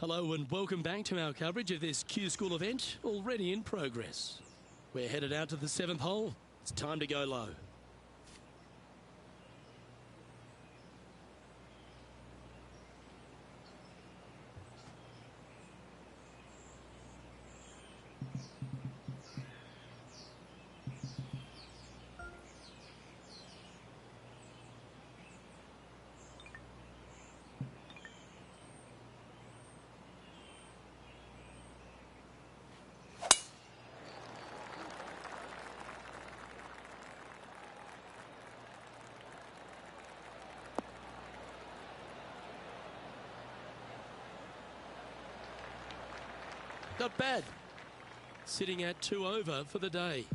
Hello and welcome back to our coverage of this Q School event, already in progress. We're headed out to the 7th hole. It's time to go low. Not bad. Sitting at 2 over for the day.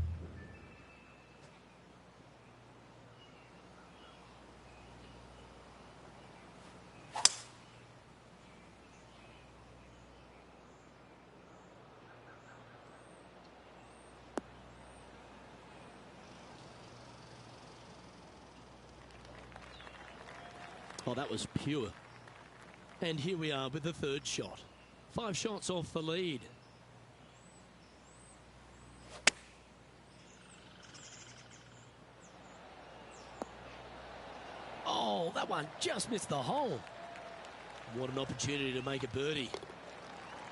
Oh, that was pure. And here we are with the 3rd shot. 5 shots off the lead. Oh, that one just missed the hole. What an opportunity to make a birdie.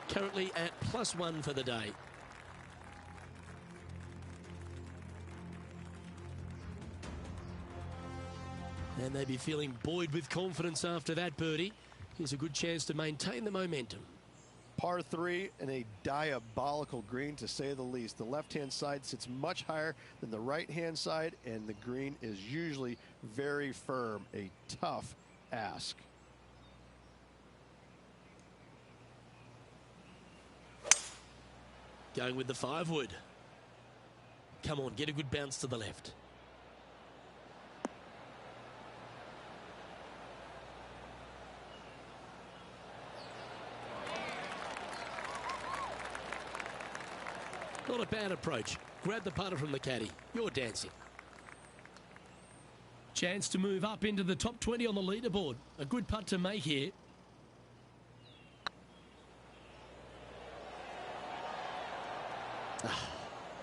Currently at +1 for the day. And they'd be feeling buoyed with confidence after that birdie. Here's a good chance to maintain the momentum. Par 3 and a diabolical green, to say the least. The left-hand side sits much higher than the right-hand side, and the green is usually very firm. A tough ask. Going with the 5-wood. Come on, get a good bounce to the left. Not a bad approach. Grab the putter from the caddy. You're dancing. Chance to move up into the top 20 on the leaderboard. A good putt to make here.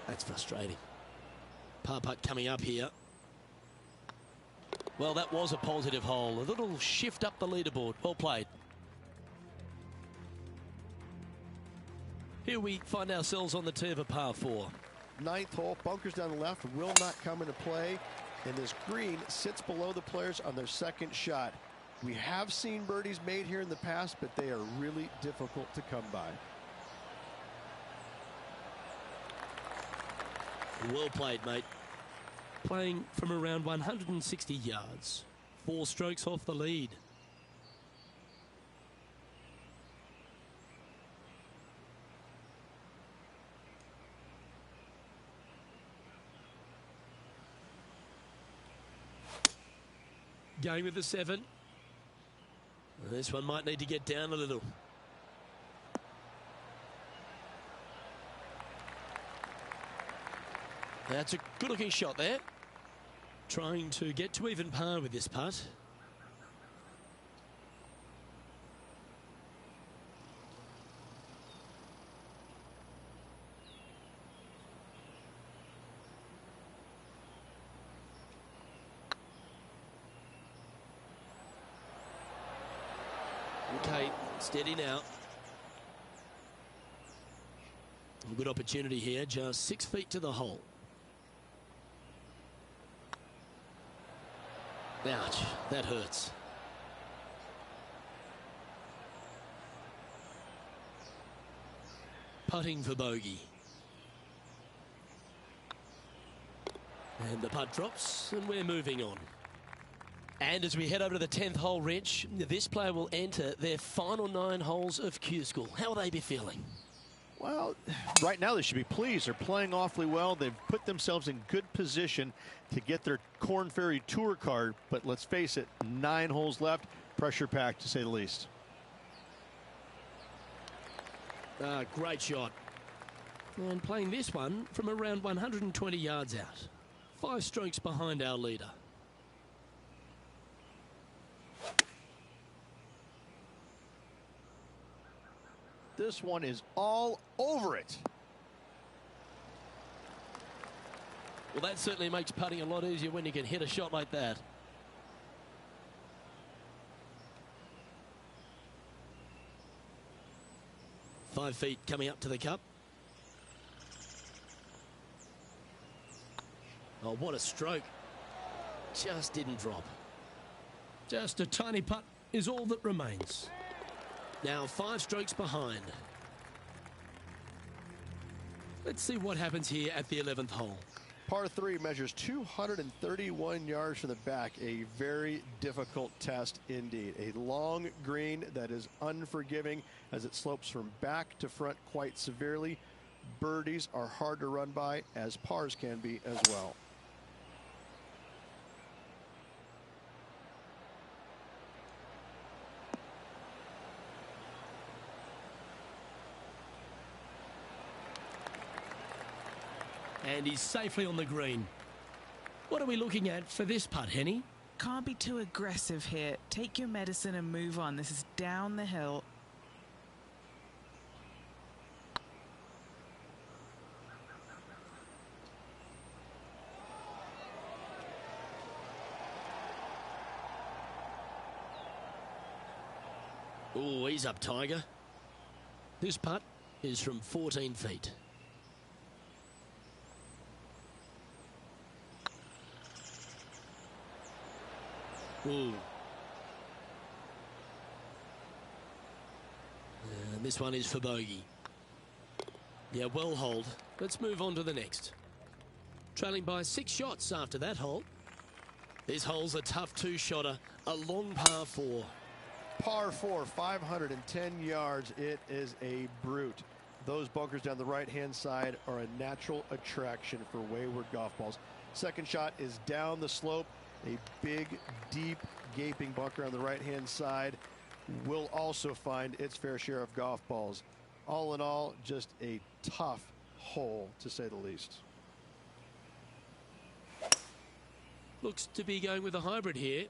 That's frustrating. Par putt coming up here. Well, that was a positive hole. A little shift up the leaderboard. Well played. Here we find ourselves on the tee of a par 4. 9th hole, bunkers down the left will not come into play, and this green sits below the players on their 2nd shot. We have seen birdies made here in the past, but they are really difficult to come by. Well played, mate. Playing from around 160 yards. 4 strokes off the lead. Going with the 7. This one might need to get down a little. That's a good looking shot there. Trying to get to even par with this putt. Okay, steady now. A good opportunity here, just 6 feet to the hole. Ouch, that hurts. Putting for bogey. And the putt drops, and we're moving on. And as we head over to the 10th hole, Rich, this player will enter their final 9 holes of Q School. How will they be feeling? Well, right now they should be pleased. They're playing awfully well. They've put themselves in good position to get their Korn Ferry Tour card. But let's face it, 9 holes left. Pressure packed, to say the least. Great shot. And playing this one from around 120 yards out. 5 strokes behind our leader. This one is all over it. Well, that certainly makes putting a lot easier when you can hit a shot like that. Five feet coming up to the cup. Oh, what a stroke. Just didn't drop. Just a tiny putt is all that remains. Now 5 strokes behind. Let's see what happens here at the 11th hole. Par 3 measures 231 yards from the back. A very difficult test indeed. A long green that is unforgiving as it slopes from back to front quite severely. Birdies are hard to run by, as pars can be as well. And he's safely on the green. What are we looking at for this putt, Henny? Can't be too aggressive here. Take your medicine and move on. This is down the hill. Oh, he's up, Tiger. This putt is from 14 feet. Ooh. And this one is for bogey. Yeah, well holed. Let's move on to the next. Trailing by 6 shots after that hole. This hole's a tough 2-shotter, a long par 4. Par 4, 510 yards. It is a brute. Those bunkers down the right-hand side are a natural attraction for wayward golf balls. Second shot is down the slope. A big, deep, gaping bunker on the right-hand side will also find its fair share of golf balls. All in all, just a tough hole, to say the least. Looks to be going with a hybrid here.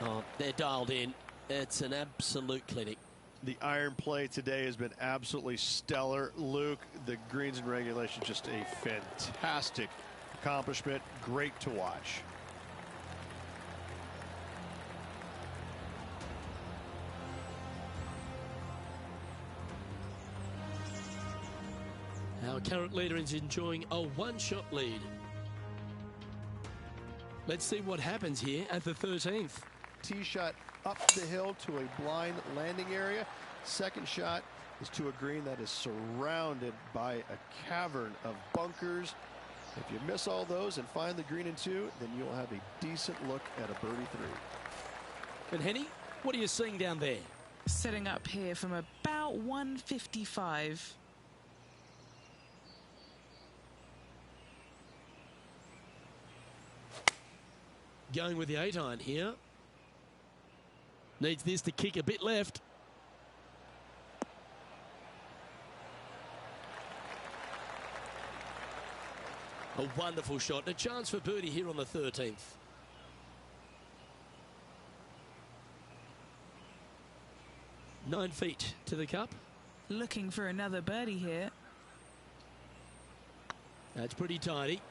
Oh, they're dialed in. It's an absolute clinic. The iron play today has been absolutely stellar. Luke, the greens and regulation, just a fantastic accomplishment. Great to watch. Our current leader is enjoying a 1-shot lead. Let's see what happens here at the 13th. Tee shot up the hill to a blind landing area. Second shot is to a green that is surrounded by a cavern of bunkers. If you miss all those and find the green in 2, then you'll have a decent look at a birdie 3. And Henny, what are you seeing down there? Setting up here from about 155. Going with the 8-iron here. Needs this to kick a bit left. A wonderful shot. A chance for birdie here on the 13th. Nine feet to the cup. Looking for another birdie here. That's pretty tidy.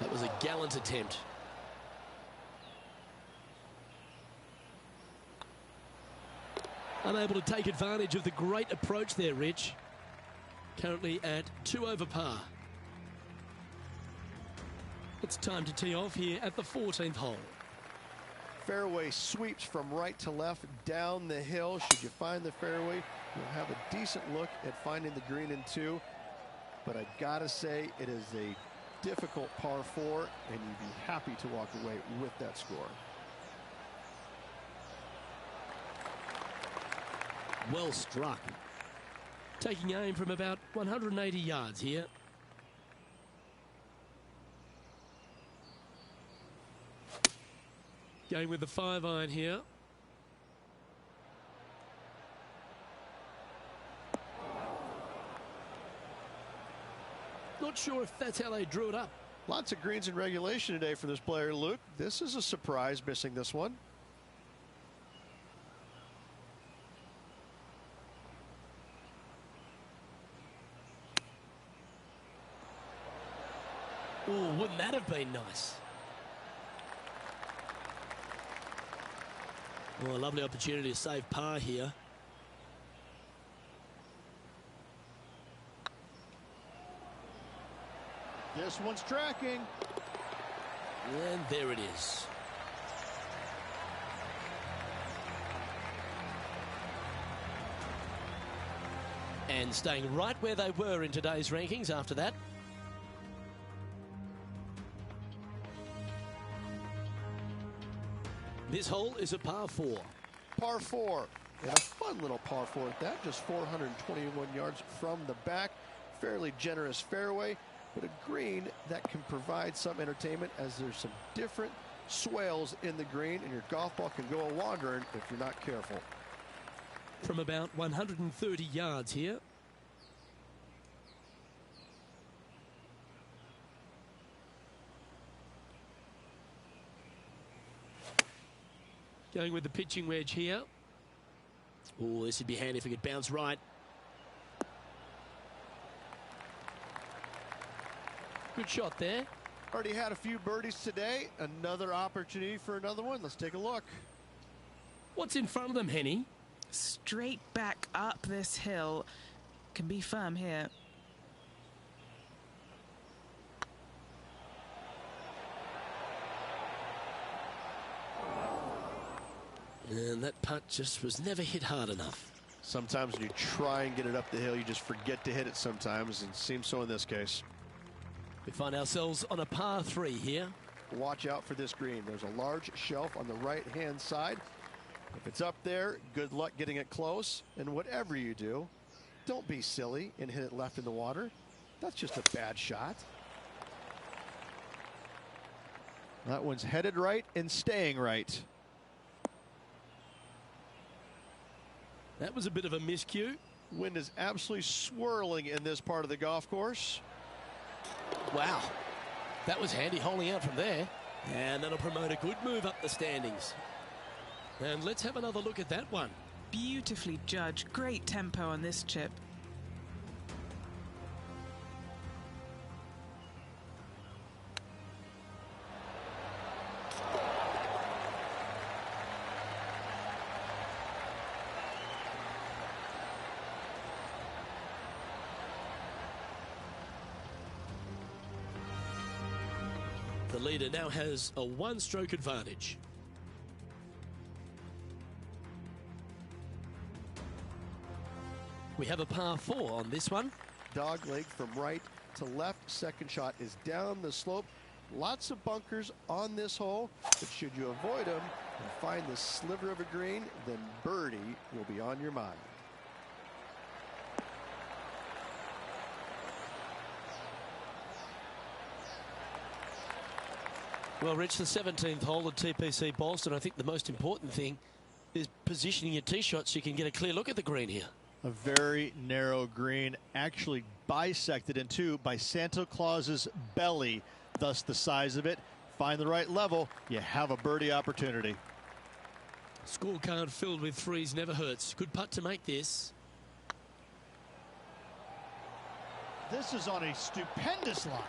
That was a gallant attempt. Unable to take advantage of the great approach there, Rich. Currently at 2 over par. It's time to tee off here at the 14th hole. Fairway sweeps from right to left down the hill. Should you find the fairway, you'll have a decent look at finding the green in 2. But I gotta say, it is a difficult par 4, and you'd be happy to walk away with that score. Well struck. Taking aim from about 180 yards here. Going with the 5-iron here. Not sure if that's how they drew it up. Lots of greens in regulation today for this player, Luke. This is a surprise, missing this one. Oh, wouldn't that have been nice? Well, a lovely opportunity to save par here. This one's tracking. And there it is. And staying right where they were in today's rankings after that. This hole is a par 4. Par 4. And a fun little par 4 at that. Just 421 yards from the back. Fairly generous fairway, but a green that can provide some entertainment as there's some different swales in the green, and your golf ball can go a-wandering if you're not careful. From about 130 yards here. Going with the pitching wedge here. Oh, this would be handy if it could bounce right. Good shot there. Already had a few birdies today. Another opportunity for another one. Let's take a look. What's in front of them, Henny? Straight back up this hill. Can be firm here. And that putt just was never hit hard enough. Sometimes when you try and get it up the hill, you just forget to hit it sometimes, and it seems so in this case. We find ourselves on a par 3 here. Watch out for this green. There's a large shelf on the right-hand side. If it's up there, good luck getting it close. And whatever you do, don't be silly and hit it left in the water. That's just a bad shot. That one's headed right and staying right. That was a bit of a miscue. Wind is absolutely swirling in this part of the golf course. Wow. That was handy holding out from there. And that'll promote a good move up the standings. And let's have another look at that one. Beautifully judged. Great tempo on this chip. The leader now has a 1-stroke advantage. We have a par 4 on this one. Dog leg from right to left. Second shot is down the slope. Lots of bunkers on this hole, but should you avoid them and find the sliver of a green, then birdie will be on your mind. Well, Rich, the 17th hole at TPC Boston. I think the most important thing is positioning your tee shots so you can get a clear look at the green here. A very narrow green, actually bisected in two by Santa Claus's belly, thus the size of it. Find the right level, you have a birdie opportunity. Scorecard filled with threes never hurts. Good putt to make this. This is on a stupendous line.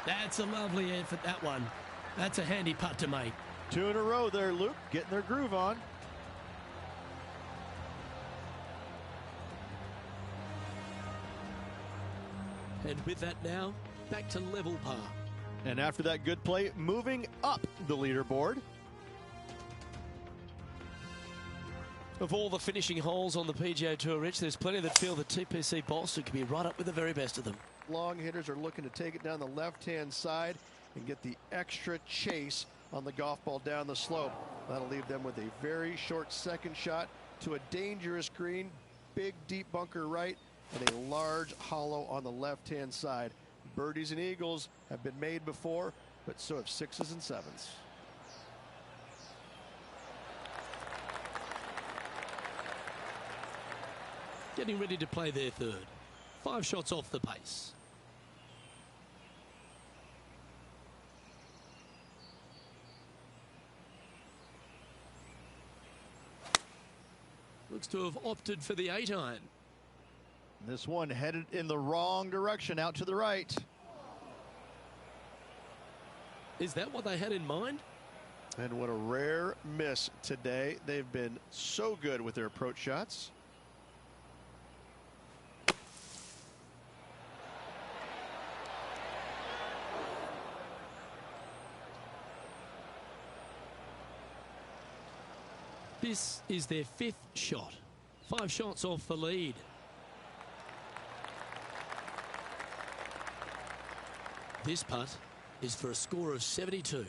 That's a lovely effort, that one. That's a handy putt to make. 2 in a row there, Luke, getting their groove on. And with that now, back to level par. And after that good play, moving up the leaderboard. Of all the finishing holes on the PGA Tour, Rich, there's plenty that feel that TPC Boston could be right up with the very best of them. Long hitters are looking to take it down the left-hand side and get the extra chase on the golf ball down the slope. That'll leave them with a very short second shot to a dangerous green, big deep bunker right, and a large hollow on the left-hand side. Birdies and eagles have been made before, but so have 6s and 7s. Getting ready to play their third. 5 shots off the pace. Looks to have opted for the 8-iron. This one headed in the wrong direction, out to the right. Is that what they had in mind? And what a rare miss today. They've been so good with their approach shots. This is their 5th shot. 5 shots off the lead. This putt is for a score of 72.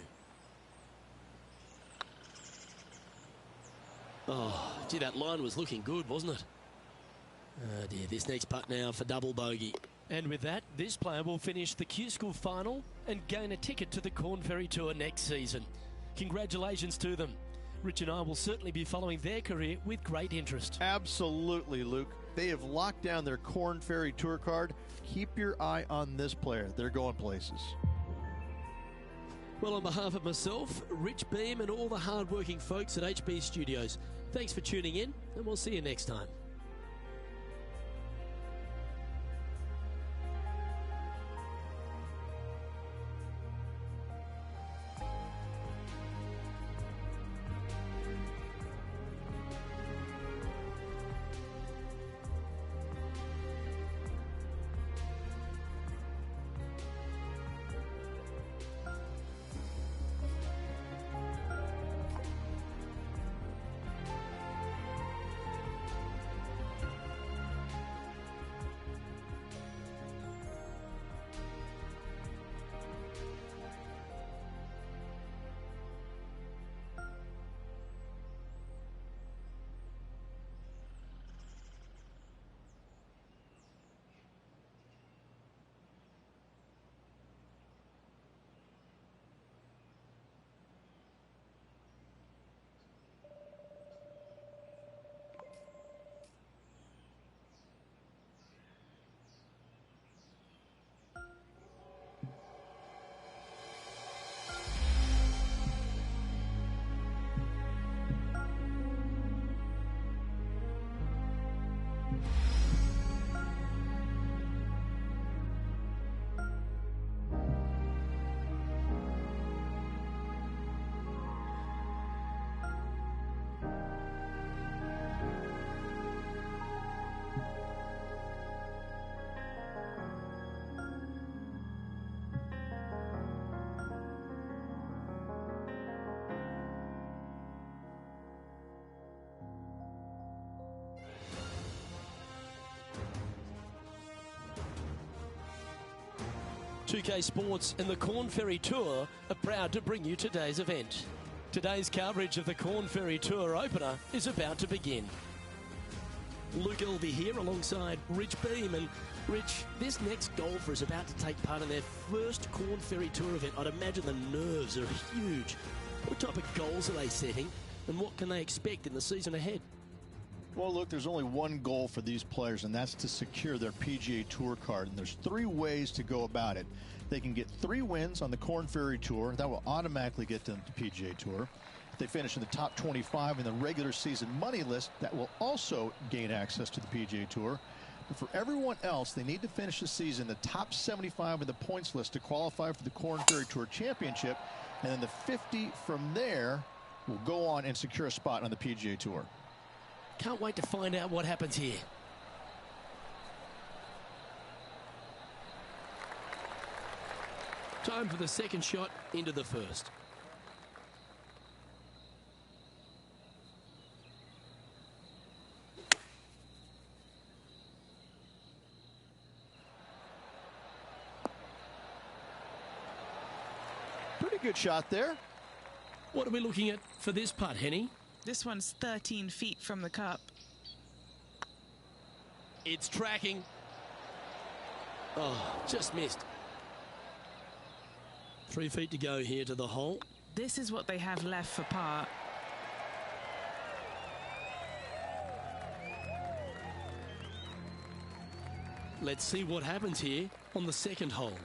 Oh, gee, that line was looking good, wasn't it? Oh dear, this next putt now for double bogey. And with that, this player will finish the Q School final and gain a ticket to the Corn Ferry Tour next season. Congratulations to them. Rich and I will certainly be following their career with great interest. Absolutely, Luke. They have locked down their Corn Ferry Tour card. Keep your eye on this player. They're going places. Well, on behalf of myself, Rich Beam, and all the hard-working folks at HB Studios, thanks for tuning in, and we'll see you next time. .2K Sports and the Corn Ferry Tour are proud to bring you today's event. Today's coverage of the Corn Ferry Tour opener is about to begin. Luke Elvey here alongside Rich Beam. And Rich, this next golfer is about to take part in their first Corn Ferry Tour event. I'd imagine the nerves are huge. What type of goals are they setting, and what can they expect in the season ahead? Well, look, there's only one goal for these players, and that's to secure their PGA Tour card. And there's 3 ways to go about it. They can get 3 wins on the Corn Ferry Tour. That will automatically get them to PGA Tour. If they finish in the top 25 in the regular season money list, that will also gain access to the PGA Tour. But for everyone else, they need to finish the season in the top 75 in the points list to qualify for the Corn Ferry Tour Championship. And then the 50 from there will go on and secure a spot on the PGA Tour. Can't wait to find out what happens here. Time for the second shot into the first. Pretty good shot there. What are we looking at for this putt, Henny? This one's 13 feet from the cup. It's tracking. Oh, just missed. 3 feet to go here to the hole. This is what they have left for par. Let's see what happens here on the second hole.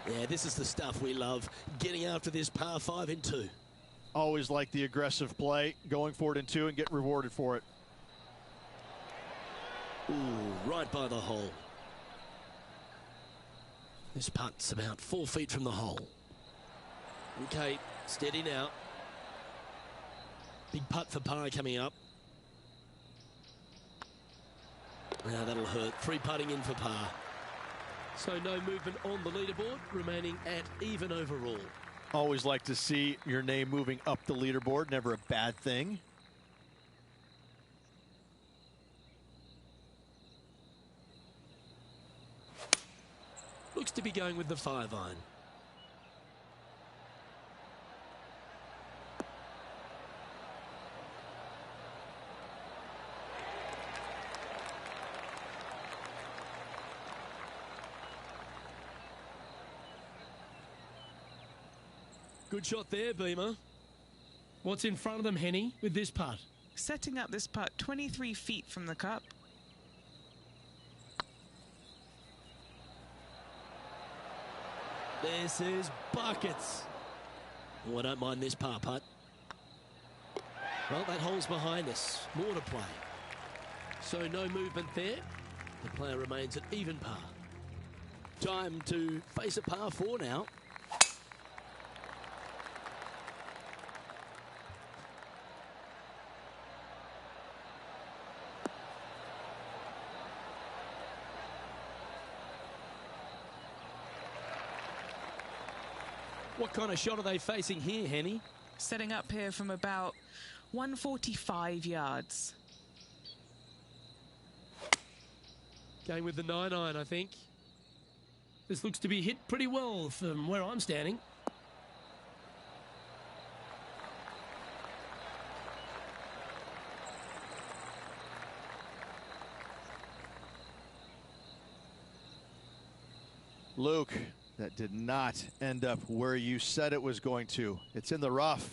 Yeah, this is the stuff we love, getting after this par 5 in 2. Always like the aggressive play, going for it in 2 and get rewarded for it. Ooh, right by the hole. This putt's about 4 feet from the hole. Okay, steady now. Big putt for par coming up. Now that'll hurt. 3 putting in for par. So no movement on the leaderboard, remaining at even overall. Always like to see your name moving up the leaderboard. Never a bad thing. Looks to be going with the 5-iron. Good shot there, Beamer. What's in front of them, Henny, with this putt? Setting up this putt 23 feet from the cup. This is buckets. Oh, I don't mind this par putt. Well, that hole's behind us. More to play. So no movement there. The player remains at even par. Time to face a par 4 now. What kind of shot are they facing here, Henny? Setting up here from about 145 yards. Going with the 9-iron, I think. This looks to be hit pretty well from where I'm standing. Luke, that did not end up where you said it was going to. It's in the rough.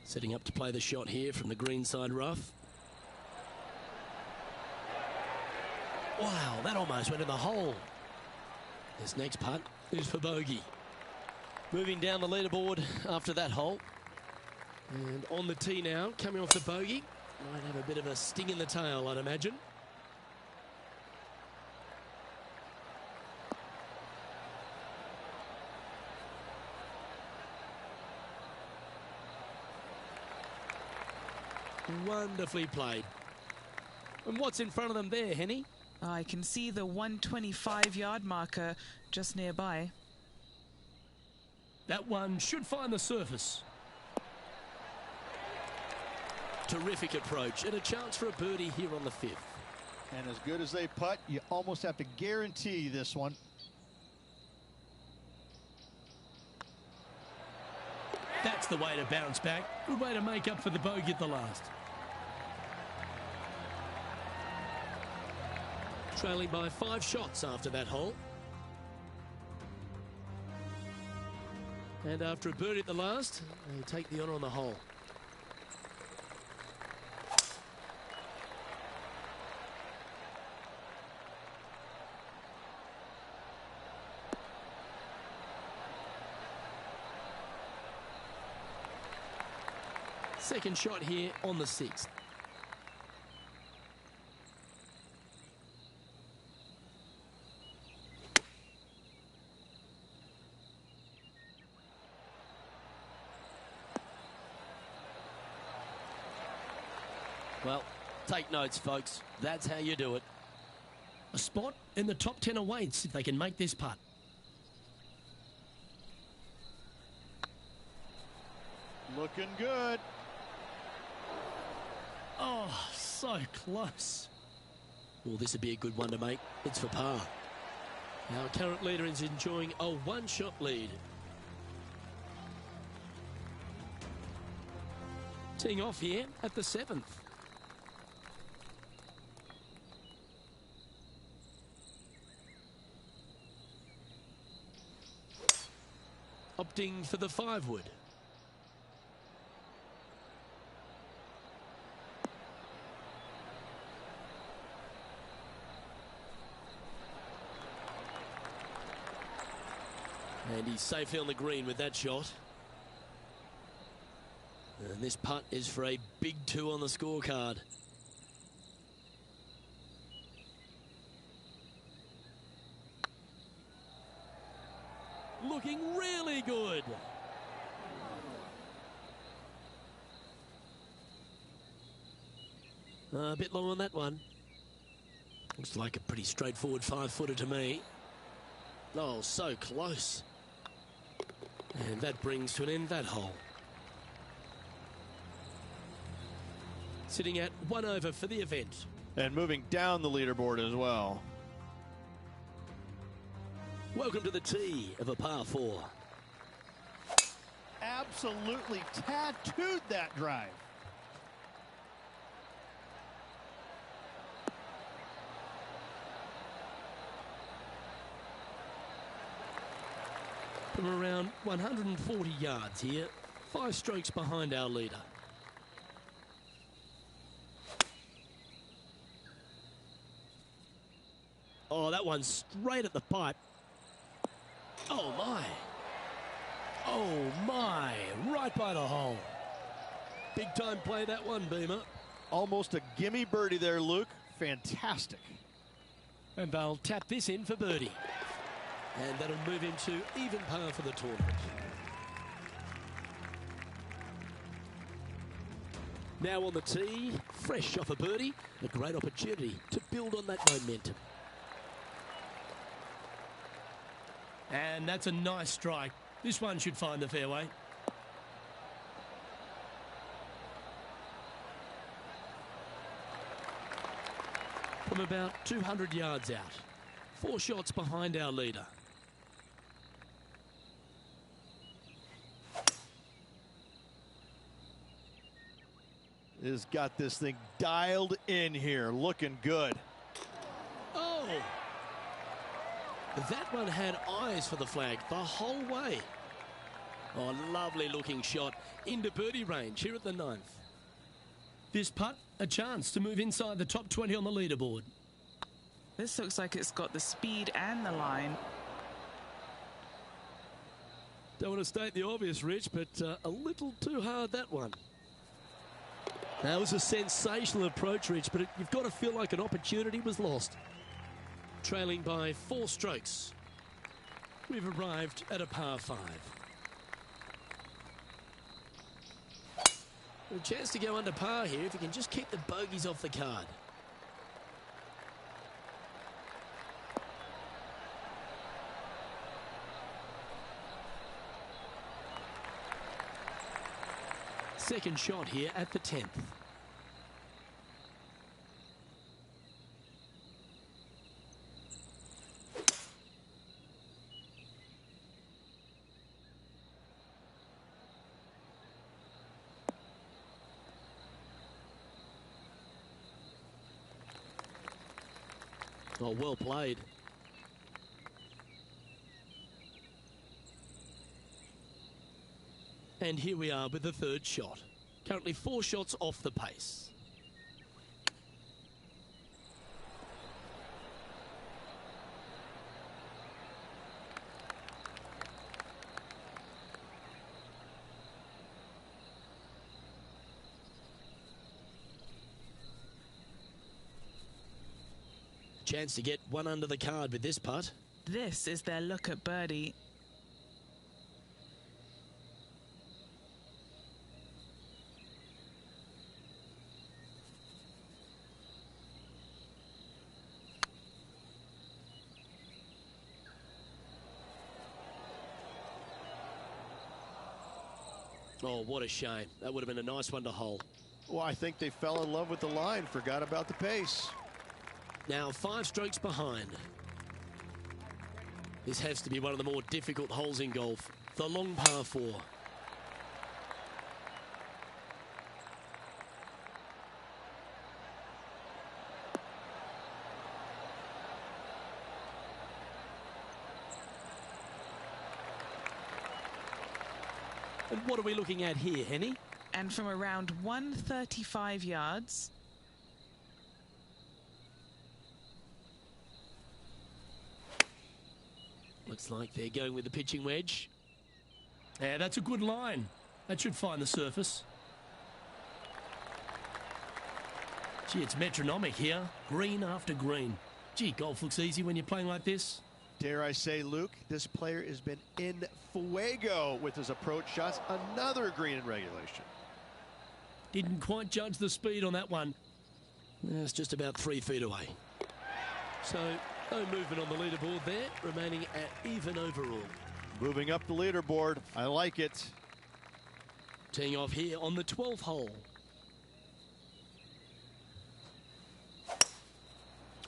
Setting up to play the shot here from the greenside rough. Wow, that almost went in the hole. This next putt is for bogey. Moving down the leaderboard after that hole. And on the tee now, coming off the bogey. Might have a bit of a sting in the tail, I'd imagine. Wonderfully played. And what's in front of them there, Henny? I can see the 125-yard marker just nearby. That one should find the surface. Terrific approach and a chance for a birdie here on the 5th. And as good as they putt, you almost have to guarantee this one. That's the way to bounce back. Good way to make up for the bogey at the last. Trailing by 5 shots after that hole. And after a birdie at the last, they take the honour on the hole. Second shot here on the 6th. Well, take notes, folks. That's how you do it. A spot in the top 10 awaits if they can make this putt. Looking good. Oh, so close. Well, this would be a good one to make. It's for par. Our current leader is enjoying a 1-shot lead. Teeing off here at the 7th. Opting for the 5-wood. And he's safely on the green with that shot. And this putt is for a big 2 on the scorecard. Looking really good. A bit long on that one. Looks like a pretty straightforward 5-footer to me. Oh, so close. And that brings to an end that hole. Sitting at 1 over for the event. And moving down the leaderboard as well. Welcome to the tee of a par 4. Absolutely tattooed that drive. From around 140 yards here, 5 strokes behind our leader. Oh, that one's straight at the pipe. Oh, my. Oh, my. Right by the hole. Big time play, that one, Beamer. Almost a gimme birdie there, Luke. Fantastic. And they'll tap this in for birdie. And that'll move him to even par for the tournament. Now on the tee, fresh off a birdie, a great opportunity to build on that momentum. And that's a nice strike. This one should find the fairway. From about 200 yards out, 4 shots behind our leader. Has got this thing dialed in here, looking good. Oh! That one had eyes for the flag the whole way. Oh, lovely looking shot into birdie range here at the 9th. This putt, a chance to move inside the top 20 on the leaderboard. This looks like it's got the speed and the line. Don't want to state the obvious, Rich, but a little too hard, that one. That was a sensational approach, Rich, but you've got to feel like an opportunity was lost. Trailing by 4 strokes, we've arrived at a par 5. A chance to go under par here if you can just keep the bogeys off the card. Second shot here at the 10th. Oh, well played. And here we are with the 3rd shot. Currently 4 shots off the pace. Chance to get one under the card with this putt. This is their look at birdie. Oh, what a shame. That would have been a nice one to hole. Well, I think they fell in love with the line, forgot about the pace. Now 5 strokes behind. This has to be one of the more difficult holes in golf. The long par 4. And what are we looking at here, Henny? And from around 135 yards, Looks like they're going with the pitching wedge. Yeah, that's a good line. That should find the surface. Gee, it's metronomic here. Green after green. Gee, golf looks easy when you're playing like this. Dare I say, Luke, this player has been in fuego with his approach shots. Another green in regulation. Didn't quite judge the speed on that one. It's just about 3 feet away. So, no movement on the leaderboard there, remaining at even overall. Moving up the leaderboard. I like it. Teeing off here on the 12th hole.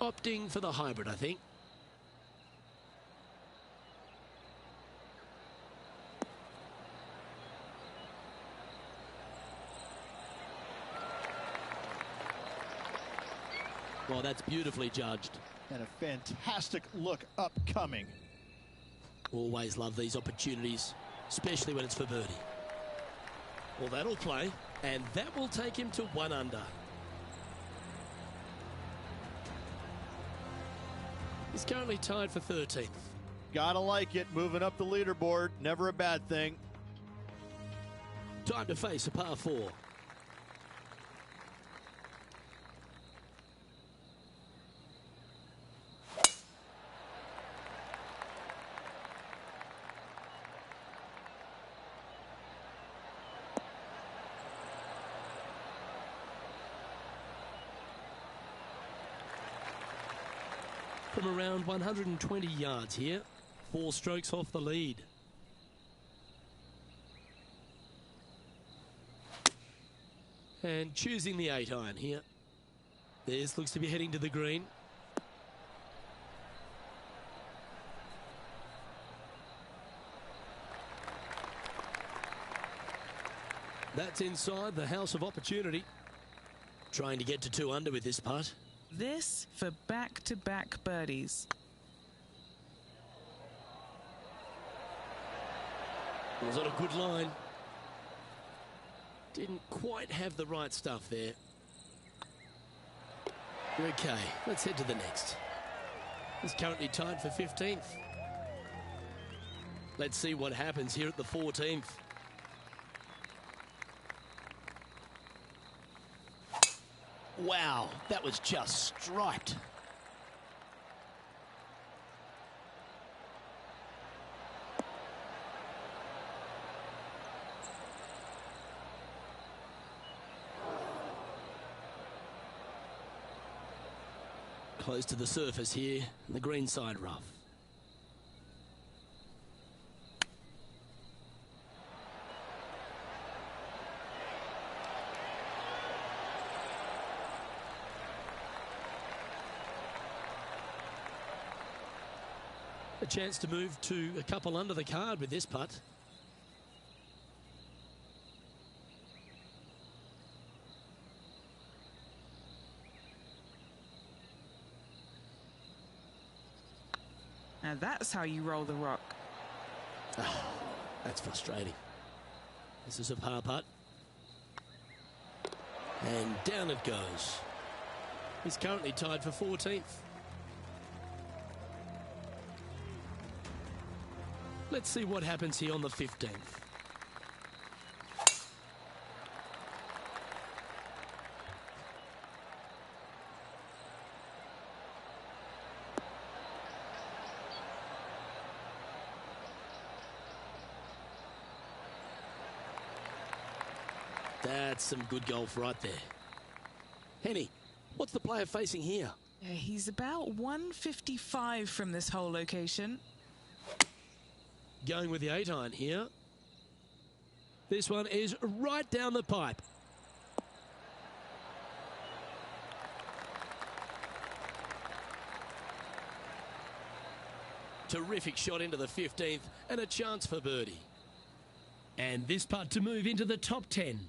Opting for the hybrid, I think. Well, that's beautifully judged. And a fantastic look upcoming. Always love these opportunities, especially when it's for birdie. Well, that'll play, and that will take him to 1 under. He's currently tied for 13th. Gotta like it. Moving up the leaderboard. Never a bad thing. Time to face a par 4. From around 120 yards here, 4 strokes off the lead. And choosing the 8-iron here. This looks to be heading to the green. That's inside the house of opportunity. Trying to get to 2 under with this putt. This for back-to-back birdies. Was on a good line. Didn't quite have the right stuff there. Okay, let's head to the next. He's currently tied for 15th. Let's see what happens here at the 14th. Wow, that was just striped. Close to the surface here, the green side rough. A chance to move to a couple under the card with this putt. Now that's how you roll the rock. Oh, that's frustrating. This is a par putt. And down it goes. He's currently tied for 14th. Let's see what happens here on the 15th. That's some good golf right there. Henny, what's the player facing here? Yeah, he's about 155 from this hole location. Going with the 8-iron here. This one is right down the pipe. Terrific shot into the 15th and a chance for birdie. And this putt to move into the top 10.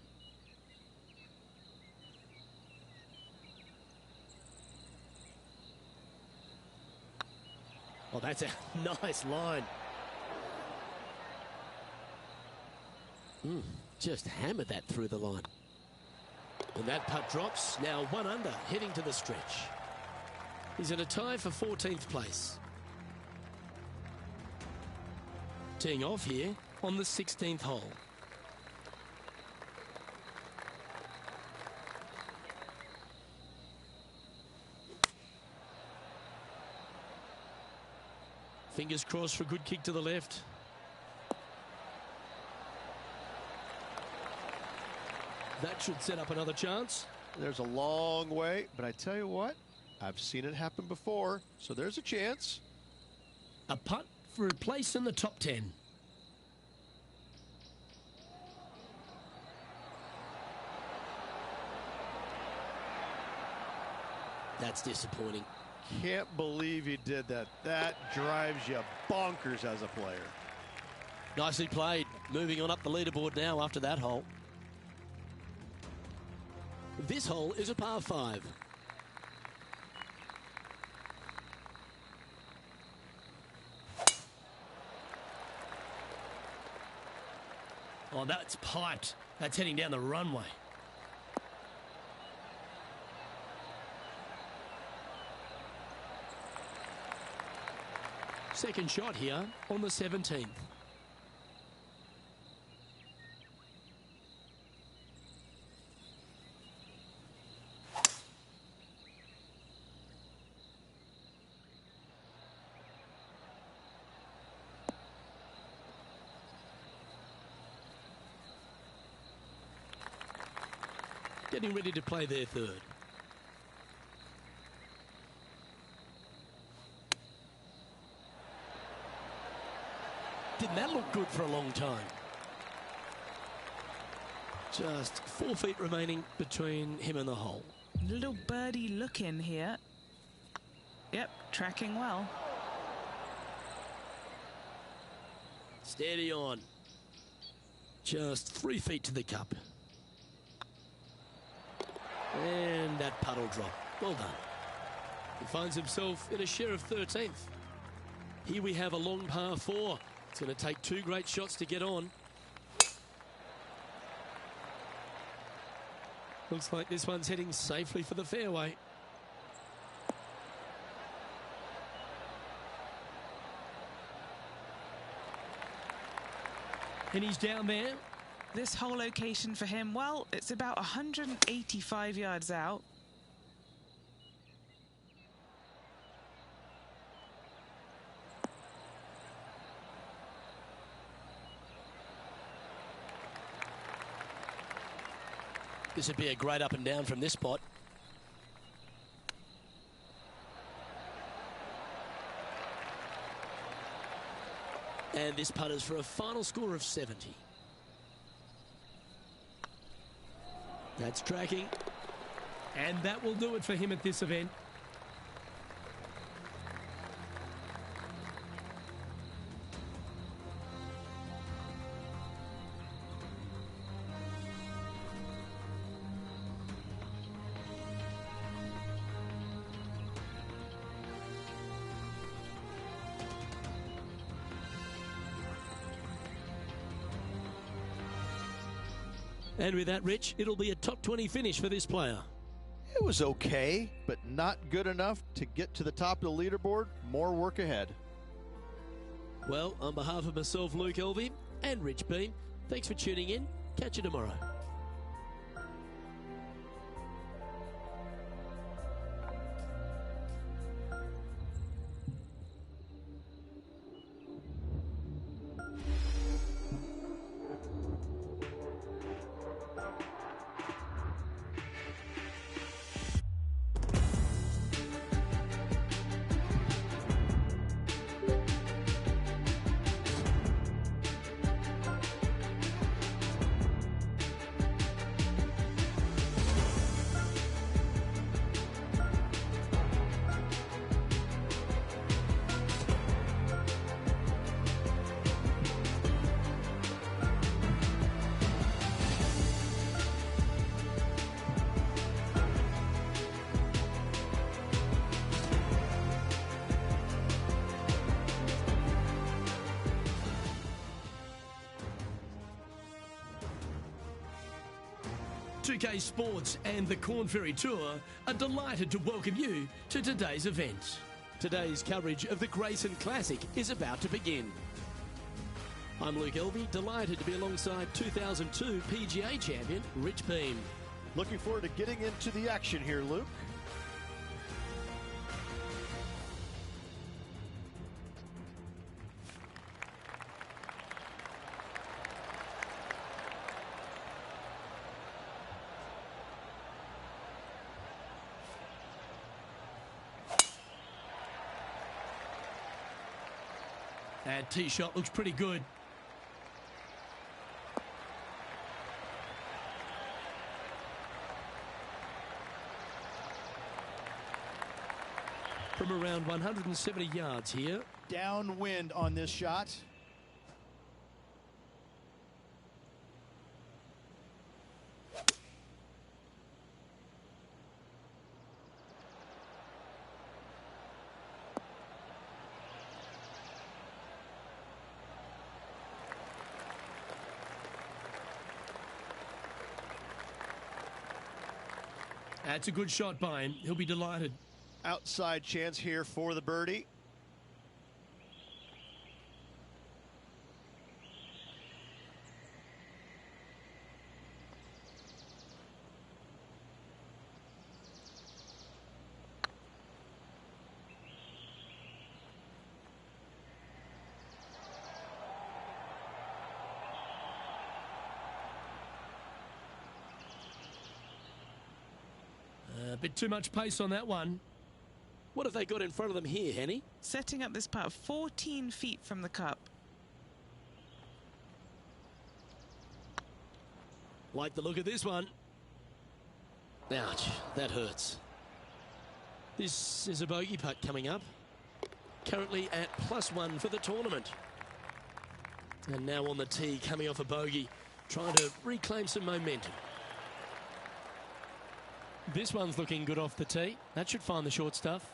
Oh, that's a nice line. Just hammered that through the line. And that putt drops, now 1 under, heading to the stretch. He's in a tie for 14th place. teeing off here on the 16th hole. Fingers crossed for a good kick to the left. That should set up another chance. There's a long way, but I tell you what, I've seen it happen before, so there's a chance. A putt for a place in the top 10. That's disappointing. Can't believe he did that. That drives you bonkers as a player. Nicely played. Moving on up the leaderboard now after that hole. This hole is a par 5. Oh, that's piped. That's heading down the runway. Second shot here on the 17th. Getting ready to play their third. Didn't that look good for a long time? Just 4 feet remaining between him and the hole. Little birdie look in here. Yep, tracking well. Steady on. Just 3 feet to the cup. And that puddle drop. Well done. He finds himself in a share of 13th. Here we have a long par 4. It's going to take 2 great shots to get on. Looks like this one's heading safely for the fairway. And he's down there. This whole location for him, well, it's about 185 yards out. This would be a great up and down from this spot. And this putt is for a final score of 70. That's tracking. And that will do it for him at this event. And with that, Rich, it'll be a top 20 finish for this player. It was okay, but not good enough to get to the top of the leaderboard. More work ahead. Well, on behalf of myself, Luke Elvey, and Rich B, thanks for tuning in. Catch you tomorrow. PGA2K Sports and the Corn Ferry Tour are delighted to welcome you to today's event. Today's coverage of the Grayson Classic is about to begin. I'm Luke Elvey, delighted to be alongside 2002 PGA champion Rich Beam. Looking forward to getting into the action here, Luke. That tee shot looks pretty good. From around 170 yards here. Downwind on this shot. That's a good shot by him. He'll be delighted. Outside chance here for the birdie. A bit too much pace on that one. What have they got in front of them here, Henny? Setting up this putt 14 feet from the cup. Like the look of this one. Ouch, that hurts. This is a bogey putt coming up. Currently at +1 for the tournament. And now on the tee, coming off a bogey, trying to reclaim some momentum. This one's looking good off the tee. That should find the short stuff.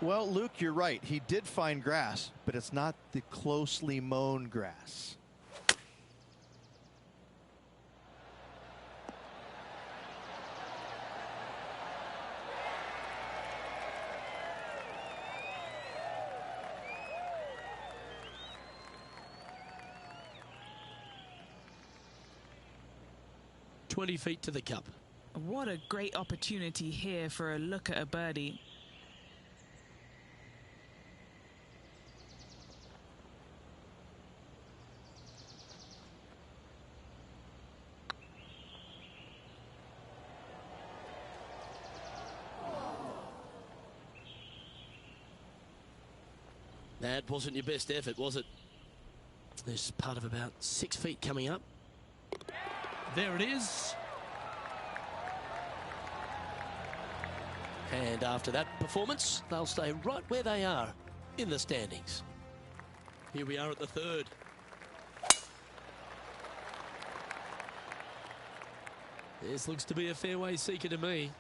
Well, Luke, you're right. He did find grass, but it's not the closely mown grass. "20 feet to the cup." What a great opportunity here for a look at a birdie. That wasn't your best effort, was it? There's part of about 6 feet coming up. There it is. And after that performance, they'll stay right where they are in the standings. Here we are at the third. This looks to be a fairway seeker to me.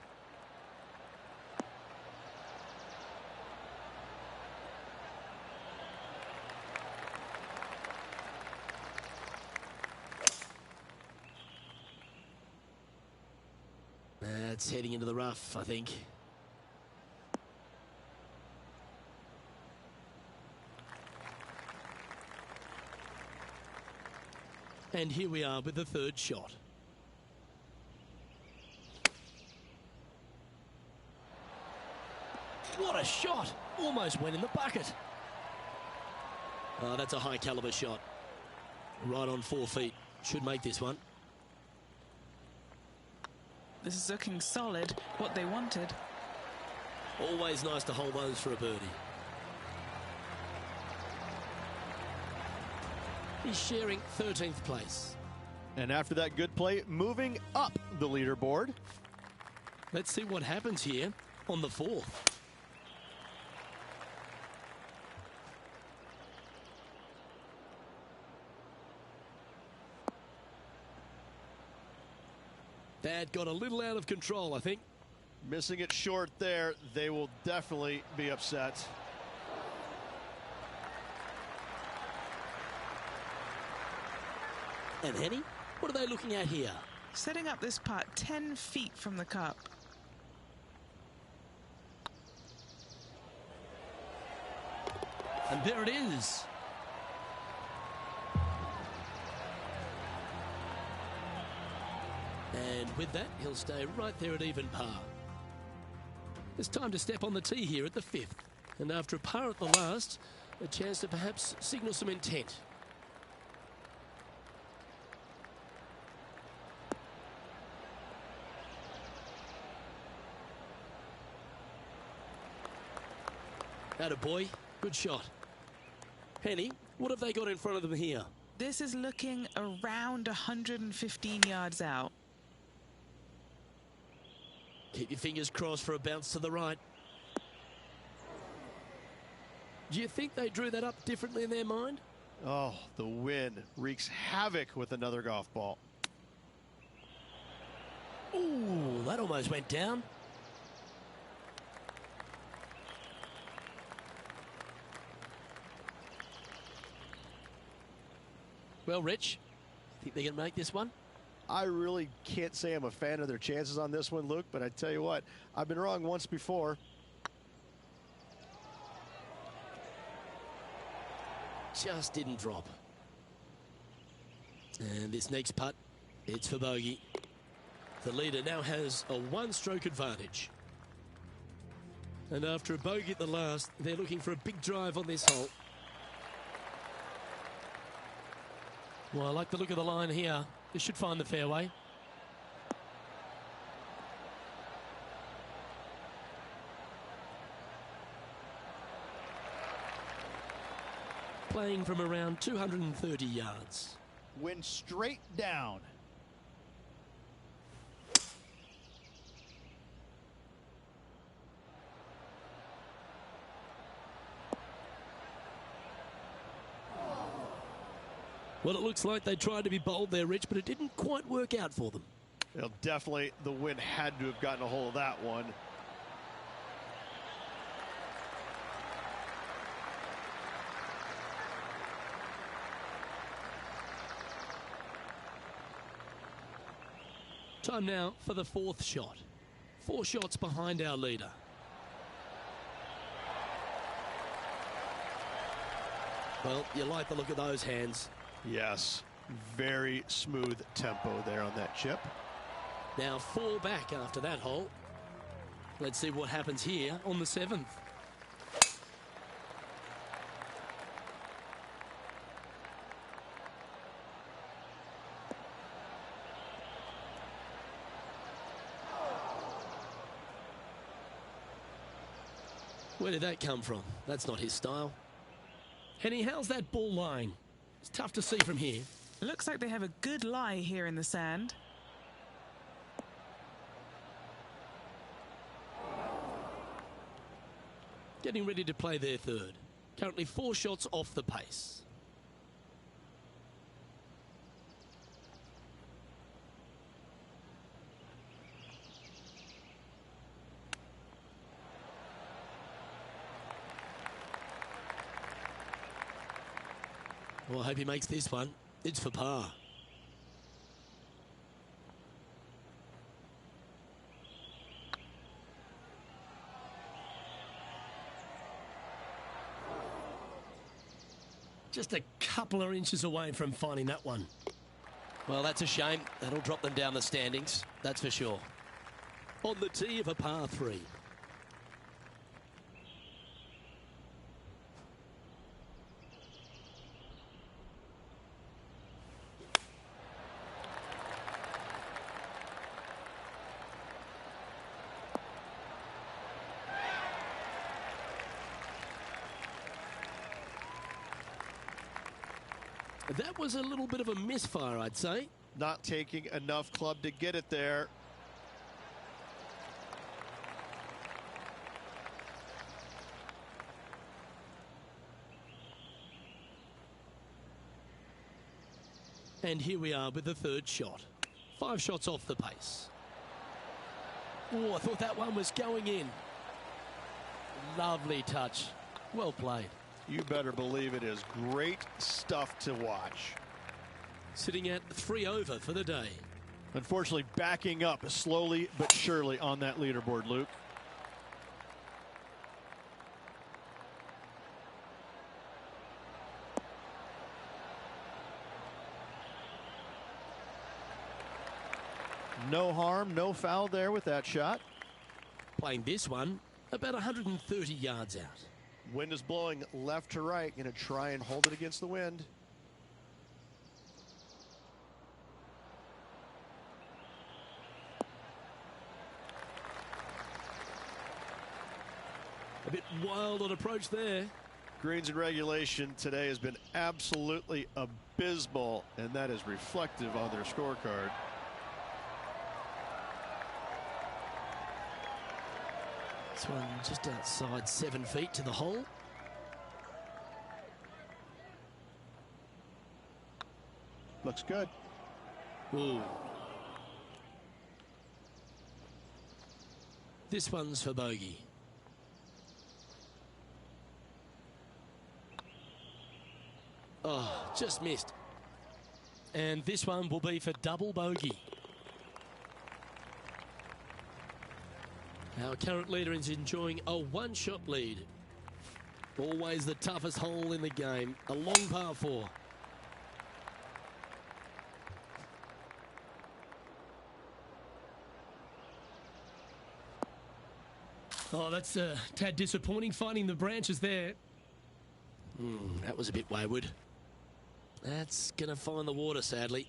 That's heading into the rough, I think. And here we are with the third shot. What a shot! Almost went in the bucket. Oh, that's a high caliber shot. Right on 4 feet. Should make this one. This is looking solid, what they wanted. Always nice to hold those for a birdie. He's sharing 13th place. And after that good play, moving up the leaderboard. Let's see what happens here on the fourth. That got a little out of control, I think. Missing it short there. They will definitely be upset. And Henny, what are they looking at here? Setting up this putt 10 feet from the cup. And there it is. And with that, he'll stay right there at even par. It's time to step on the tee here at the 5th. And after a par at the last, a chance to perhaps signal some intent. Attaboy, good shot. Henny, what have they got in front of them here? This is looking around 115 yards out. Keep your fingers crossed for a bounce to the right. Do you think they drew that up differently in their mind? Oh, the wind wreaks havoc with another golf ball. Ooh, that almost went down. Well, Rich, think they're going to make this one? I really can't say I'm a fan of their chances on this one, Luke, but I tell you what, I've been wrong once before. Just didn't drop. And this next putt, it's for bogey. The leader now has a one-stroke advantage. And after a bogey at the last, they're looking for a big drive on this hole. Well, I like the look of the line here. This should find the fairway. Playing from around 230 yards. Wind straight down. Well, it looks like they tried to be bold there, Rich, but it didn't quite work out for them. Well, definitely the wind had to have gotten a hold of that one. Time now for the 4th shot. 4 shots behind our leader. Well, you like the look of those hands. Yes, very smooth tempo there on that chip. Now 4 back after that hole. Let's see what happens here on the 7th. Where did that come from? That's not his style. Henny, how's that ball lying? It's tough to see from here. Looks like they have a good lie here in the sand. Getting ready to play their 3rd. Currently 4 shots off the pace. Well, I hope he makes this one. It's for par. Just a couple of inches away from finding that one. Well, that's a shame. That'll drop them down the standings, that's for sure. On the tee of a par 3. That was a little bit of a misfire, I'd say. Not taking enough club to get it there. And here we are with the 3rd shot. 5 shots off the pace. Oh, I thought that one was going in. Lovely touch. Well played. You better believe it is great stuff to watch. Sitting at 3 over for the day. Unfortunately, backing up slowly but surely on that leaderboard, Luke. No harm, no foul there with that shot. Playing this one about 130 yards out. Wind is blowing left to right. Going to try and hold it against the wind. A bit wild on approach there. Greens in regulation today has been absolutely abysmal, and that is reflective on their scorecard. This one just outside 7 feet to the hole. Looks good. Ooh. This one's for bogey. Oh, just missed. And this one will be for double bogey. Our current leader is enjoying a one-shot lead. Always the toughest hole in the game. A long par 4. Oh, that's a tad disappointing, finding the branches there. That was a bit wayward. That's going to find the water, sadly.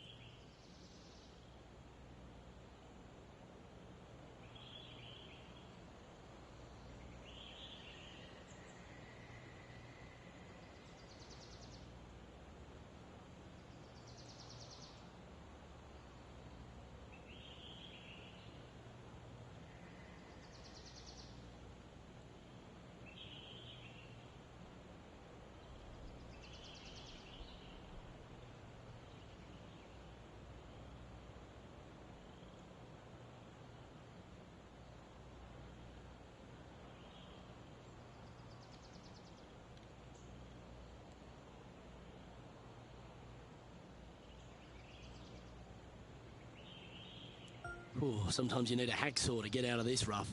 Ooh, sometimes you need a hacksaw to get out of this rough.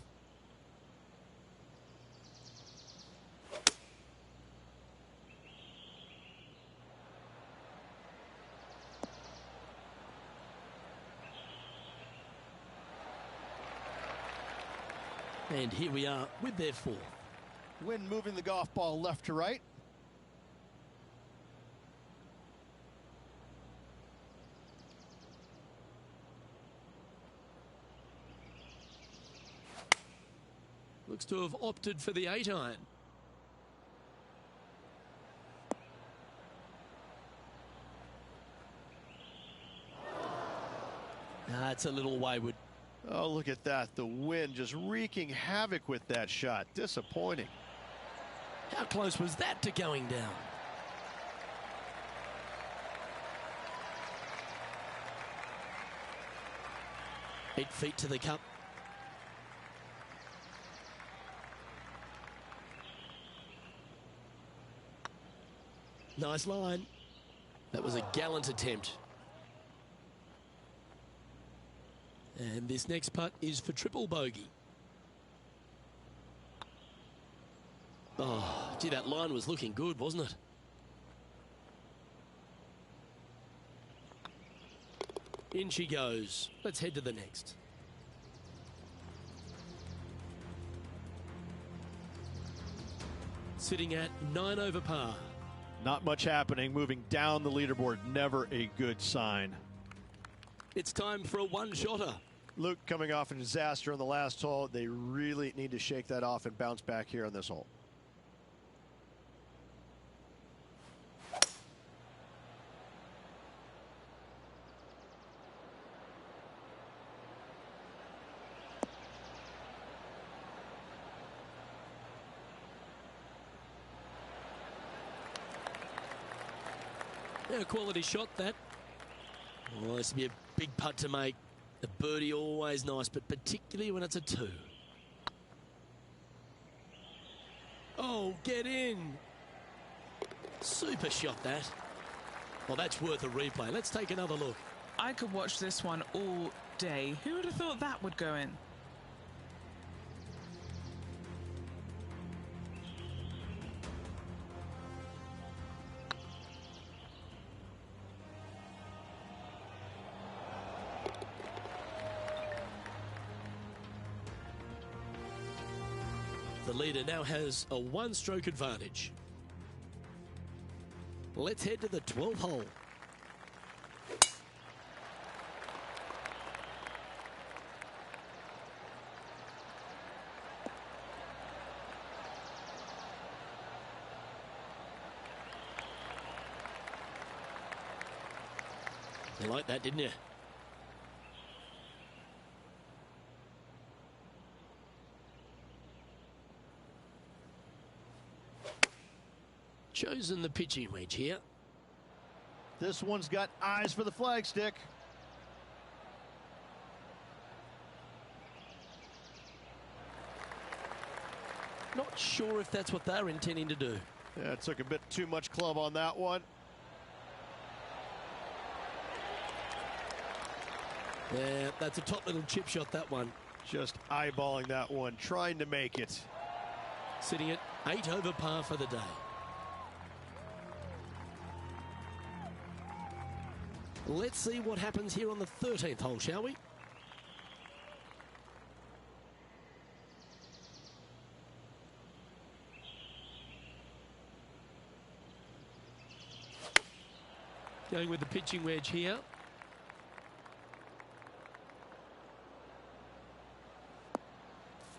And here we are with their 4th. Wind moving the golf ball left to right. Looks to have opted for the 8-iron. That's a little wayward. Oh, look at that. The wind just wreaking havoc with that shot. Disappointing. How close was that to going down? Eight feet to the cup. Nice line. That was a gallant attempt. And this next putt is for triple bogey. Oh, gee, that line was looking good, wasn't it? In she goes. Let's head to the next. Sitting at 9 over par. Not much happening. Moving down the leaderboard, never a good sign. It's time for a one-shotter. Luke coming off a disaster on the last hole. They really need to shake that off and bounce back here on this hole. Yeah, a quality shot, that. Oh, this will be a big putt to make. A birdie always nice, but particularly when it's a 2. Oh, get in. Super shot, that. Well, that's worth a replay. Let's take another look. I could watch this one all day. Who would have thought that would go in? The leader now has a one-stroke advantage. Let's head to the 12th hole. You liked that, didn't you? Chosen the pitching wedge here. This one's got eyes for the flagstick. Not sure if that's what they're intending to do. Yeah, it took a bit too much club on that one. Yeah, that's a top little chip shot, that one. Just eyeballing that one, trying to make it. Sitting at 8 over par for the day. Let's see what happens here on the 13th hole, shall we? Going with the pitching wedge here.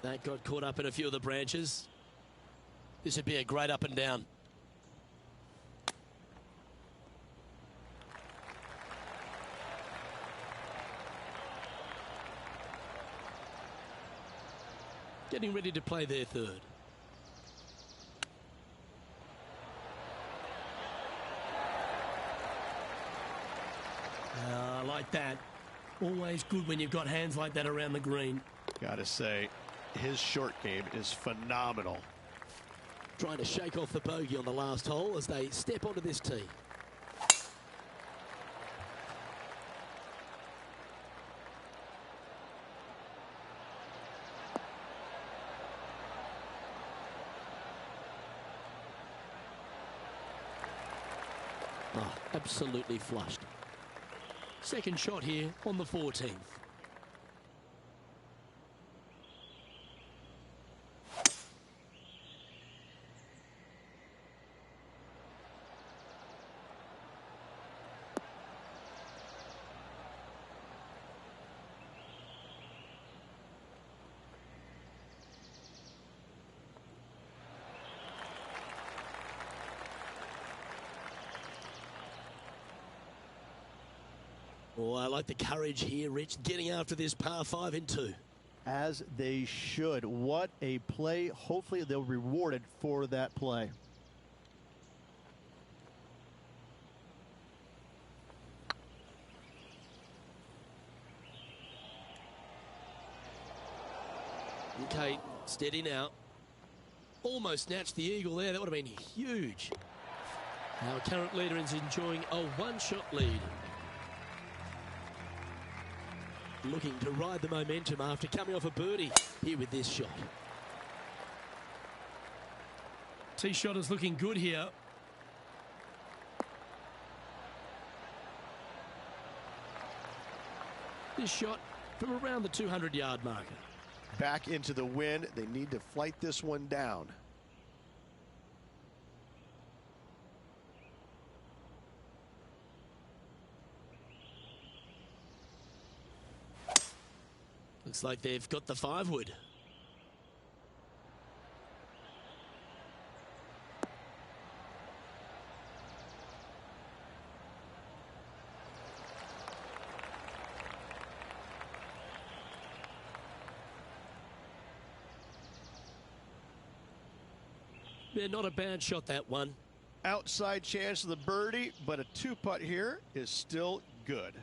That got caught up in a few of the branches. This would be a great up and down. Getting ready to play their third. I like that. Always good when you've got hands like that around the green. Gotta say, his short game is phenomenal. Trying to shake off the bogey on the last hole as they step onto this tee. Oh, absolutely flushed. Second shot here on the 14th. Oh, I like the courage here, Rich, getting after this par 5 in 2. As they should. What a play. Hopefully they'll be rewarded for that play. Okay, steady now. Almost snatched the eagle there. That would have been huge. Our current leader is enjoying a one-shot lead. Looking to ride the momentum after coming off a birdie here with this shot. Tee shot is looking good here. This shot from around the 200-yard marker. Back into the wind. They need to flight this one down. Looks like they've got the 5-wood. Yeah, not a bad shot, that one. Outside chance of the birdie, but a 2-putt here is still good.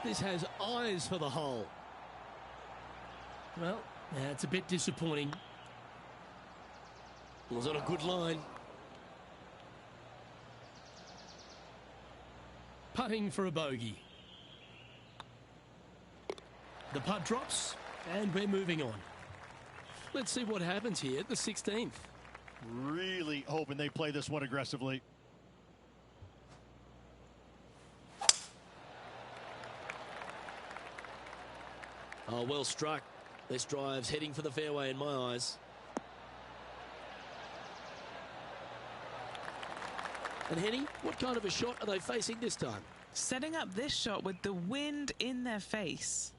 This has eyes for the hole. Well, that's a bit disappointing. It was on a good line. Putting for a bogey. The putt drops, and we're moving on. Let's see what happens here at the 16th. Really hoping they play this one aggressively. Oh, well struck. This drive's heading for the fairway in my eyes. And Henny, what kind of a shot are they facing this time? Setting up this shot with the wind in their face.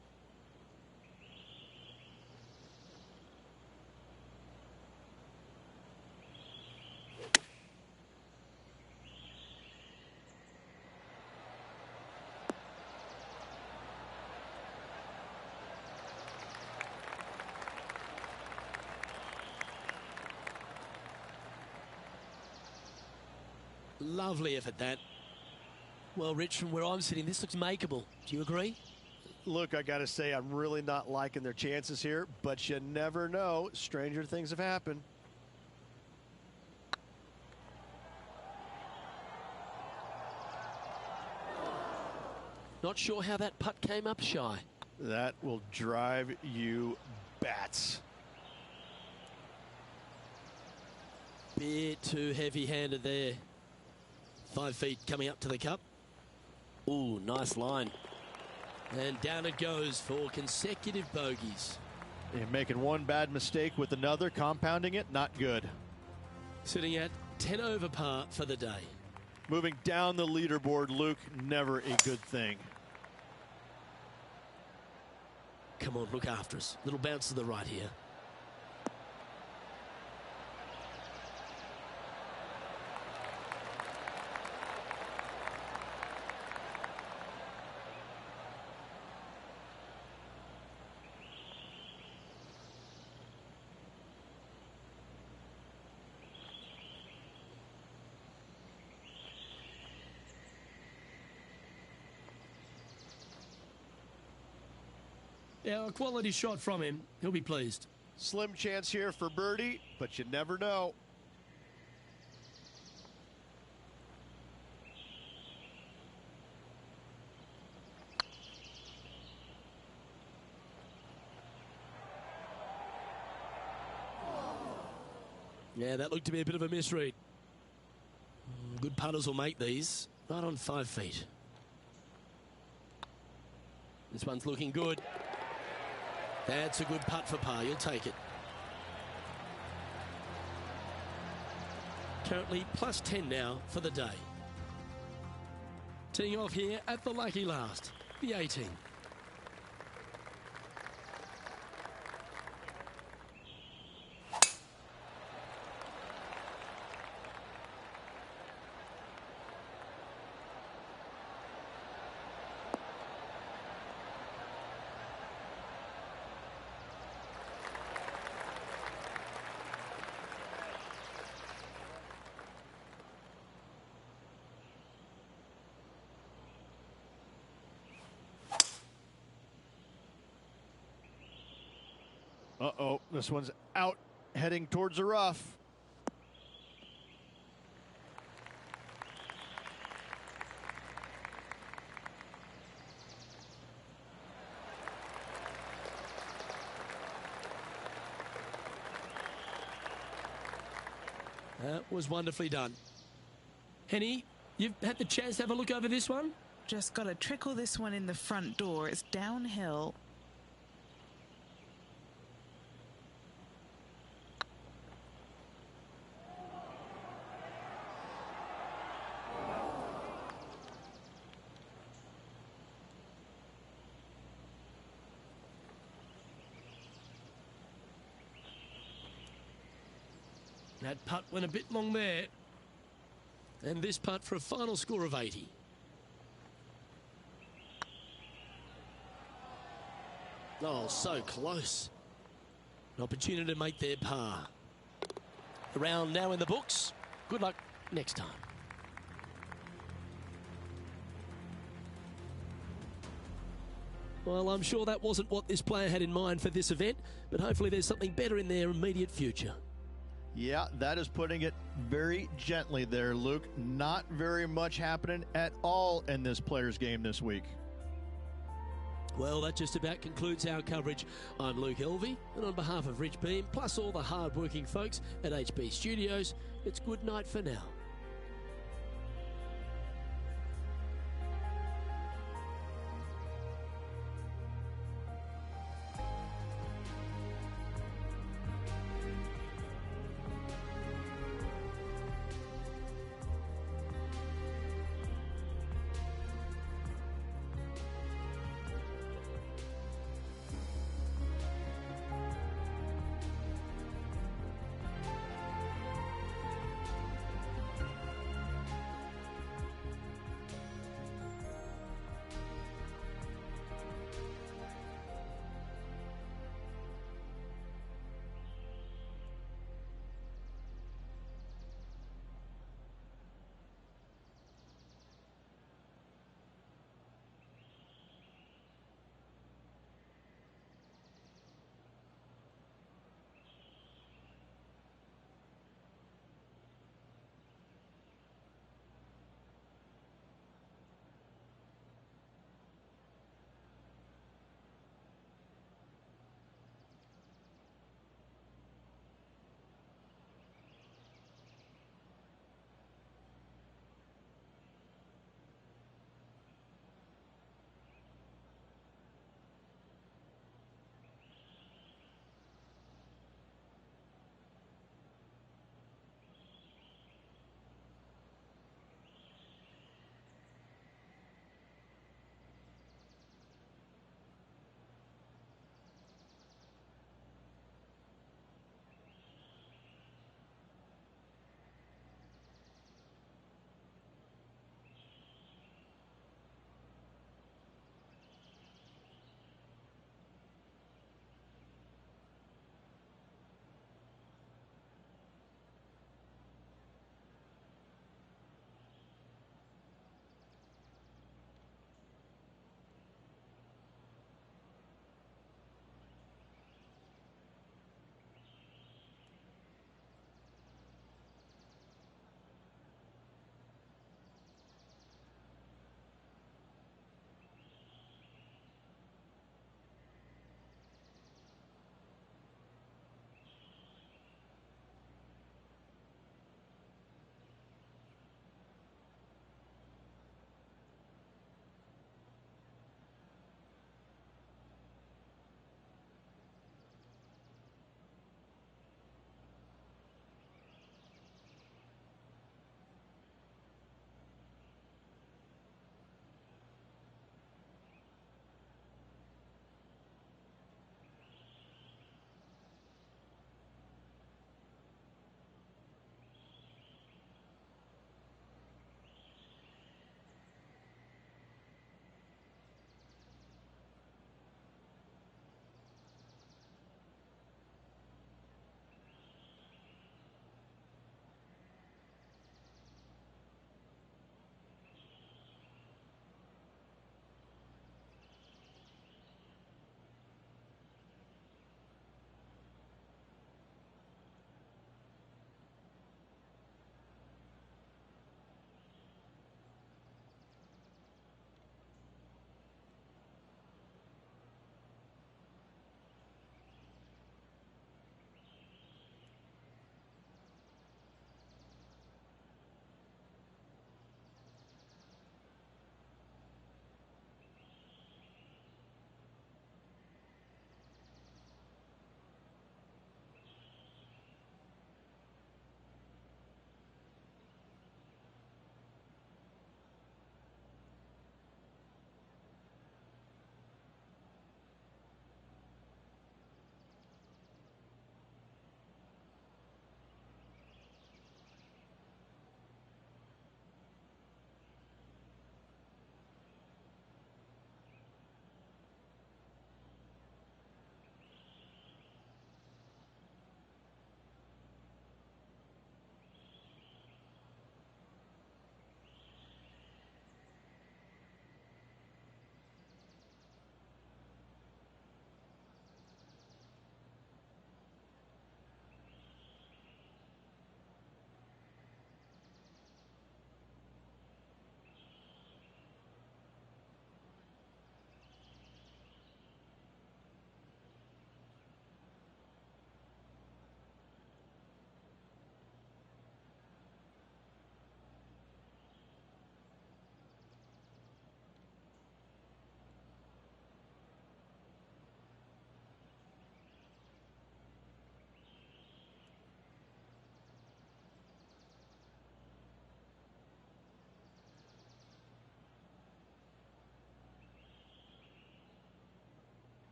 Lovely effort, that. Well, Rich, from where I'm sitting, this looks makeable. Do you agree? Look, I got to say, I'm really not liking their chances here, but you never know. Stranger things have happened. Not sure how that putt came up shy. That will drive you bats. Bit too heavy-handed there. 5 feet coming up to the cup. Ooh, nice line. And down it goes for consecutive bogeys. You're making one bad mistake with another, compounding it, not good. Sitting at 10 over par for the day. Moving down the leaderboard, Luke, never a good thing. Come on, look after us. Little bounce to the right here. Yeah, a quality shot from him. He'll be pleased. Slim chance here for birdie, but you never know. Yeah, that looked to be a bit of a misread. Good putters will make these. Right on 5 feet. This one's looking good. That's a good putt for par. You'll take it. Currently plus 10 now for the day. Teeing off here at the lucky last, the 18. Uh-oh, this one's out, heading towards the rough. That was wonderfully done. Henny, you've had the chance to have a look over this one? Just got to trickle this one in the front door. It's downhill. That putt went a bit long there. And this putt for a final score of 80. Oh, so close. An opportunity to make their par. The round now in the books. Good luck next time. Well, I'm sure that wasn't what this player had in mind for this event, but hopefully there's something better in their immediate future. Yeah, that is putting it very gently there, Luke. Not very much happening at all in this player's game this week. Well, that just about concludes our coverage. I'm Luke Elvey, and on behalf of Rich Beam, plus all the hard-working folks at HB Studios, it's good night for now.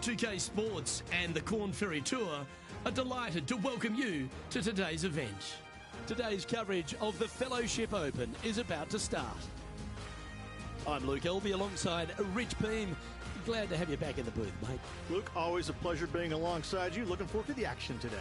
PGA2K Sports and the Corn Ferry Tour are delighted to welcome you to today's event. Today's coverage of the Fellowship Open is about to start. I'm Luke Elvey alongside Rich Beam. Glad to have you back in the booth, mate. Luke, always a pleasure being alongside you. Looking forward to the action today.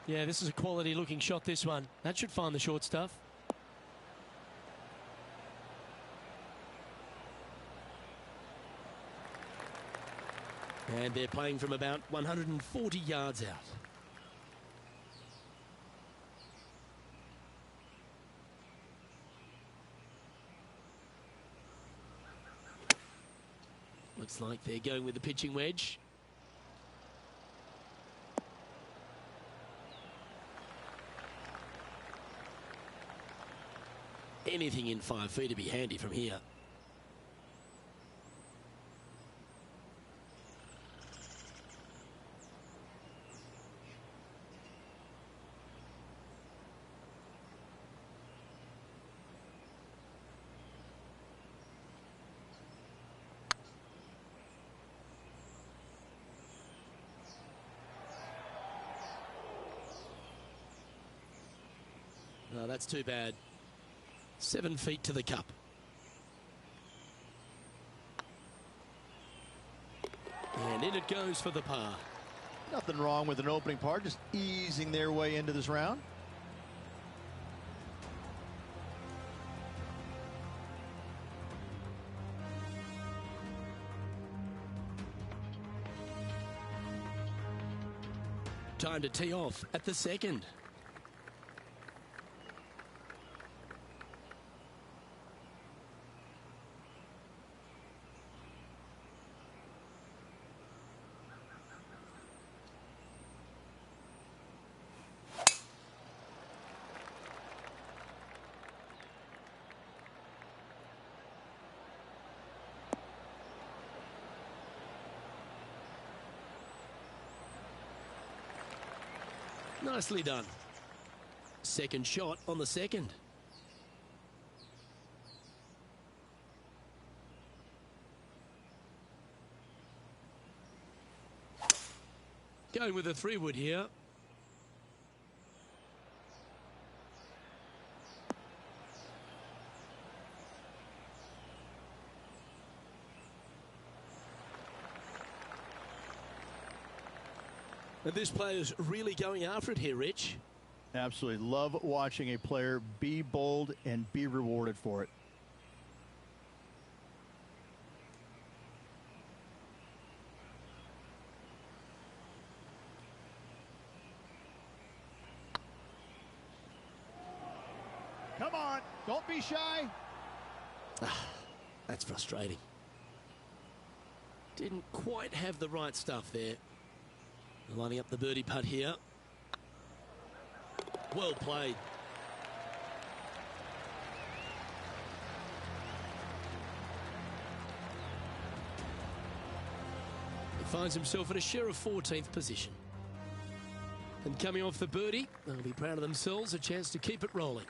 Yeah, this is a quality looking shot, this one. That should find the short stuff. And they're playing from about 140 yards out. Looks like they're going with the pitching wedge. Anything in 5 feet to be handy from here. No, that's too bad. 7 feet to the cup. And in it goes for the par. Nothing wrong with an opening par, just easing their way into this round. Time to tee off at the second. Nicely done. Second shot on the second. Going with a 3-wood here. And this player's really going after it here, Rich. Absolutely. Love watching a player be bold and be rewarded for it. Come on, don't be shy. That's frustrating. Didn't quite have the right stuff there. Lining up the birdie putt here. Well played. He finds himself in a share of 14th position. And coming off the birdie, they'll be proud of themselves, a chance to keep it rolling.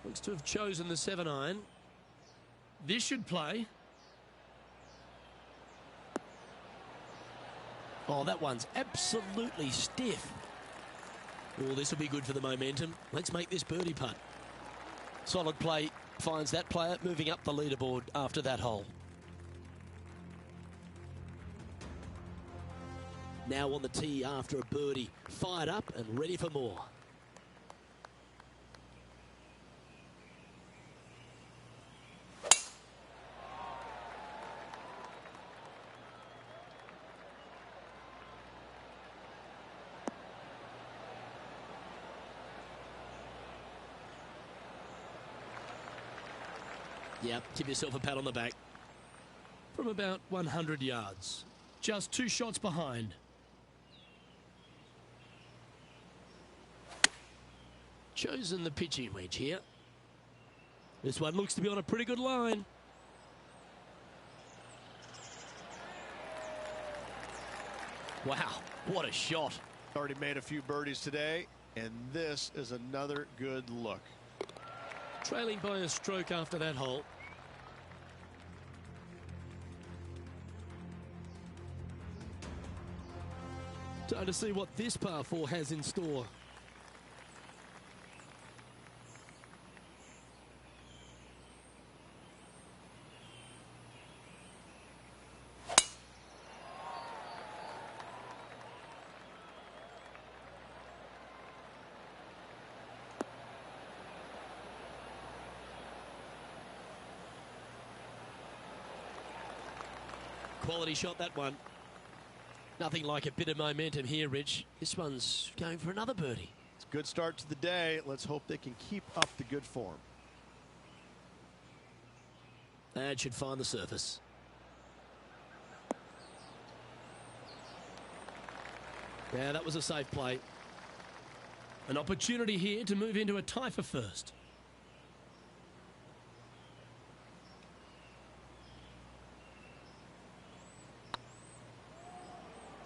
Looks to have chosen the 7-iron. This should play. Oh, that one's absolutely stiff. Oh, this will be good for the momentum. Let's make this birdie putt. Solid play finds that player moving up the leaderboard after that hole. Now on the tee after a birdie. Fired up and ready for more. Yep, give yourself a pat on the back. From about 100 yards. Just 2 shots behind. Chosen the pitching wedge here. This one looks to be on a pretty good line. Wow, what a shot. Already made a few birdies today, and this is another good look. Trailing by a stroke after that hole. Time to see what this par 4 has in store. Quality shot, that one. Nothing like a bit of momentum here, Rich. This one's going for another birdie. It's a good start to the day. Let's hope they can keep up the good form. That should find the surface. Yeah, that was a safe play. An opportunity here to move into a tie for first.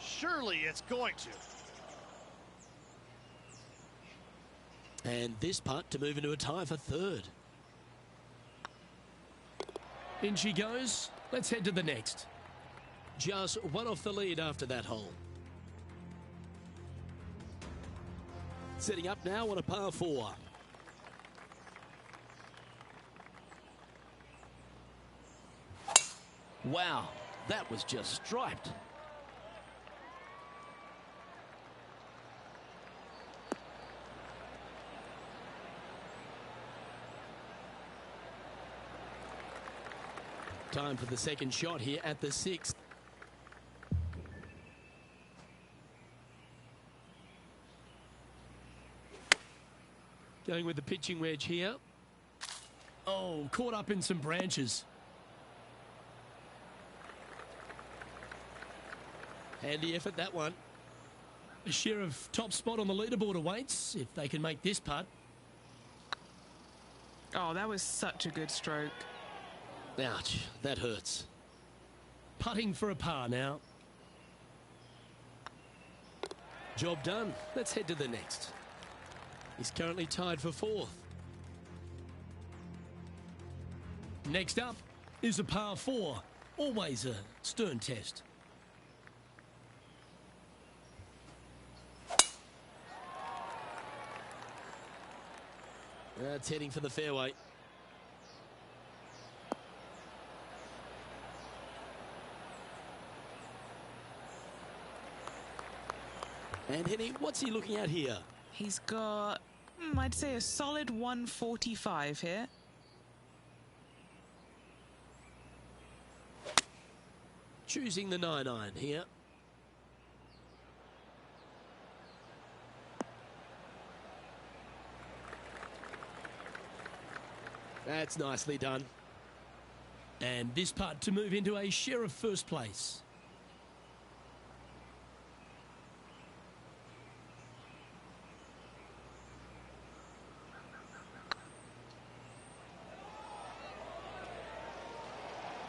Surely it's going to. And this putt to move into a tie for third. In she goes. Let's head to the next. Just one off the lead after that hole. Setting up now on a par 4. Wow, that was just striped. Time for the second shot here at the 6th. Going with the pitching wedge here. Oh, caught up in some branches. Handy effort, that one. A share of top spot on the leaderboard awaits if they can make this putt. Oh, that was such a good stroke. Ouch, that hurts. Putting for a par now. Job done. Let's head to the next. He's currently tied for 4th. Next up is a par 4. Always a stern test. That's heading for the fairway. And Henny, what's he looking at here? He's got, I'd say a solid 145 here. Choosing the 9-iron here. That's nicely done. And this putt to move into a share of first place.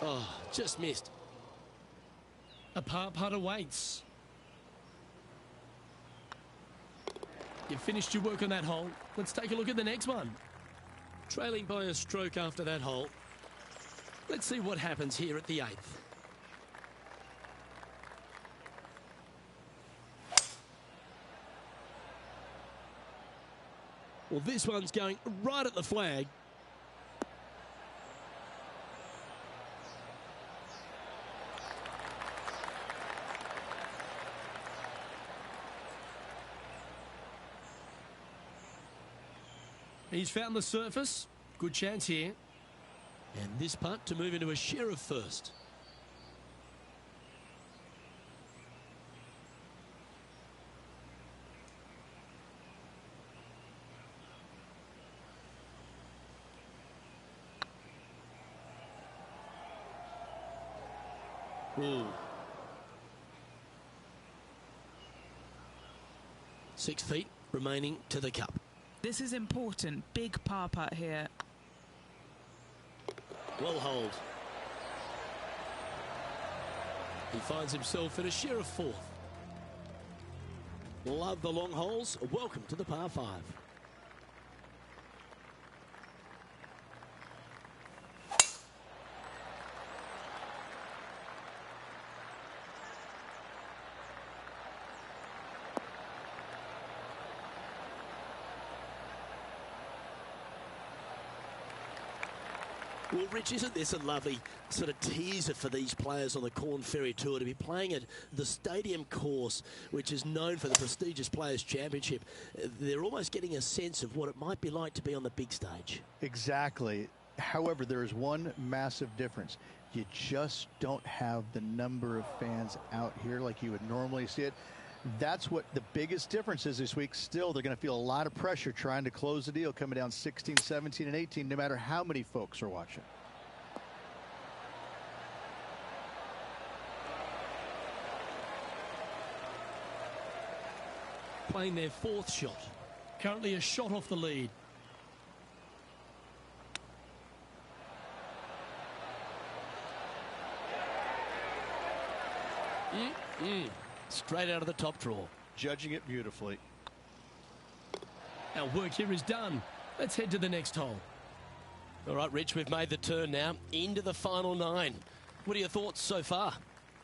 Oh, just missed. A par putt awaits. You've finished your work on that hole. Let's take a look at the next one. Trailing by a stroke after that hole. Let's see what happens here at the 8th. Well, this one's going right at the flag. He's found the surface. Good chance here. And this putt to move into a share of first. Ooh. 6 feet remaining to the cup. This is important. Big par putt here. Well hold. He finds himself in a share of 4th. Love the long holes. Welcome to the par 5. Well, Rich, isn't this a lovely sort of teaser for these players on the Corn Ferry Tour to be playing at the stadium course, which is known for the prestigious Players' Championship? They're almost getting a sense of what it might be like to be on the big stage. Exactly. However, there is one massive difference. You just don't have the number of fans out here like you would normally see it. That's what the biggest difference is this week. Still, they're going to feel a lot of pressure trying to close the deal, coming down 16, 17, and 18, no matter how many folks are watching. Playing their 4th shot. Currently a shot off the lead. Straight out of the top draw. Judging it beautifully. Our work here is done. Let's head to the next hole. All right, Rich, we've made the turn now into the final 9. What are your thoughts so far?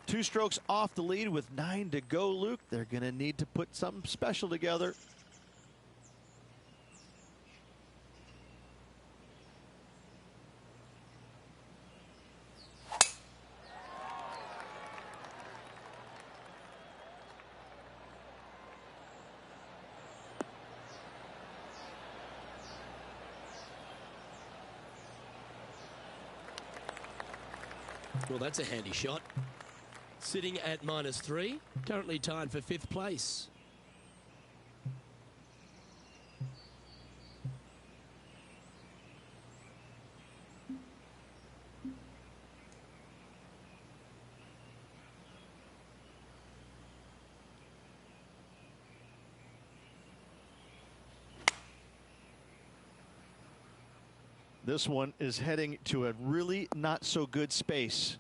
2 strokes off the lead with 9 to go, Luke. They're going to need to put something special together. Well, that's a handy shot. Sitting at -3, currently tied for 5th place. This one is heading to a really not so good space.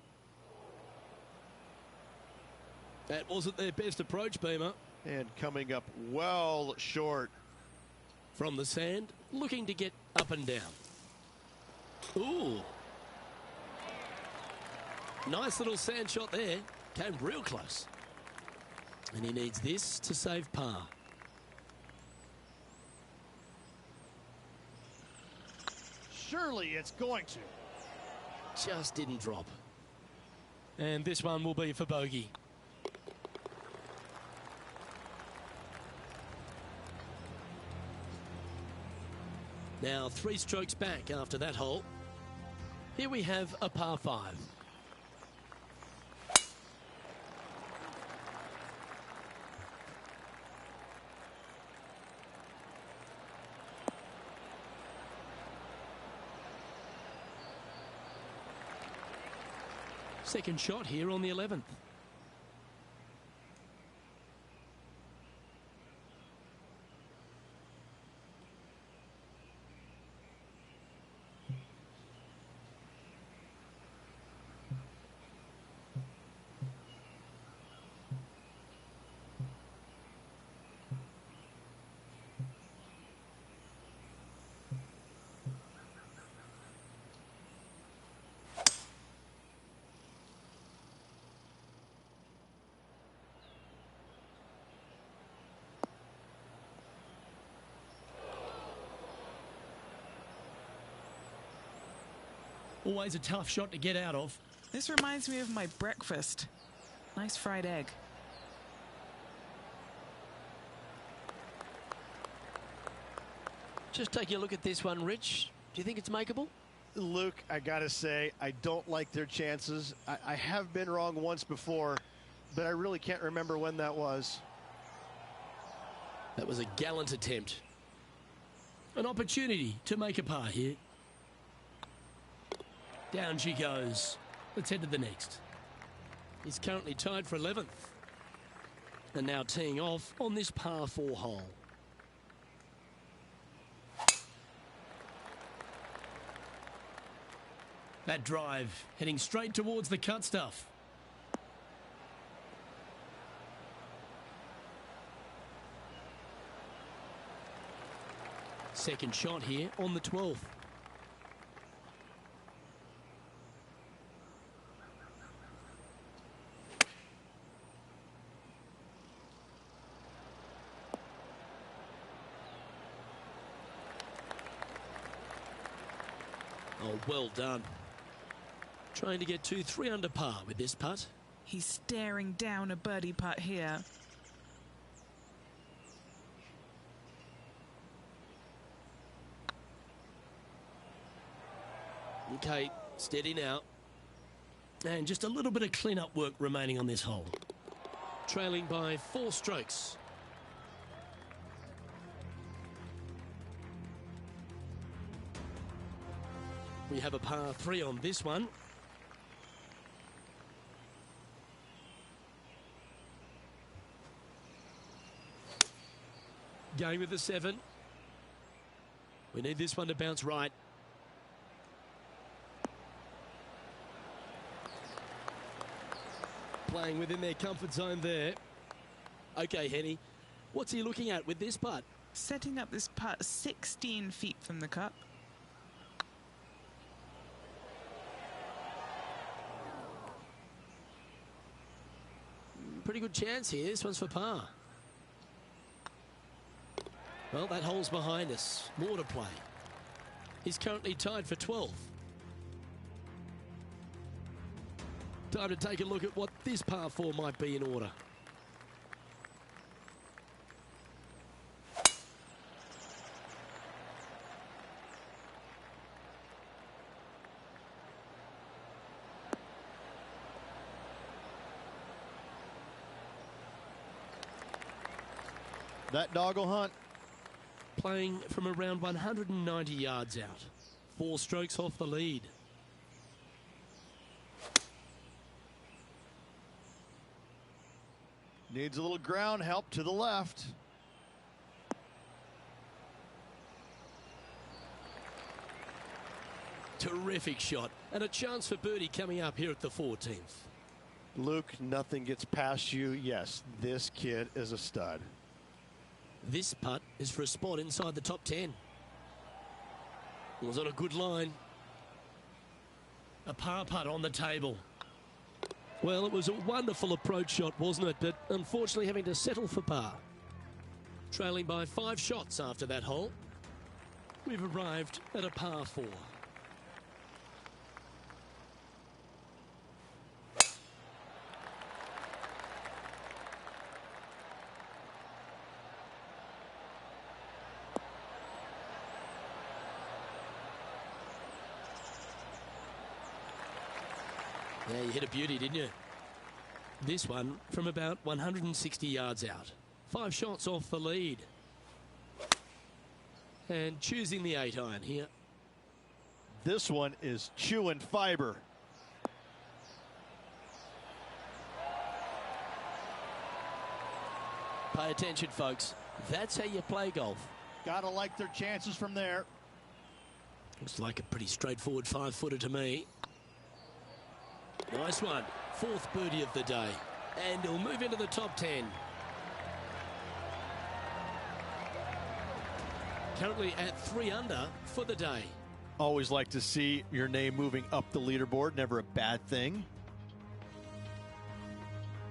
That wasn't their best approach, Beamer. And coming up well short. From the sand, looking to get up and down. Ooh. Nice little sand shot there. Came real close. And he needs this to save par. Surely it's going to. Just didn't drop. And this one will be for bogey. Now 3 strokes back after that hole. Here we have a par 5. Second shot here on the 11th. Always a tough shot to get out of. This reminds me of my breakfast. Nice fried egg. Just taking a look at this one, Rich. Do you think it's makeable? Luke, I gotta say, I don't like their chances. I have been wrong once before, but I really can't remember when that was. That was a gallant attempt. An opportunity to make a par here. Down she goes. Let's head to the next. He's currently tied for 11th. And now teeing off on this par 4 hole. That drive heading straight towards the cut stuff. Second shot here on the 12th. Oh, well done. Trying to get to 3 under par with this putt. He's staring down a birdie putt here. Okay, steady now. And just a little bit of clean-up work remaining on this hole. Trailing by 4 strokes. We have a par 3 on this one. Going with the 7. We need this one to bounce right. Playing within their comfort zone there. Okay, Henny, what's he looking at with this putt? Setting up this putt 16 feet from the cup. Pretty good chance here. This one's for par. Well, that hole's behind us. More to play. He's currently tied for 12th. Time to take a look at what this par 4 might be in order. That dog will hunt. Playing from around 190 yards out. 4 strokes off the lead. Needs a little ground help to the left. Terrific shot. And a chance for birdie coming up here at the 14th. Luke, nothing gets past you. Yes, this kid is a stud. This putt is for a spot inside the top 10. It was on a good line. A par putt on the table. Well, it was a wonderful approach shot, wasn't it? But unfortunately having to settle for par. Trailing by 5 shots after that hole. We've arrived at a par 4. Yeah, you hit a beauty, didn't you? This one from about 160 yards out. 5 shots off the lead. And choosing the 8-iron here. This one is chewing fiber. Pay attention, folks. That's how you play golf. Gotta like their chances from there. Looks like a pretty straightforward 5-footer to me. Nice one. 4th birdie of the day. And he'll move into the top 10. Currently at 3 under for the day. Always like to see your name moving up the leaderboard. Never a bad thing.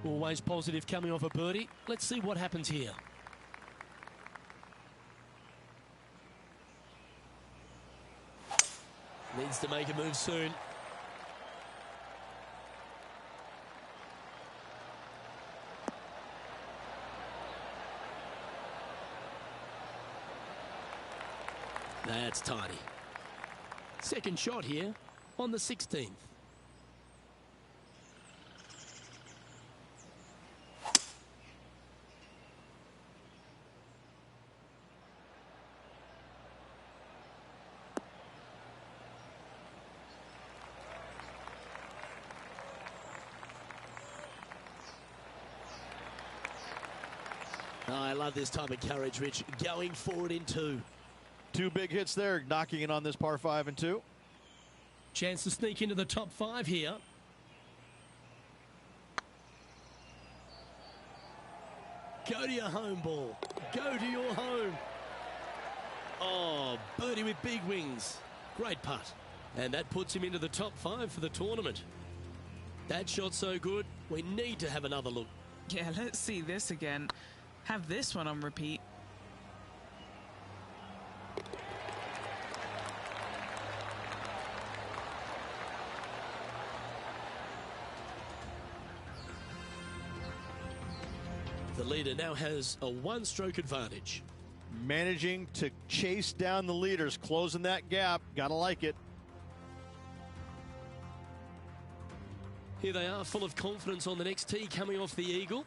Always positive coming off a birdie. Let's see what happens here. Needs to make a move soon. That's tidy. Second shot here on the 16th. Oh, I love this type of courage, Rich. Going forward in two. Two big hits there, knocking it on this par 5 and 2. Chance to sneak into the top 5 here. Go to your home ball. Go to your home. Oh, birdie with big wings. Great putt. And that puts him into the top 5 for the tournament. That shot so good, we need to have another look. Yeah, let's see this again. Have this one on repeat. The leader now has a one-stroke advantage. Managing to chase down the leaders, closing that gap. Gotta like it. Here they are, full of confidence on the next tee, coming off the eagle.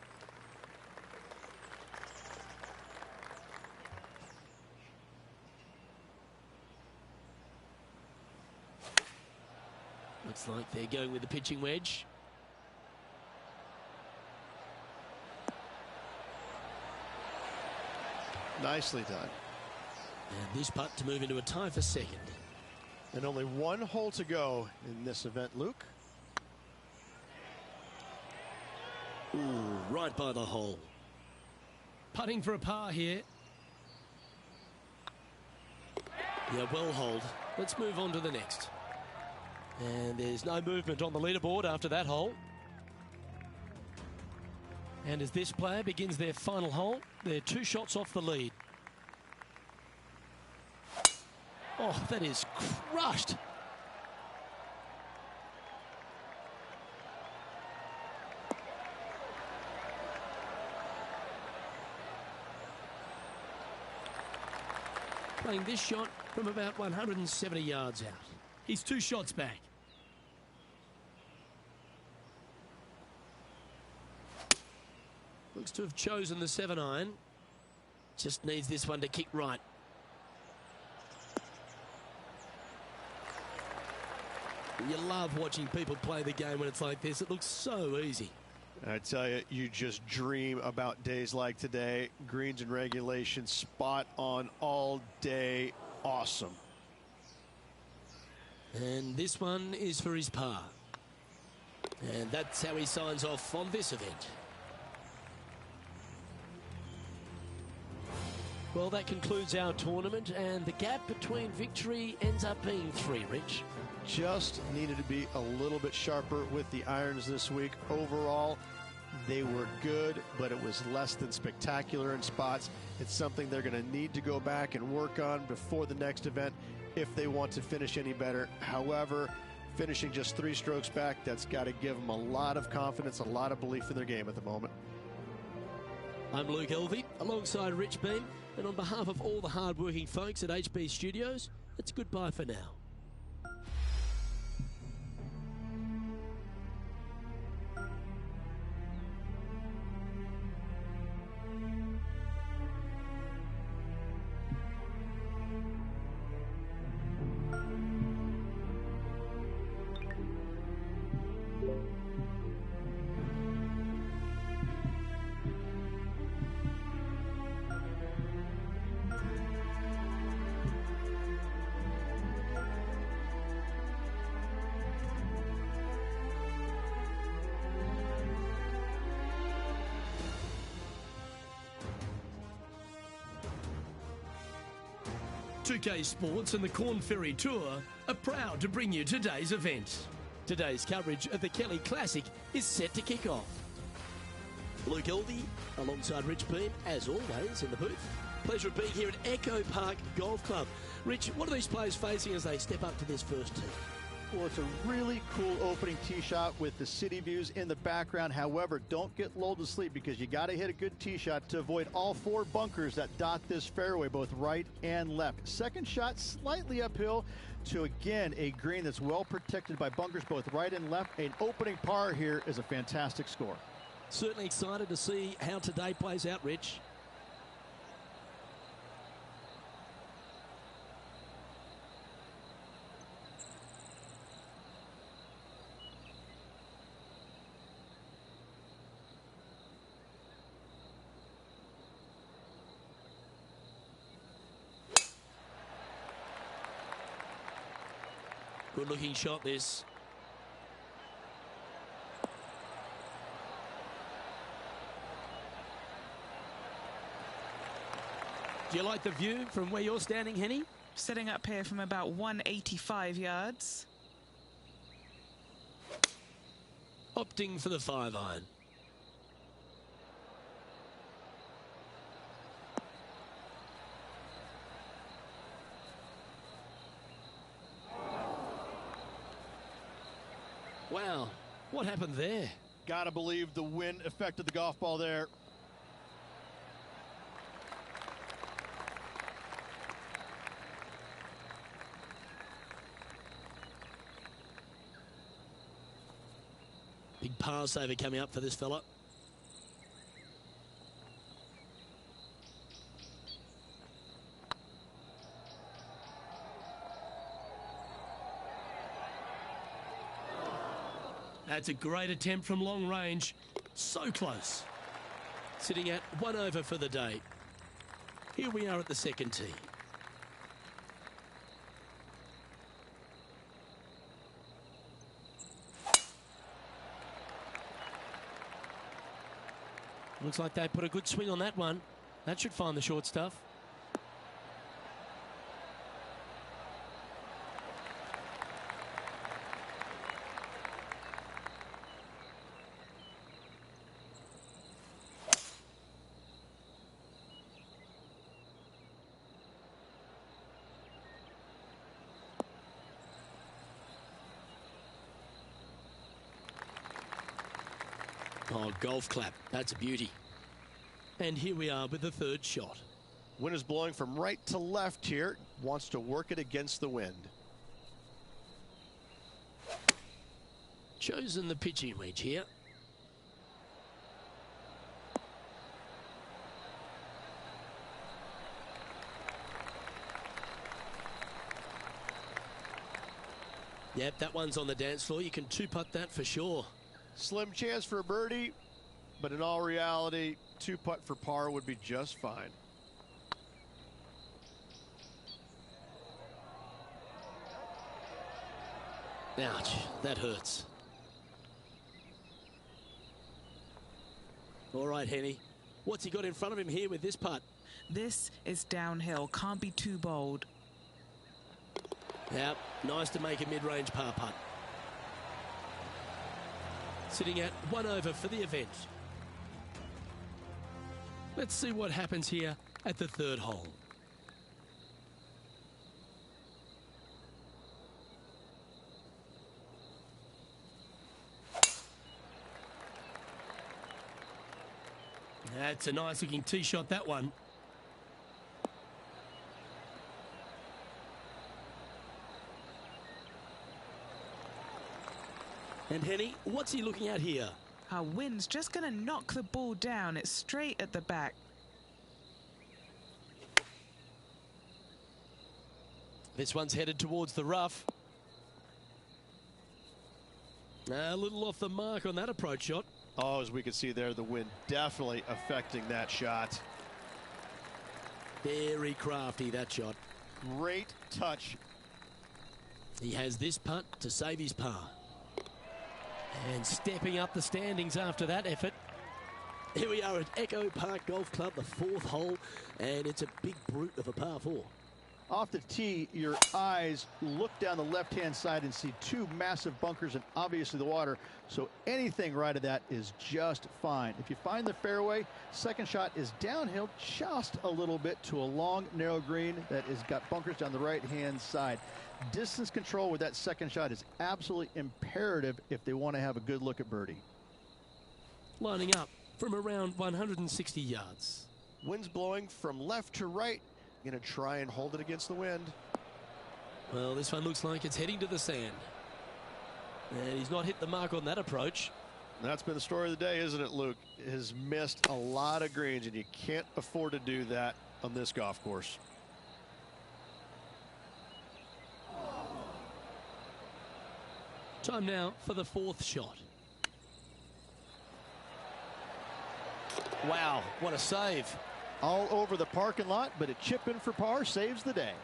Looks like they're going with the pitching wedge. Nicely done. And this putt to move into a tie for second. And only one hole to go in this event, Luke. Ooh, right by the hole. Putting for a par here. Yeah, well holed. Let's move on to the next. And there's no movement on the leaderboard after that hole. And as this player begins their final hole, they're 2 shots off the lead. Oh, that is crushed. Playing this shot from about 170 yards out. He's 2 shots back. Looks to have chosen the 7-iron. Just needs this one to kick right. You love watching people play the game when it's like this. It looks so easy. I tell you, you just dream about days like today. Greens and regulation, spot on all day. Awesome. And this one is for his par. And that's how he signs off on this event. Well, that concludes our tournament, and the gap between victory ends up being 3, Rich. Just needed to be a little bit sharper with the irons this week. Overall, they were good, but it was less than spectacular in spots. It's something they're going to need to go back and work on before the next event if they want to finish any better. However, finishing just 3 strokes back, that's got to give them a lot of confidence, a lot of belief in their game at the moment. I'm Luke Elvey, alongside Rich Beam, and on behalf of all the hard-working folks at HB Studios, it's goodbye for now. PGA2K Sports and the Corn Ferry Tour are proud to bring you today's event. Today's coverage of the Kelly Classic is set to kick off. Luke Elvey, alongside Rich Beam, as always, in the booth. Pleasure of being here at Echo Park Golf Club. Rich, what are these players facing as they step up to this first tee? Well, it's a really cool opening tee shot with the city views in the background. However, don't get lulled to sleep because you got to hit a good tee shot to avoid all 4 bunkers that dot this fairway, both right and left. Second shot, slightly uphill to, again, a green that's well protected by bunkers both right and left. An opening par here is a fantastic score. Certainly excited to see how today plays out, Rich. Good looking shot this. Do you like the view from where you're standing, Henny? Setting up here from about 185 yards. Opting for the 5-iron. Wow, what happened there? Gotta believe the wind affected the golf ball there. Big par saver coming up for this fella. That's a great attempt from long range. So close. Sitting at 1 over for the day. Here we are at the second tee. Looks like they put a good swing on that one. That should find the short stuff. Oh, golf clap. That's a beauty. And here we are with the third shot. Wind is blowing from right to left here. Wants to work it against the wind. Chosen the pitching wedge here. Yep, that one's on the dance floor. You can two-putt that for sure. Slim chance for a birdie, but in all reality, 2-putt for par would be just fine. Ouch, that hurts. All right, Henny. What's he got in front of him here with this putt? This is downhill. Can't be too bold. Yep, nice to make a mid-range par putt. Sitting at 1 over for the event. Let's see what happens here at the third hole. That's a nice looking tee shot, that one. And Henny, what's he looking at here? Our wind's just going to knock the ball down. It's straight at the back. This one's headed towards the rough. A little off the mark on that approach shot. Oh, as we can see there, the wind definitely affecting that shot. Very crafty, that shot. Great touch. He has this putt to save his par. And stepping up the standings after that effort. Here we are at Echo Park Golf Club, the fourth hole, and it's a big brute of a par 4. Off the tee, your eyes look down the left-hand side and see two massive bunkers and obviously the water. So anything right of that is just fine. If you find the fairway, second shot is downhill just a little bit to a long, narrow green that has got bunkers down the right-hand side. Distance control with that second shot is absolutely imperative if they want to have a good look at birdie. Lining up from around 160 yards. Wind's blowing from left to right. Going to try and hold it against the wind. Well, this one looks like it's heading to the sand. And he's not hit the mark on that approach. That's been the story of the day, isn't it, Luke? Has missed a lot of greens, and you can't afford to do that on this golf course. Time now for the fourth shot. Wow, what a save. All over the parking lot, but a chip in for par saves the day.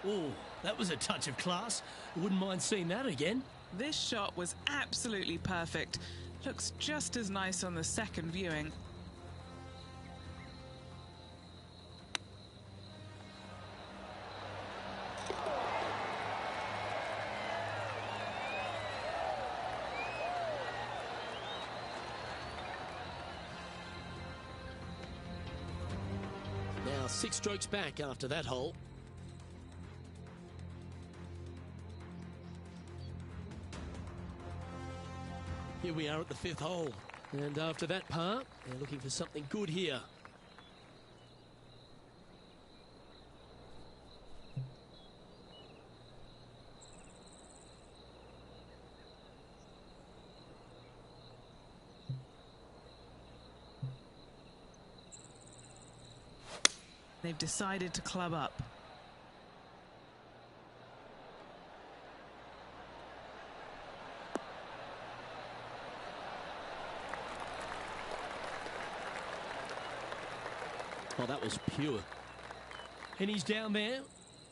Oh, that was a touch of class. Wouldn't mind seeing that again. This shot was absolutely perfect. Looks just as nice on the second viewing. Now 6 strokes back after that hole. Here we are at the 5th hole. And after that par, they're looking for something good here. They've decided to club up. Oh, that was pure. And he's down there.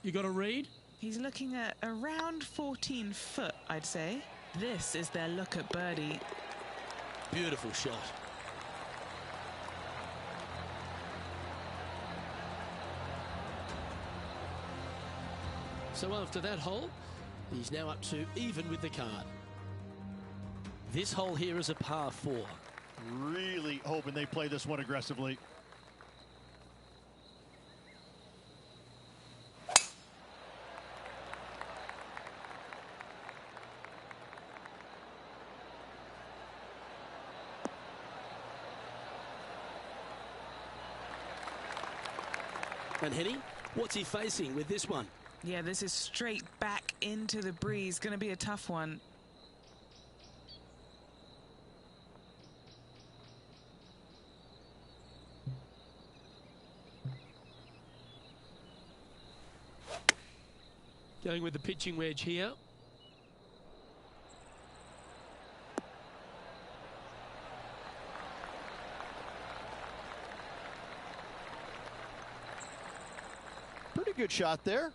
You got to read? He's looking at around 14 foot, I'd say. This is their look at birdie. Beautiful shot. So after that hole, he's now up to even with the card. This hole here is a par 4. Really hoping they play this one aggressively. And Henny, what's he facing with this one? Yeah, this is straight back into the breeze. Going to be a tough one. Going with the pitching wedge here. Pretty good shot there.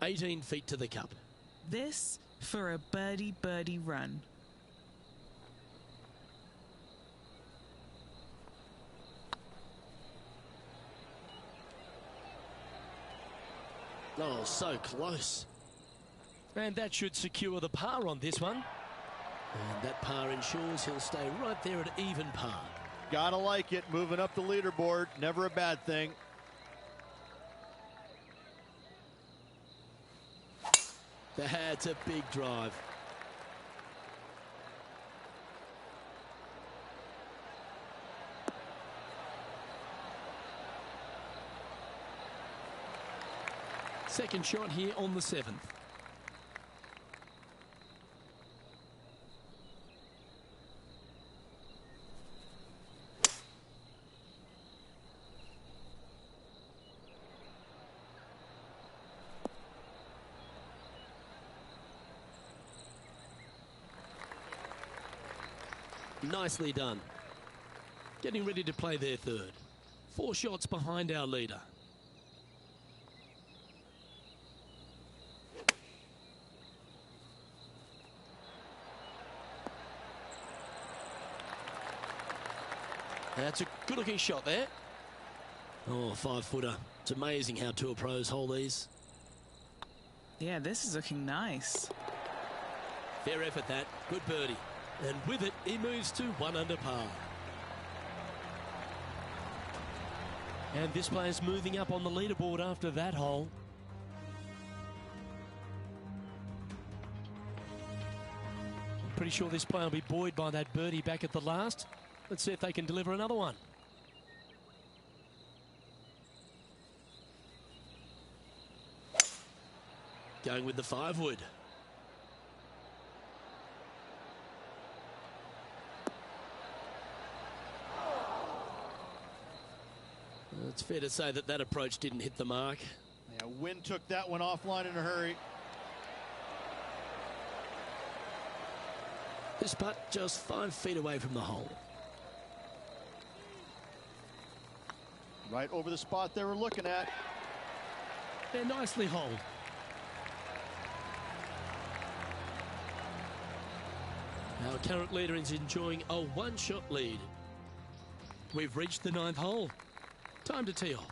18 feet to the cup. This for a birdie run. Oh, so close. And that should secure the par on this one. And that par ensures he'll stay right there at even par. Gotta like it. Moving up the leaderboard. Never a bad thing. That's a big drive. Second shot here on the 7th. Nicely done. Getting ready to play their third. 4 shots behind our leader. That's a good-looking shot there. Oh, 5-footer. It's amazing how tour pros hold these. Yeah, this is looking nice. Fair effort that. Good birdie. And with it, he moves to 1 under par. And this player's moving up on the leaderboard after that hole. I'm pretty sure this player will be buoyed by that birdie back at the last. Let's see if they can deliver another one. Going with the 5-wood. It's fair to say that that approach didn't hit the mark. Yeah, wind took that one offline in a hurry. This putt just 5 feet away from the hole. Right over the spot they were looking at. They're nicely holed. Our current leader is enjoying a one-shot lead. We've reached the 9th hole. Time to tee off.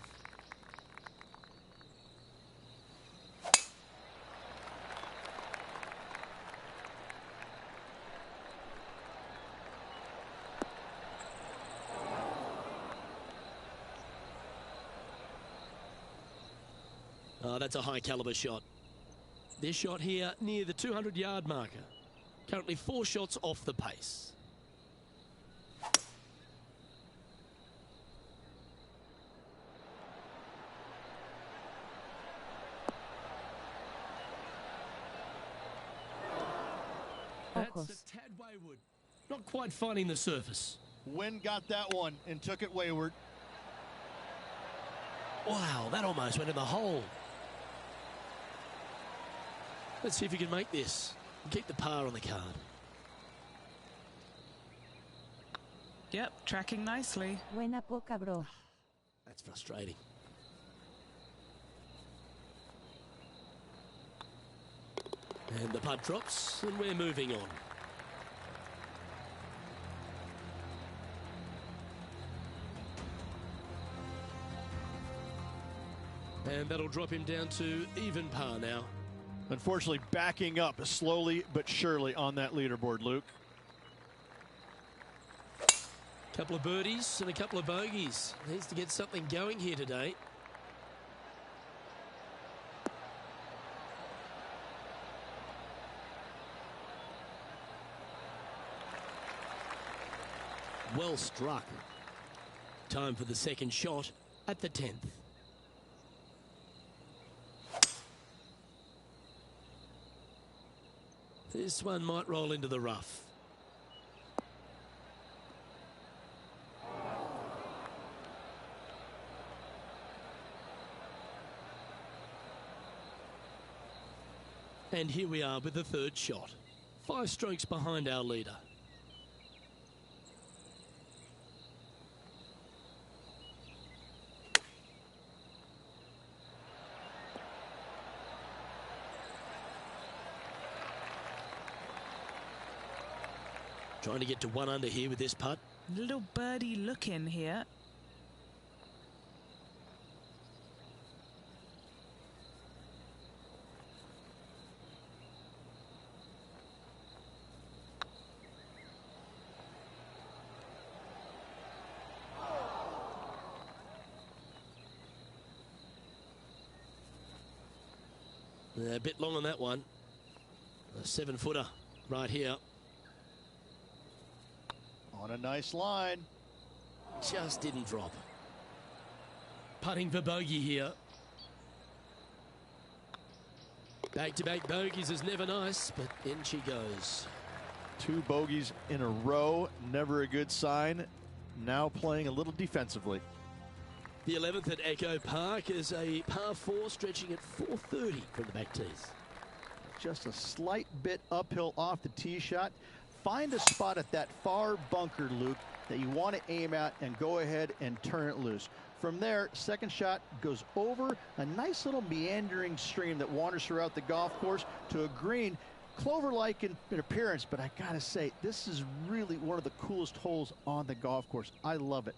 Oh, that's a high caliber shot. This shot here near the 200-yard marker. Currently 4 shots off the pace. That's a tad wayward. Not quite finding the surface. Wind got that one and took it wayward. Wow, that almost went in the hole. Let's see if you can make this. Keep the par on the card. Yep, tracking nicely. Buena poca, bro. That's frustrating. And the putt drops, and we're moving on. And that'll drop him down to even par now. Unfortunately, backing up slowly but surely on that leaderboard, Luke. Couple of birdies and a couple of bogeys. Needs to get something going here today. Well struck. Time for the second shot at the 10th. This one might roll into the rough. And here we are with the third shot. 5 strokes behind our leader. Trying to get to 1 under here with this putt. Little birdie look in here. A bit long on that one. A 7-footer right here. On a nice line. Just didn't drop. Putting for bogey here. Back-to-back bogeys is never nice, but in she goes. 2 bogeys in a row, never a good sign. Now playing a little defensively. The 11th at Echo Park is a par 4 stretching at 430 from the back tees. Just a slight bit uphill off the tee shot. Find a spot at that far bunker, Luke, that you want to aim at and go ahead and turn it loose. From there, second shot goes over a nice little meandering stream that wanders throughout the golf course to a green, clover-like in appearance, but I gotta say, this is really one of the coolest holes on the golf course. I love it.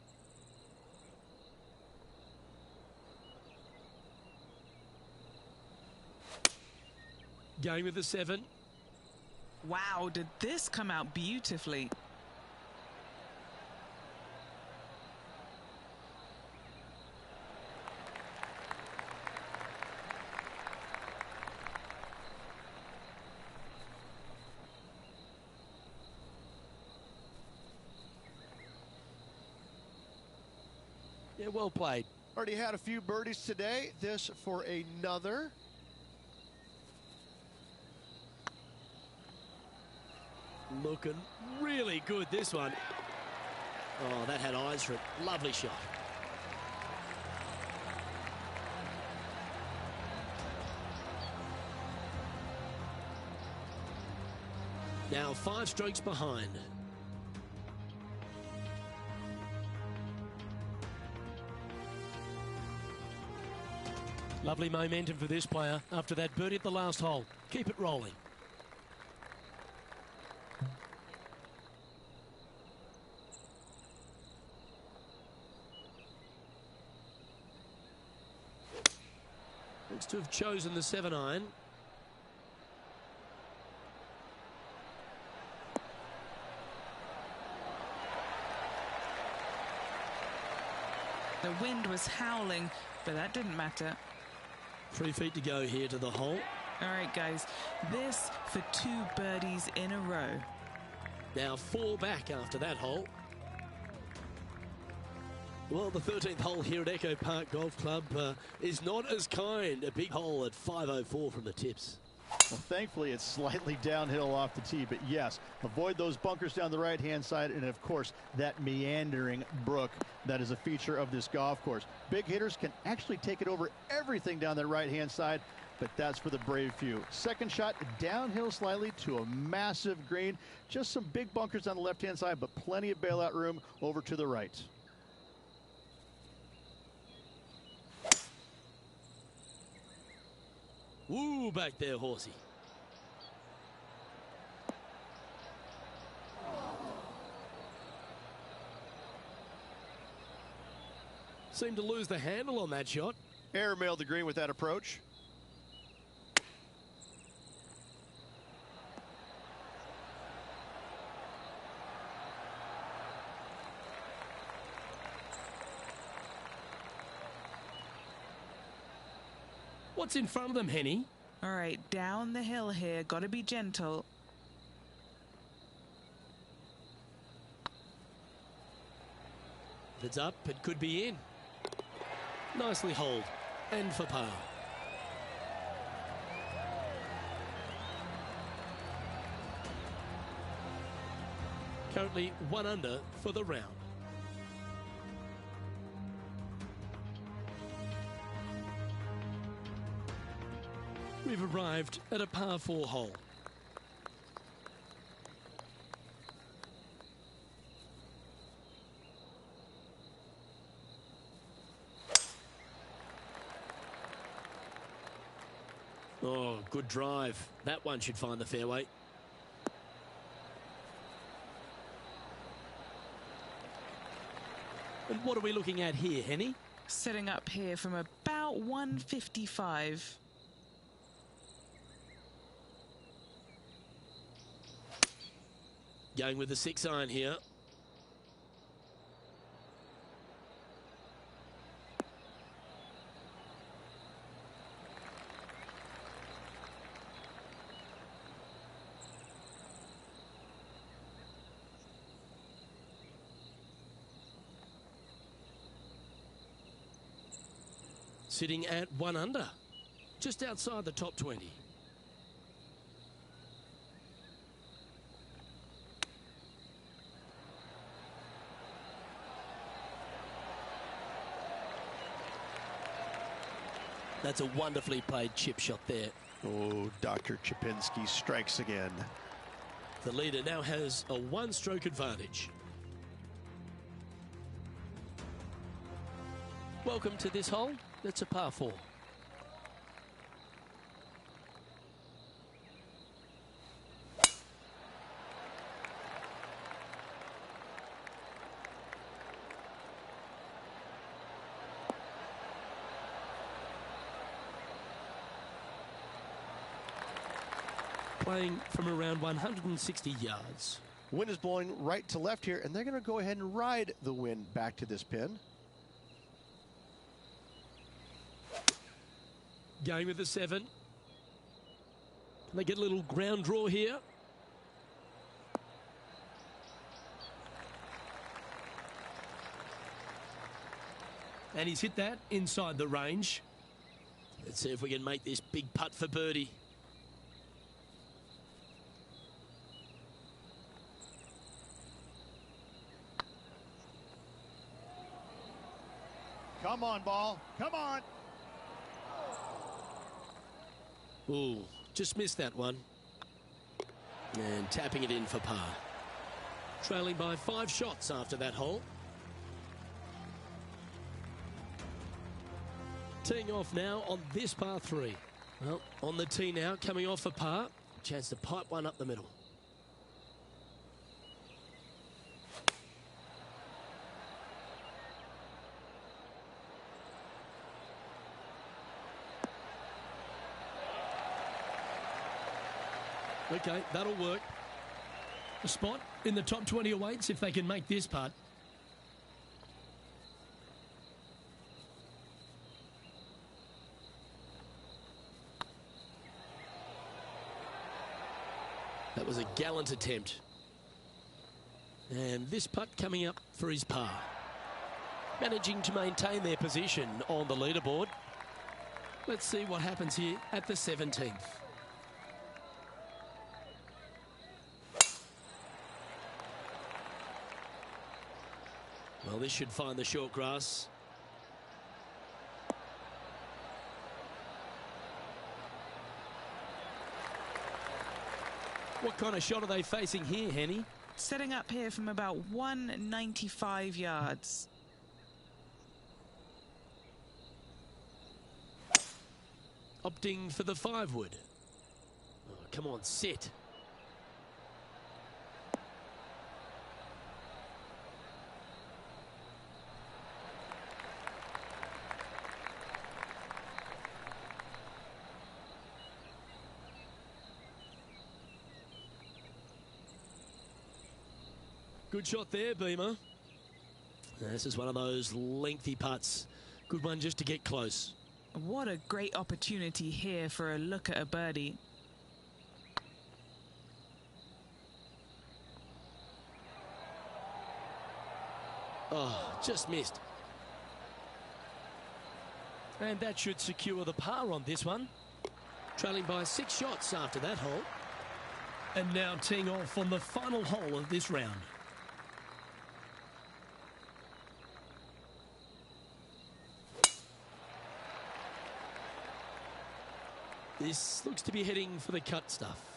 Going with the 7. Wow, did this come out beautifully? Yeah, well played. Already had a few birdies today. This for another. Looking really good, this one. Oh, that had eyes for it. Lovely shot. Now 5 strokes behind. Lovely momentum for this player after that birdie at the last hole. Keep it rolling. Looks to have chosen the 7-iron. The wind was howling, but that didn't matter. 3 feet to go here to the hole. All right, guys, this for 2 birdies in a row. Now 4 back after that hole. Well, the 13th hole here at Echo Park Golf Club is not as kind. A big hole at 504 from the tips. Well, thankfully, it's slightly downhill off the tee, but yes, avoid those bunkers down the right-hand side, and of course, that meandering brook that is a feature of this golf course. Big hitters can actually take it over everything down that right-hand side, but that's for the brave few. Second shot, downhill slightly to a massive green. Just some big bunkers on the left-hand side, but plenty of bailout room over to the right. Woo, back there, horsey. Seemed to lose the handle on that shot. Airmailed the green with that approach. What's in front of them, Henny? All right, down the hill here. Got to be gentle. If it's up, it could be in. Nicely holed. And for par. Currently 1 under for the round. We've arrived at a par 4 hole. Oh, good drive. That one should find the fairway. And what are we looking at here, Henny? Sitting up here from about 155. Going with the 6-iron here. Sitting at 1 under, just outside the top 20. That's a wonderfully played chip shot there. Oh, Dr. Chipinski strikes again. The leader now has a 1-stroke advantage. Welcome to this hole. It's a par 4. Playing from around 160 yards. Wind is blowing right to left here, and they're going to go ahead and ride the wind back to this pin. Going with the 7. Can they get a little ground draw here? And he's hit that inside the range. Let's see if we can make this big putt for birdie. Come on, ball. Come on. Ooh, just missed that one. And tapping it in for par. Trailing by 5 shots after that hole. Teeing off now on this par 3. Well, on the tee now, coming off a par. Chance to pipe one up the middle. Okay, that'll work. A spot in the top 20 awaits if they can make this putt. That was a gallant attempt. And this putt coming up for his par. Managing to maintain their position on the leaderboard. Let's see what happens here at the 17th. Well, this should find the short grass. What kind of shot are they facing here, Henny? Setting up here from about 195 yards. Opting for the 5-wood. Oh, come on, sit. Good shot there, Beamer. This is one of those lengthy putts. Good one just to get close. What a great opportunity here for a look at a birdie. Oh, just missed. And that should secure the par on this one. Trailing by 6 shots after that hole. And now teeing off on the final hole of this round. This looks to be heading for the cut stuff.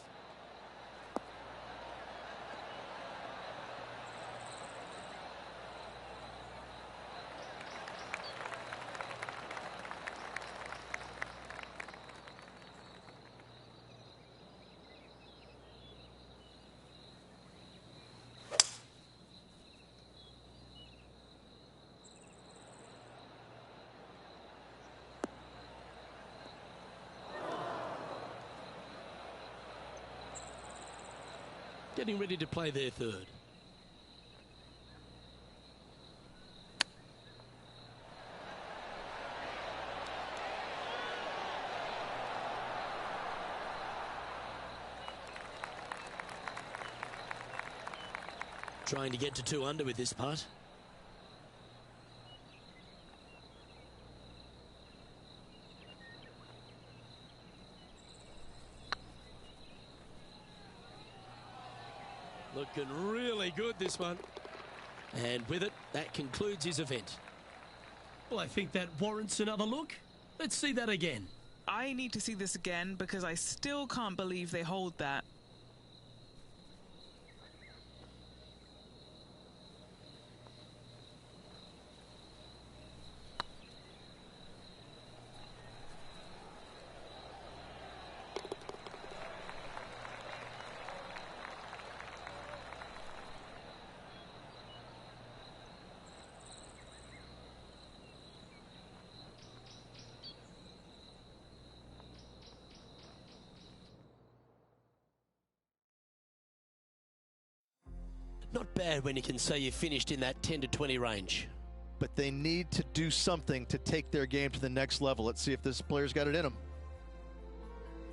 Getting ready to play their third. Trying to get to 2 under with this putt. Looking really good, this one. And with it, that concludes his event. Well, I think that warrants another look. Let's see that again. I need to see this again because I still can't believe they hold that. Not bad when you can say you finished in that 10 to 20 range. But they need to do something to take their game to the next level. Let's see if this player's got it in them.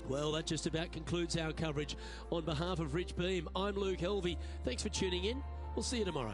Well, that just about concludes our coverage. On behalf of Rich Beam, I'm Luke Helvey. Thanks for tuning in. We'll see you tomorrow.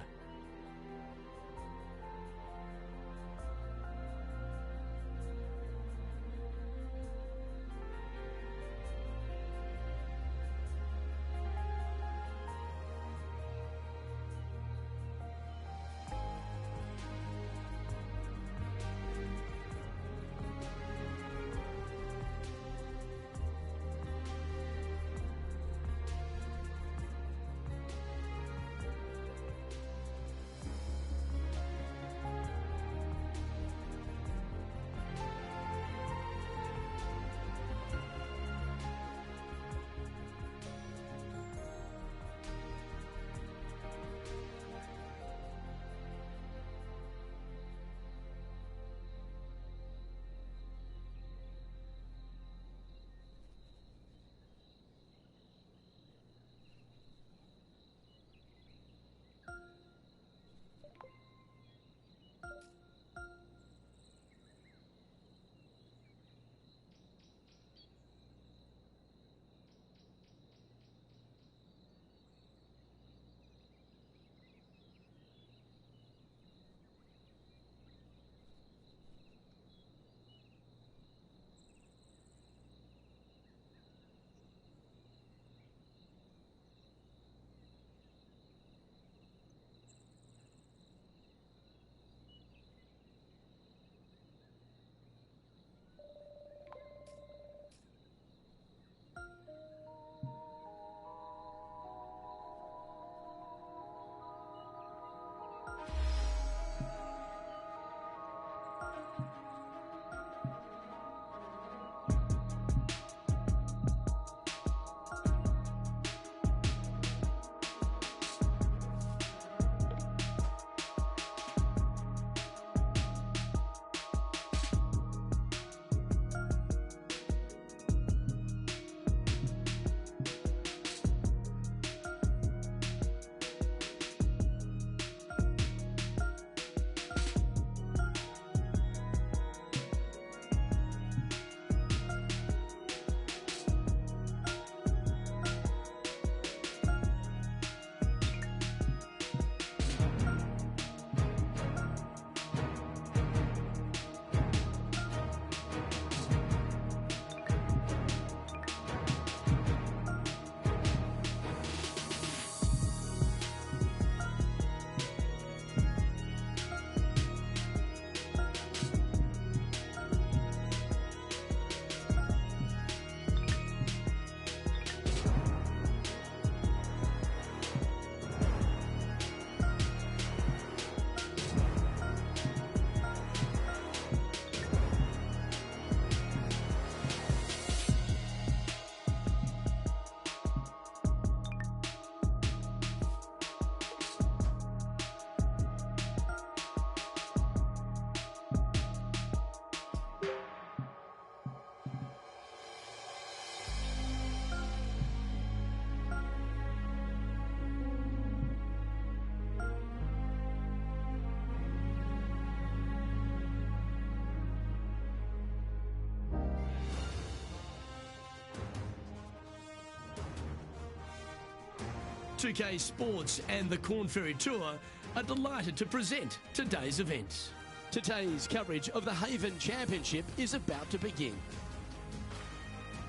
2K Sports and the Corn Ferry Tour are delighted to present today's event. Today's coverage of the Haven Championship is about to begin.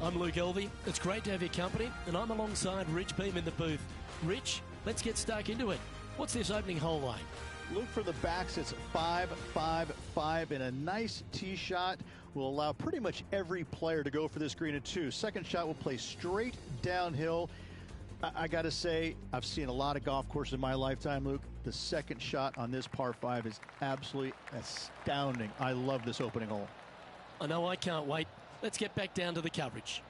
I'm Luke Elvey. It's great to have your company, and I'm alongside Rich Beam in the booth. Rich, let's get stuck into it. What's this opening hole like? Look for the backs. It's 5-5-5, and a nice tee shot will allow pretty much every player to go for this green at 2. Second shot will play straight downhill. I got to say, I've seen a lot of golf courses in my lifetime, Luke. The second shot on this par 5 is absolutely astounding. I love this opening hole. I know I can't wait. Let's get back down to the coverage.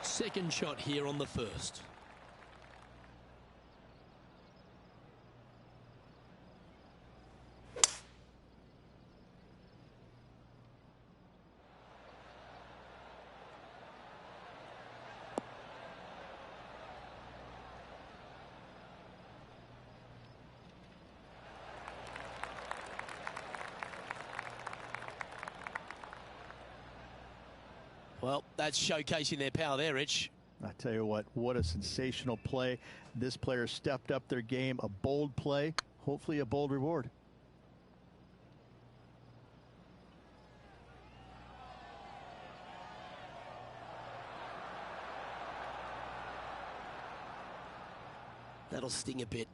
Second shot here on the first. Well, that's showcasing their power there, Rich. I tell you what a sensational play. This player stepped up their game, a bold play, hopefully a bold reward. That'll sting a bit.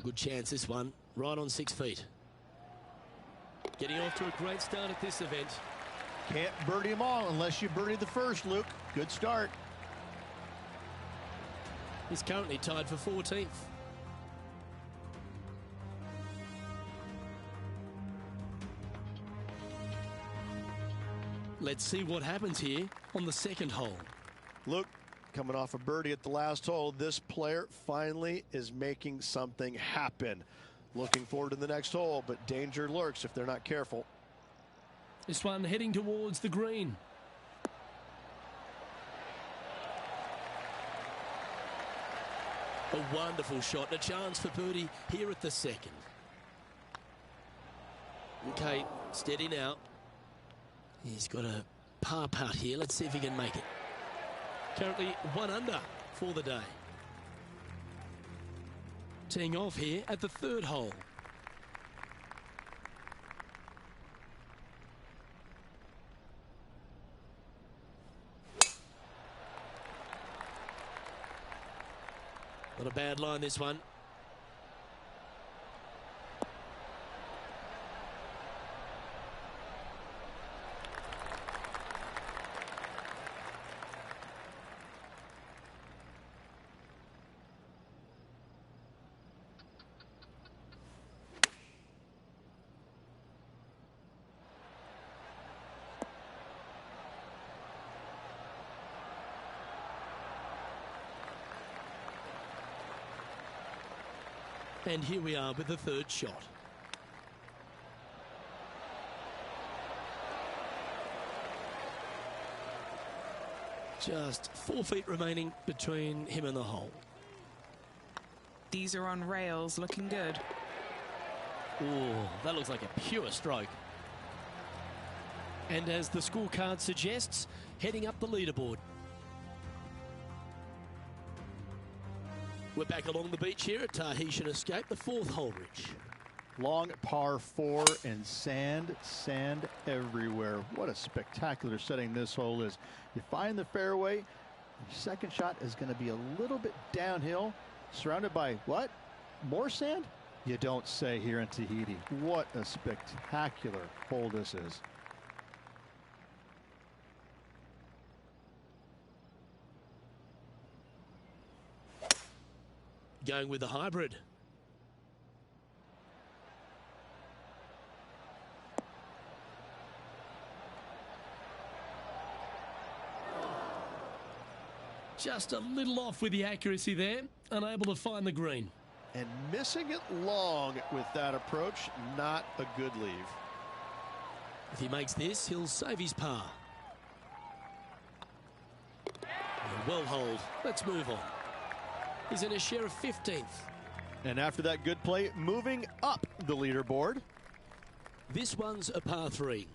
Good chance, this one. Right on 6 feet. Getting off to a great start at this event. Can't birdie them all unless you birdie the first, Luke. Good start. He's currently tied for 14th. Let's see what happens here on the second hole. Luke, coming off a birdie at the last hole, this player finally is making something happen. Looking forward to the next hole, but danger lurks if they're not careful. This one heading towards the green. A wonderful shot, a chance for birdie here at the second. Okay, steady now. He's got a par putt here. Let's see if he can make it. Currently 1 under for the day. Teeing off here at the third hole. Not a bad line, this one. And here we are with the third shot. Just 4 feet remaining between him and the hole. These are on rails, looking good. Oh, that looks like a pure stroke. And as the scorecard suggests, heading up the leaderboard. We're back along the beach here at Tahitian Escape, the fourth hole, Rich. Long par 4 and sand everywhere. What a spectacular setting this hole is. You find the fairway. Your second shot is going to be a little bit downhill, surrounded by what? More sand? You don't say here in Tahiti. What a spectacular hole this is. Going with the hybrid. Just a little off with the accuracy there, unable to find the green. And missing it long with that approach, not a good leave. If he makes this, he'll save his par. well holed. Let's move on. He's in a share of 15th. And after that good play, moving up the leaderboard. This one's a par 3.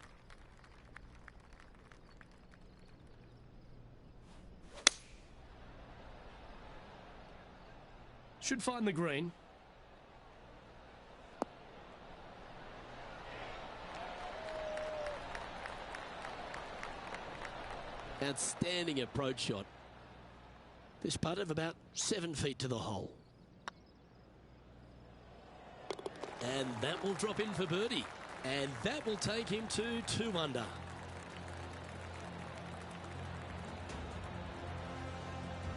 Should find the green. Outstanding approach shot. This putt of about 7 feet to the hole. And that will drop in for birdie. And that will take him to 2 under.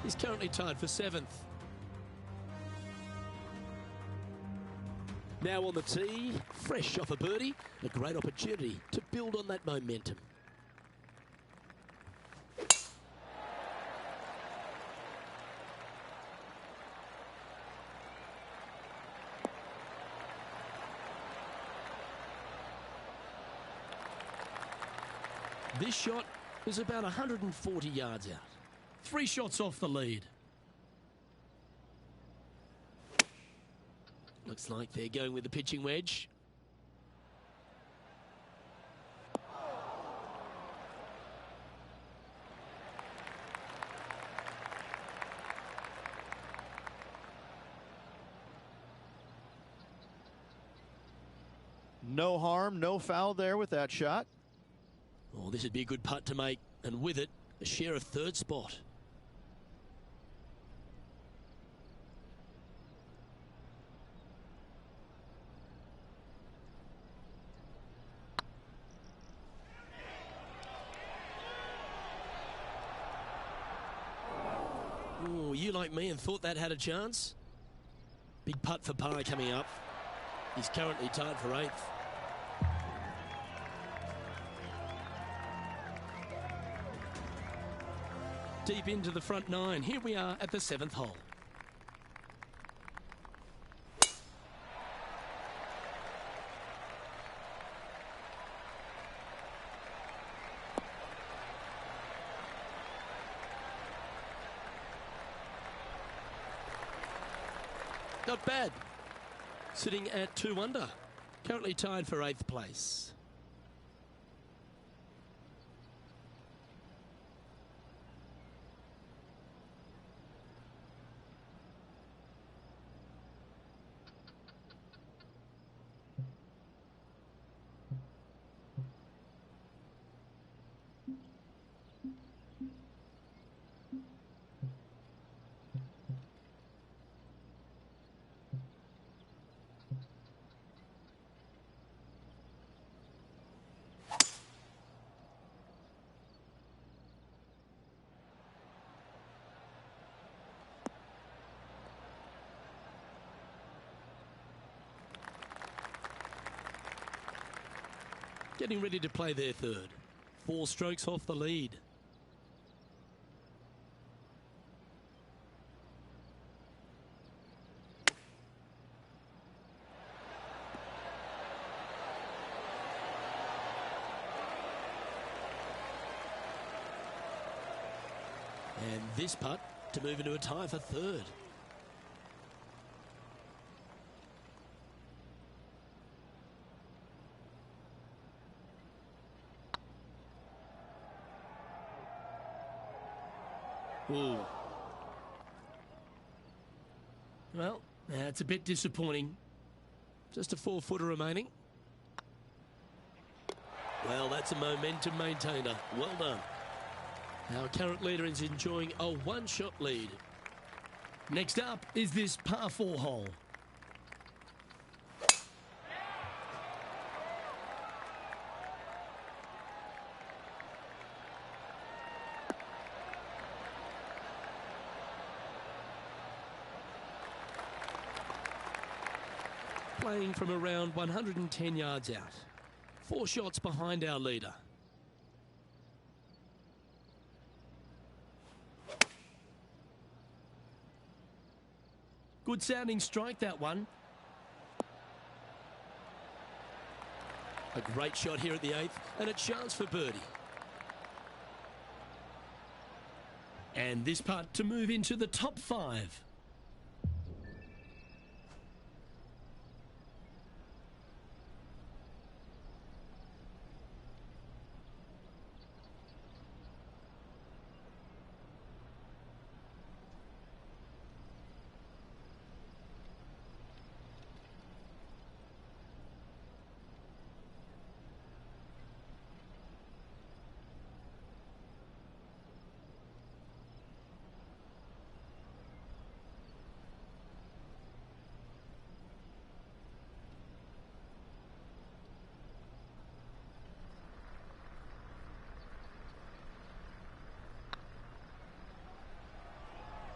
He's currently tied for 7th. Now on the tee, fresh off a birdie, a great opportunity to build on that momentum. This shot is about 140 yards out. 3 shots off the lead. Looks like they're going with the pitching wedge. No harm, no foul there with that shot. Oh, this would be a good putt to make, and with it, a share of 3rd spot. Oh, you like me and thought that had a chance? Big putt for par coming up. He's currently tied for 8th. Deep into the front 9. Here we are at the 7th hole. Not bad. Sitting at 2 under. Currently tied for 8th place. Getting ready to play their 3rd. 4 strokes off the lead. And this putt to move into a tie for 3rd. Ooh. Well, that's a bit disappointing. Just a 4-footer remaining. Well, that's a momentum maintainer. Well done. Our current leader is enjoying a 1-shot lead. Next up is this par 4 hole. Playing from around 110 yards out. 4 shots behind our leader. Good sounding strike, that one. A great shot here at the 8th and a chance for birdie. And this putt to move into the top 5.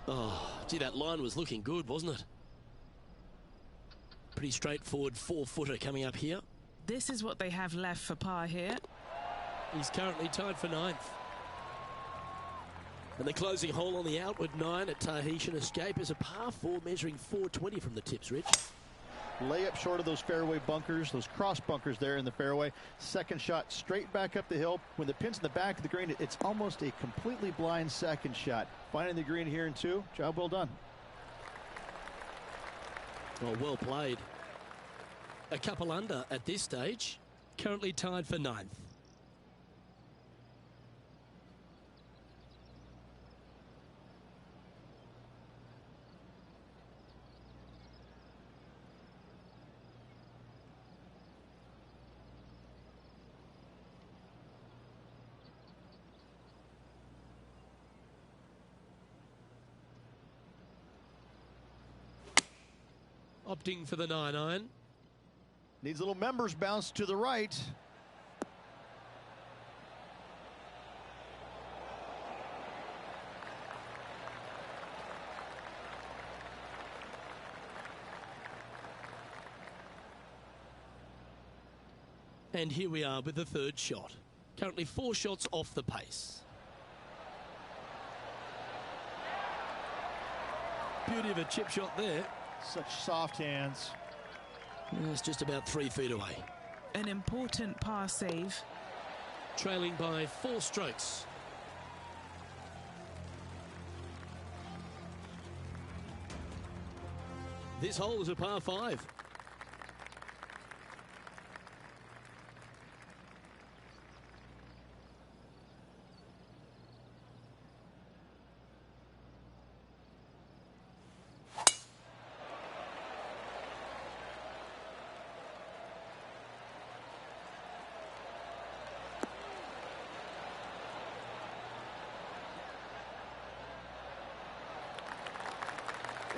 Oh, gee, that line was looking good, wasn't it? Pretty straightforward 4-footer coming up here. This is what they have left for par here. He's currently tied for 9th. And the closing hole on the outward 9 at Tahitian Escape is a par 4 measuring 420 from the tips, Rich. Layup short of those fairway bunkers, those cross bunkers there in the fairway. Second shot straight back up the hill. When the pin's in the back of the green, it's almost a completely blind second shot. Finding the green here in 2, job well done. Oh, well played. A couple under at this stage. Currently tied for 9th. Opting for the 9-iron. Needs a little members bounce to the right. And here we are with the 3rd shot. Currently 4 shots off the pace. Beauty of a chip shot there. Such soft hands. It's just about 3 feet away. An important par save. Trailing by 4 strokes. This hole is a par 5.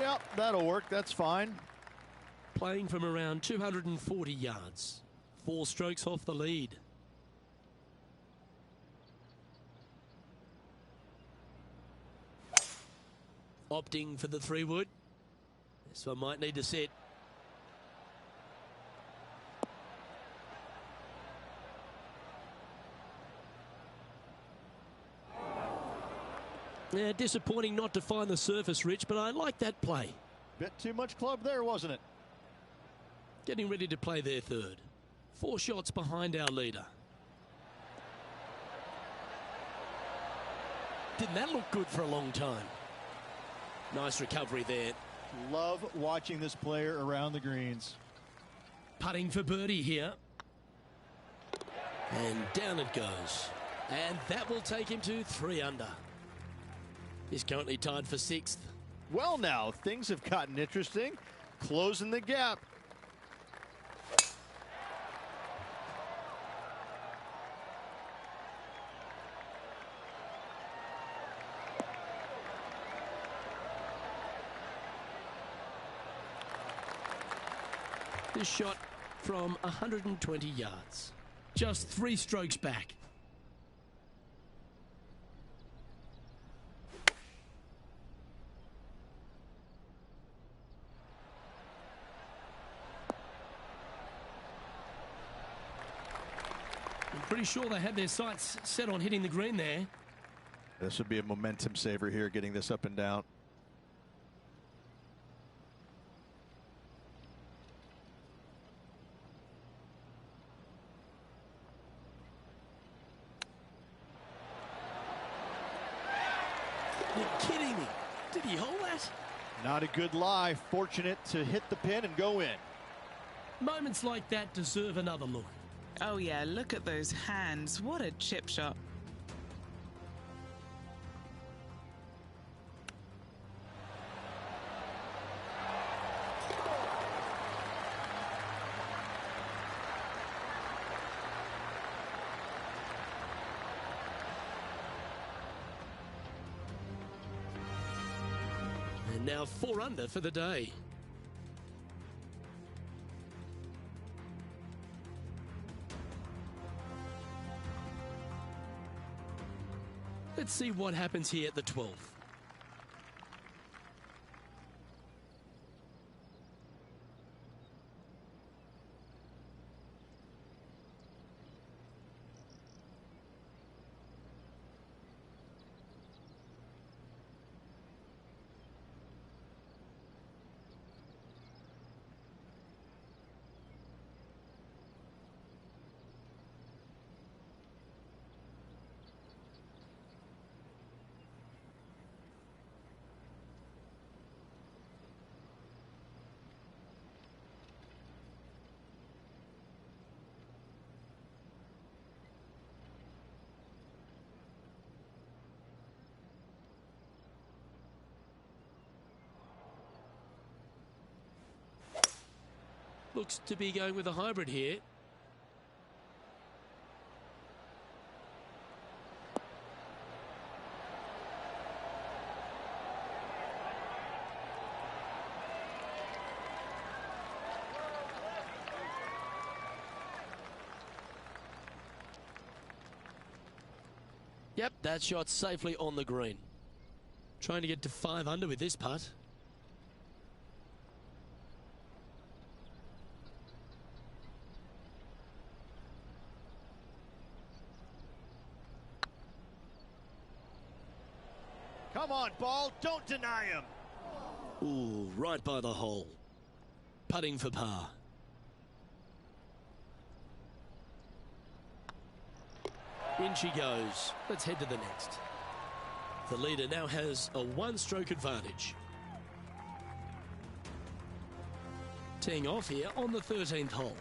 Yep, that'll work. That's fine. Playing from around 240 yards. 4 strokes off the lead. Opting for the 3-wood. This one might need to sit. Yeah, disappointing not to find the surface, Rich, but I like that play. Bit too much club there, wasn't it? Getting ready to play their 3rd. 4 shots behind our leader. Didn't that look good for a long time? Nice recovery there. Love watching this player around the greens. Putting for birdie here. And down it goes. And that will take him to 3 under. He's currently tied for 6th. Well, now things have gotten interesting. Closing the gap. This shot from 120 yards. Just 3 strokes back. I'm pretty sure they had their sights set on hitting the green there. This would be a momentum saver here, getting this up and down. kidding me? Did he hold that? Not a good lie. Fortunate to hit the pin and go in. Moments like that deserve another look. Oh yeah, look at those hands. What a chip shot. And now 4 under for the day. Let's see what happens here at the 12th. Looks to be going with a hybrid here. Yep, that shot safely on the green. Trying to get to 5 under with this putt. Come on, ball. Don't deny him. Ooh, right by the hole. Putting for par. In she goes. Let's head to the next. The leader now has a 1-stroke advantage. Teeing off here on the 13th hole.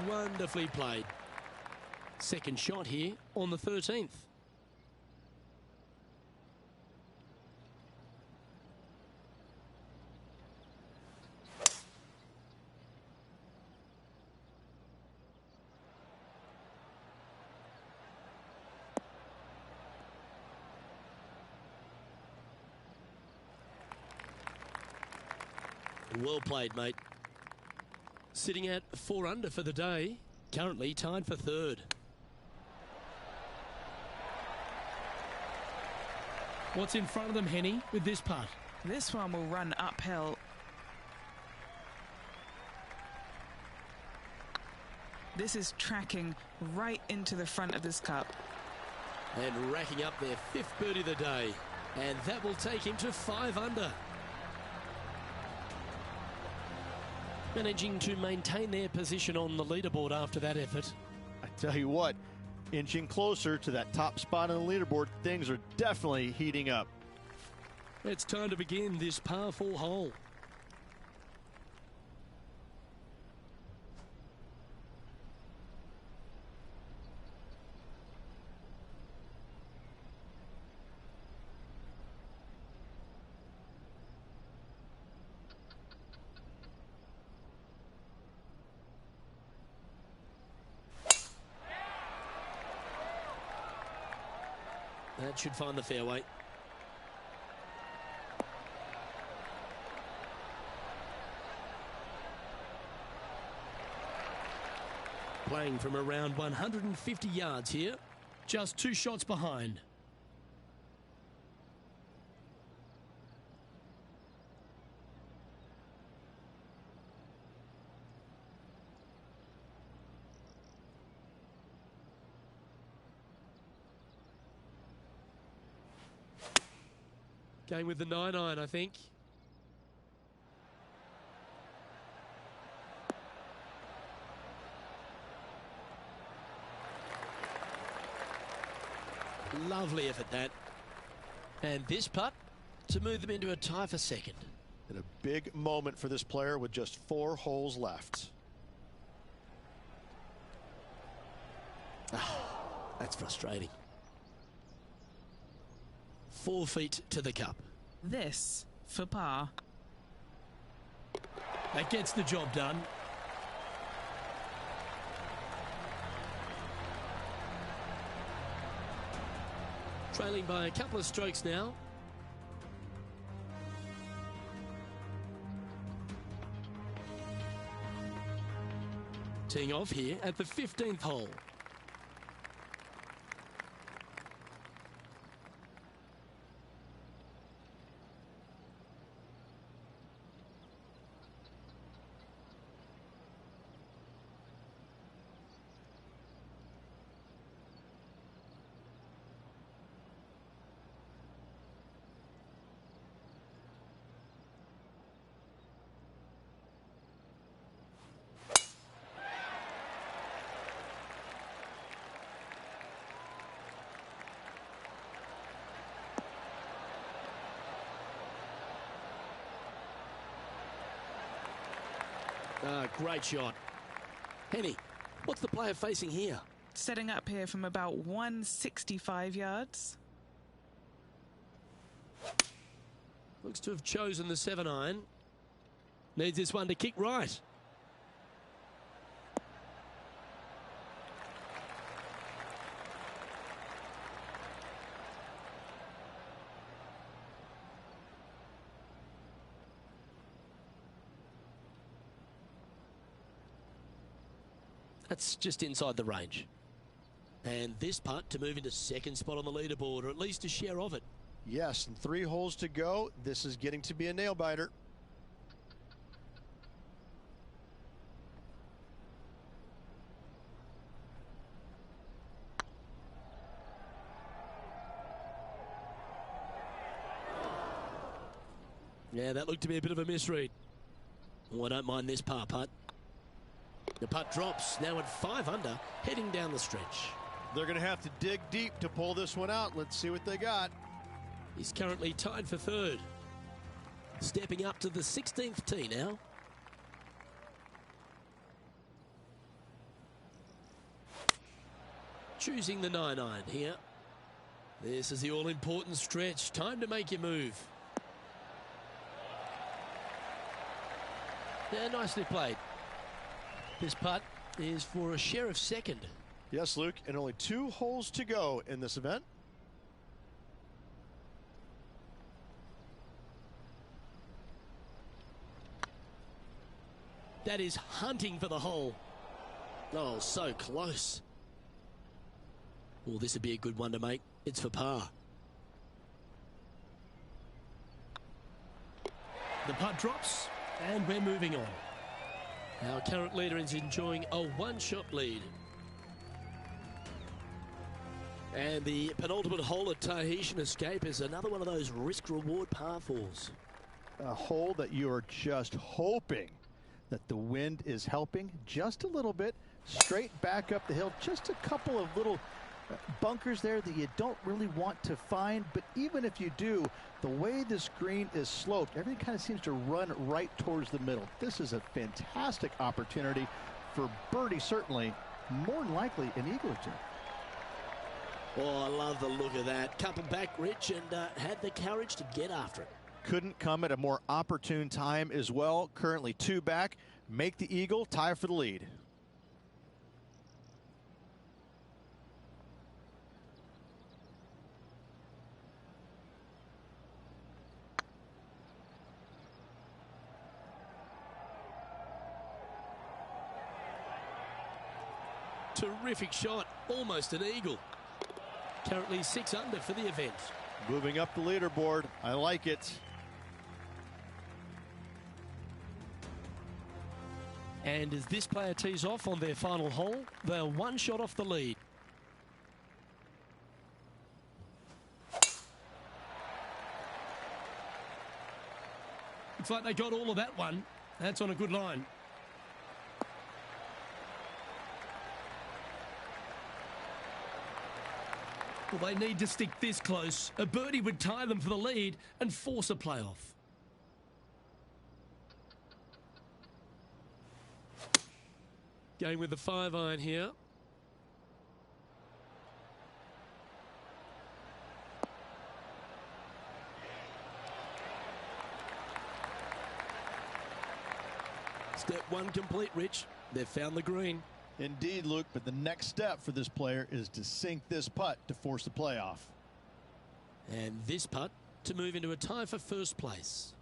Wonderfully played. Second shot here on the 13th. Well played, mate. Sitting at 4 under for the day, currently tied for 3rd. What's in front of them, Henny, with this putt? This one will run uphill. This is tracking right into the front of this cup. And racking up their 5th birdie of the day. And that will take him to 5 under. Managing to maintain their position on the leaderboard after that effort. I tell you what, inching closer to that top spot on the leaderboard, things are definitely heating up. It's time to begin this par 4 hole. That should find the fairway. Playing from around 150 yards here. Just 2 shots behind. Going with the 9-iron, I think. Lovely effort, that. And this putt to move them into a tie for second. And a big moment for this player with just 4 holes left. That's frustrating. 4 feet to the cup. This for par. That gets the job done. Trailing by a couple of strokes now. Teeing off here at the 15th hole. Great shot. Henny, what's the player facing here? Setting up here from about 165 yards. Looks to have chosen the 7-iron. Needs this one to kick right. That's just inside the range. And this putt to move into second spot on the leaderboard, or at least a share of it. Yes, and 3 holes to go. This is getting to be a nail biter. Yeah, that looked to be a bit of a misread. Oh, I don't mind this par putt. The putt drops, now at 5 under, heading down the stretch. They're going to have to dig deep to pull this one out. Let's see what they got. He's currently tied for 3rd. Stepping up to the 16th tee now. Choosing the 9-iron here. This is the all-important stretch. Time to make your move. Yeah, nicely played. This putt is for a share of second. Yes, Luke, and only 2 holes to go in this event. That is hunting for the hole. Oh, so close. Well, this would be a good one to make. It's for par. The putt drops, and we're moving on. Our current leader is enjoying a 1-shot lead. And the penultimate hole at Tahitian Escape is another one of those risk-reward par 4s. A hole that you are just hoping that the wind is helping just a little bit. Straight back up the hill. Just a couple of little bunkers there that you don't really want to find, but even if you do, the way this green is sloped, everything kind of seems to run right towards the middle. This is a fantastic opportunity for birdie, certainly, more than likely an eagle or two. Oh, I love the look of that. Couple back, Rich, and had the courage to get after it. Couldn't come at a more opportune time as well. Currently 2 back, make the eagle, tie for the lead. Terrific shot, almost an eagle. Currently 6 under for the event. Moving up the leaderboard. I like it. And as this player tees off on their final hole, they're 1 shot off the lead. Looks like they got all of that one. That's on a good line. Well, they need to stick this close. A birdie would tie them for the lead and force a playoff. Going with the 5-iron here. Step 1 complete, Rich. They've found the green. Indeed, Luke, but the next step for this player is to sink this putt to force the playoff. And this putt to move into a tie for first place.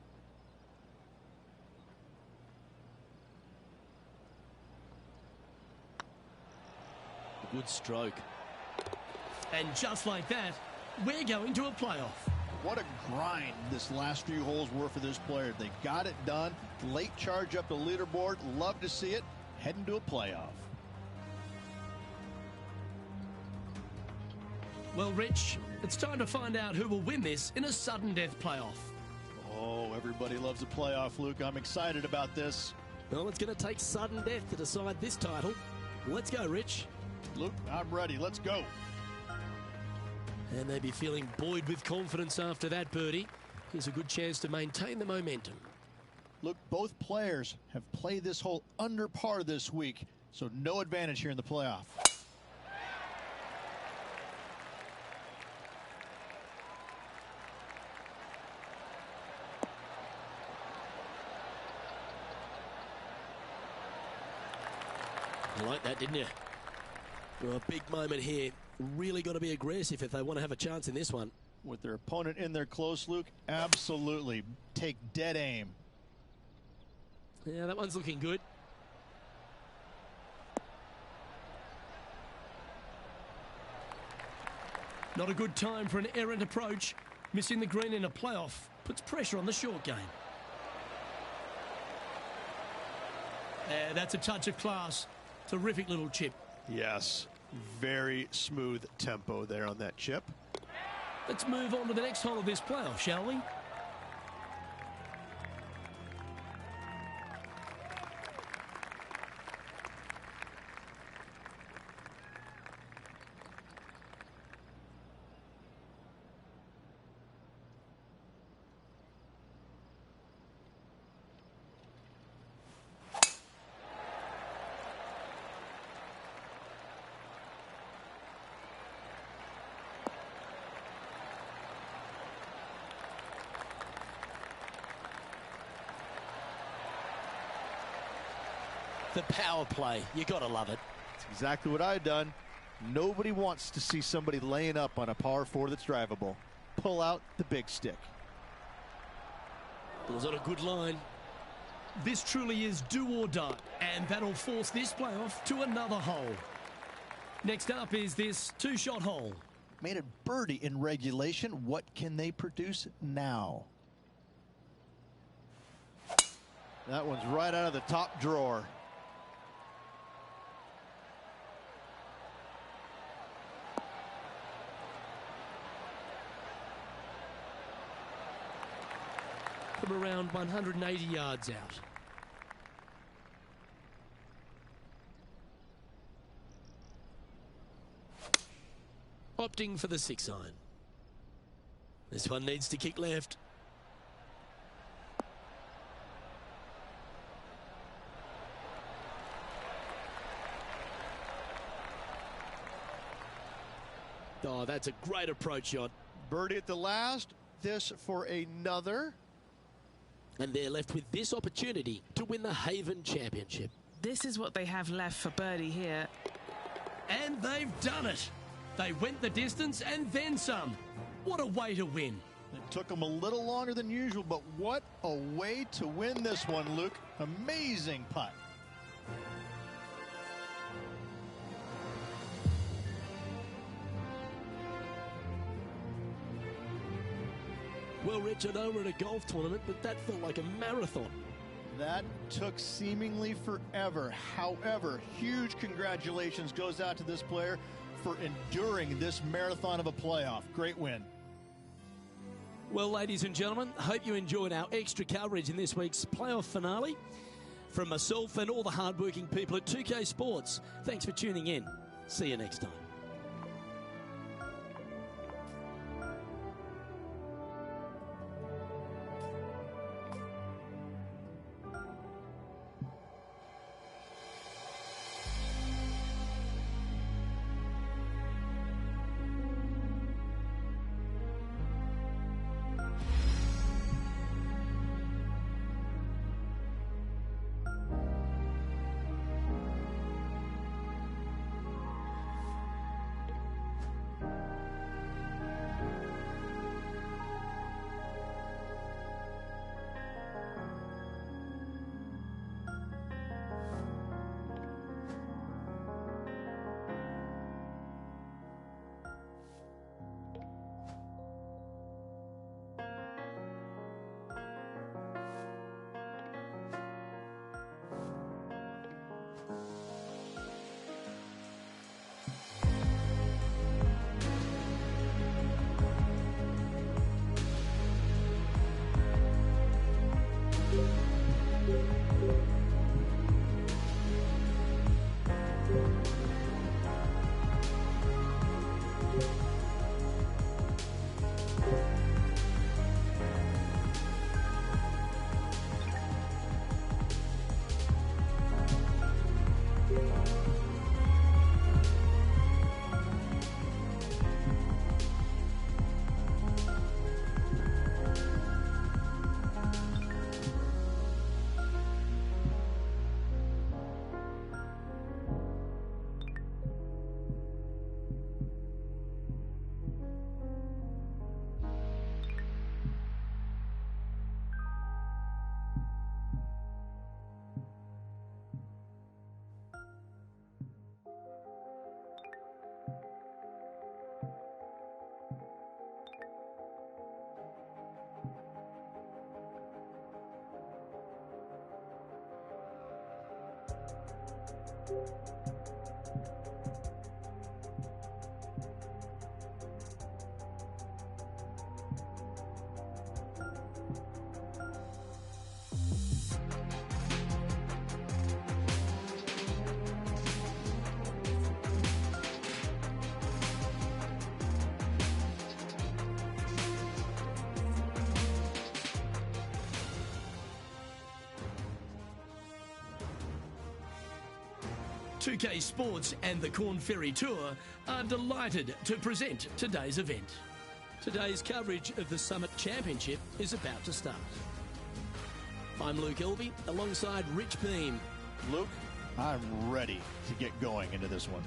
Good stroke. And just like that, we're going to a playoff. What a grind this last few holes were for this player. They got it done. Late charge up the leaderboard. Love to see it. Heading to a playoff. Well, Rich, it's time to find out who will win this in a sudden death playoff. Oh, everybody loves a playoff, Luke. I'm excited about this. Well, it's going to take sudden death to decide this title. Let's go, Rich. Luke, I'm ready. Let's go. And they'd be feeling buoyed with confidence after that birdie. Here's a good chance to maintain the momentum. Look, both players have played this hole under par this week, so no advantage here in the playoff. You like that, didn't you? Well, a big moment here. Really got to be aggressive if they want to have a chance in this one. With their opponent in there close, Luke, absolutely. Take dead aim. Yeah, that one's looking good. Not a good time for an errant approach. Missing the green in a playoff puts pressure on the short game. That's a touch of class. Terrific little chip. Yes, very smooth tempo there on that chip. Let's move on to the next hole of this playoff, shall we? The power play. You got to love it. It's exactly what I've done. Nobody wants to see somebody laying up on a par 4 that's drivable. Pull out the big stick. It was on a good line. This truly is do or die, and that'll force this playoff to another hole. Next up is this 2-shot hole. Made a birdie in regulation. What can they produce now? That one's right out of the top drawer. From around 180 yards out. Opting for the 6-iron. This one needs to kick left. Oh, that's a great approach shot. Birdie at the last. This for another. And they're left with this opportunity to win the Haven Championship. This is what they have left for birdie here. And they've done it. They went the distance and then some. What a way to win. It took them a little longer than usual, but what a way to win this one, Luke. Amazing putt. Well, Rich, I know we're at a golf tournament, but that felt like a marathon. That took seemingly forever. However, huge congratulations goes out to this player for enduring this marathon of a playoff. Great win. Well, ladies and gentlemen, hope you enjoyed our extra coverage in this week's playoff finale. From myself and all the hardworking people at 2K Sports, thanks for tuning in. See you next time. .2K Sports and the Corn Ferry Tour are delighted to present today's event. Today's coverage of the Summit Championship is about to start. I'm Luke Elvey alongside Rich Beam. Luke, I'm ready to get going into this one.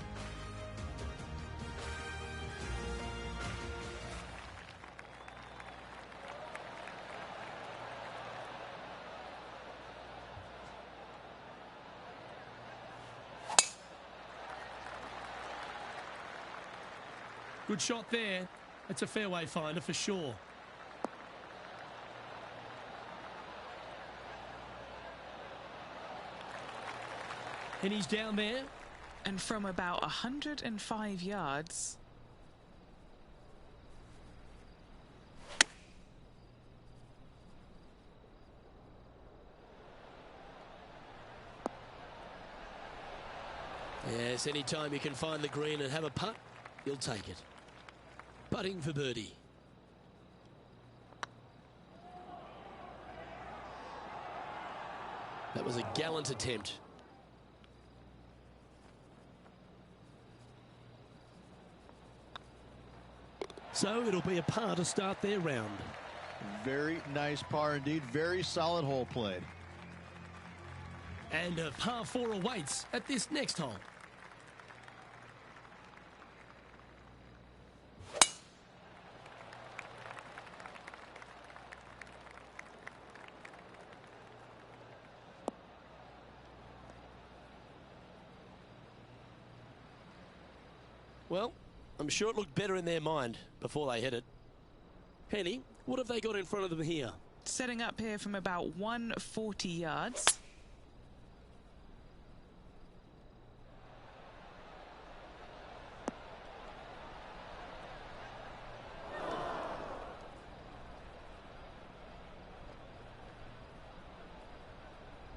Good shot there. It's a fairway finder for sure. And he's down there. And from about 105 yards. Yes, anytime you can find the green and have a putt, you'll take it. Putting for birdie. That was a gallant attempt. So it'll be a par to start their round. Very nice par indeed. Very solid hole played. And a par 4 awaits at this next hole. Well, I'm sure it looked better in their mind before they hit it. Henny What have they got in front of them here? Setting up here from about 140 yards.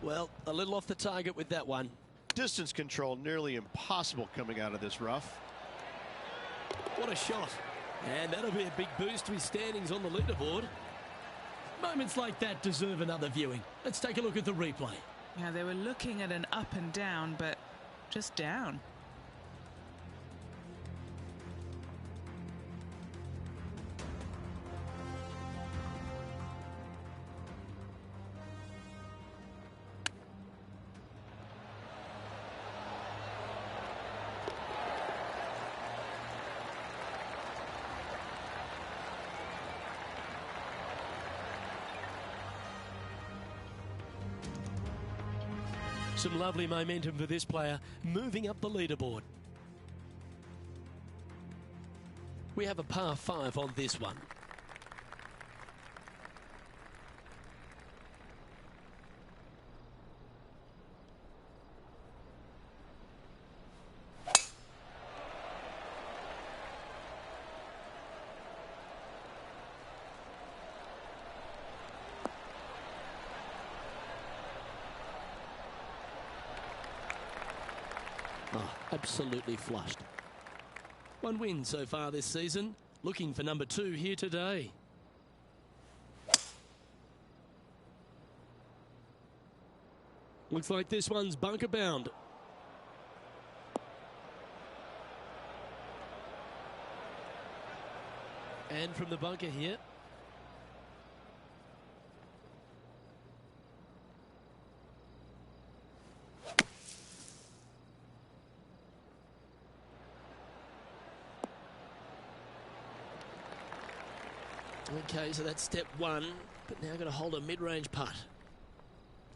Well, a little off the target with that one. Distance control nearly impossible coming out of this rough. What a shot. And that'll be a big boost to his standings on the leaderboard. Moments like that deserve another viewing. Let's take a look at the replay. Yeah, they were looking at an up and down, but just down. Some lovely momentum for this player, moving up the leaderboard. We have a par 5 on this one. Oh, absolutely flushed. One win so far this season. Looking for number 2 here today. Looks like this one's bunker bound. And from the bunker here. Okay, so that's step 1, but now going to hold a mid-range putt.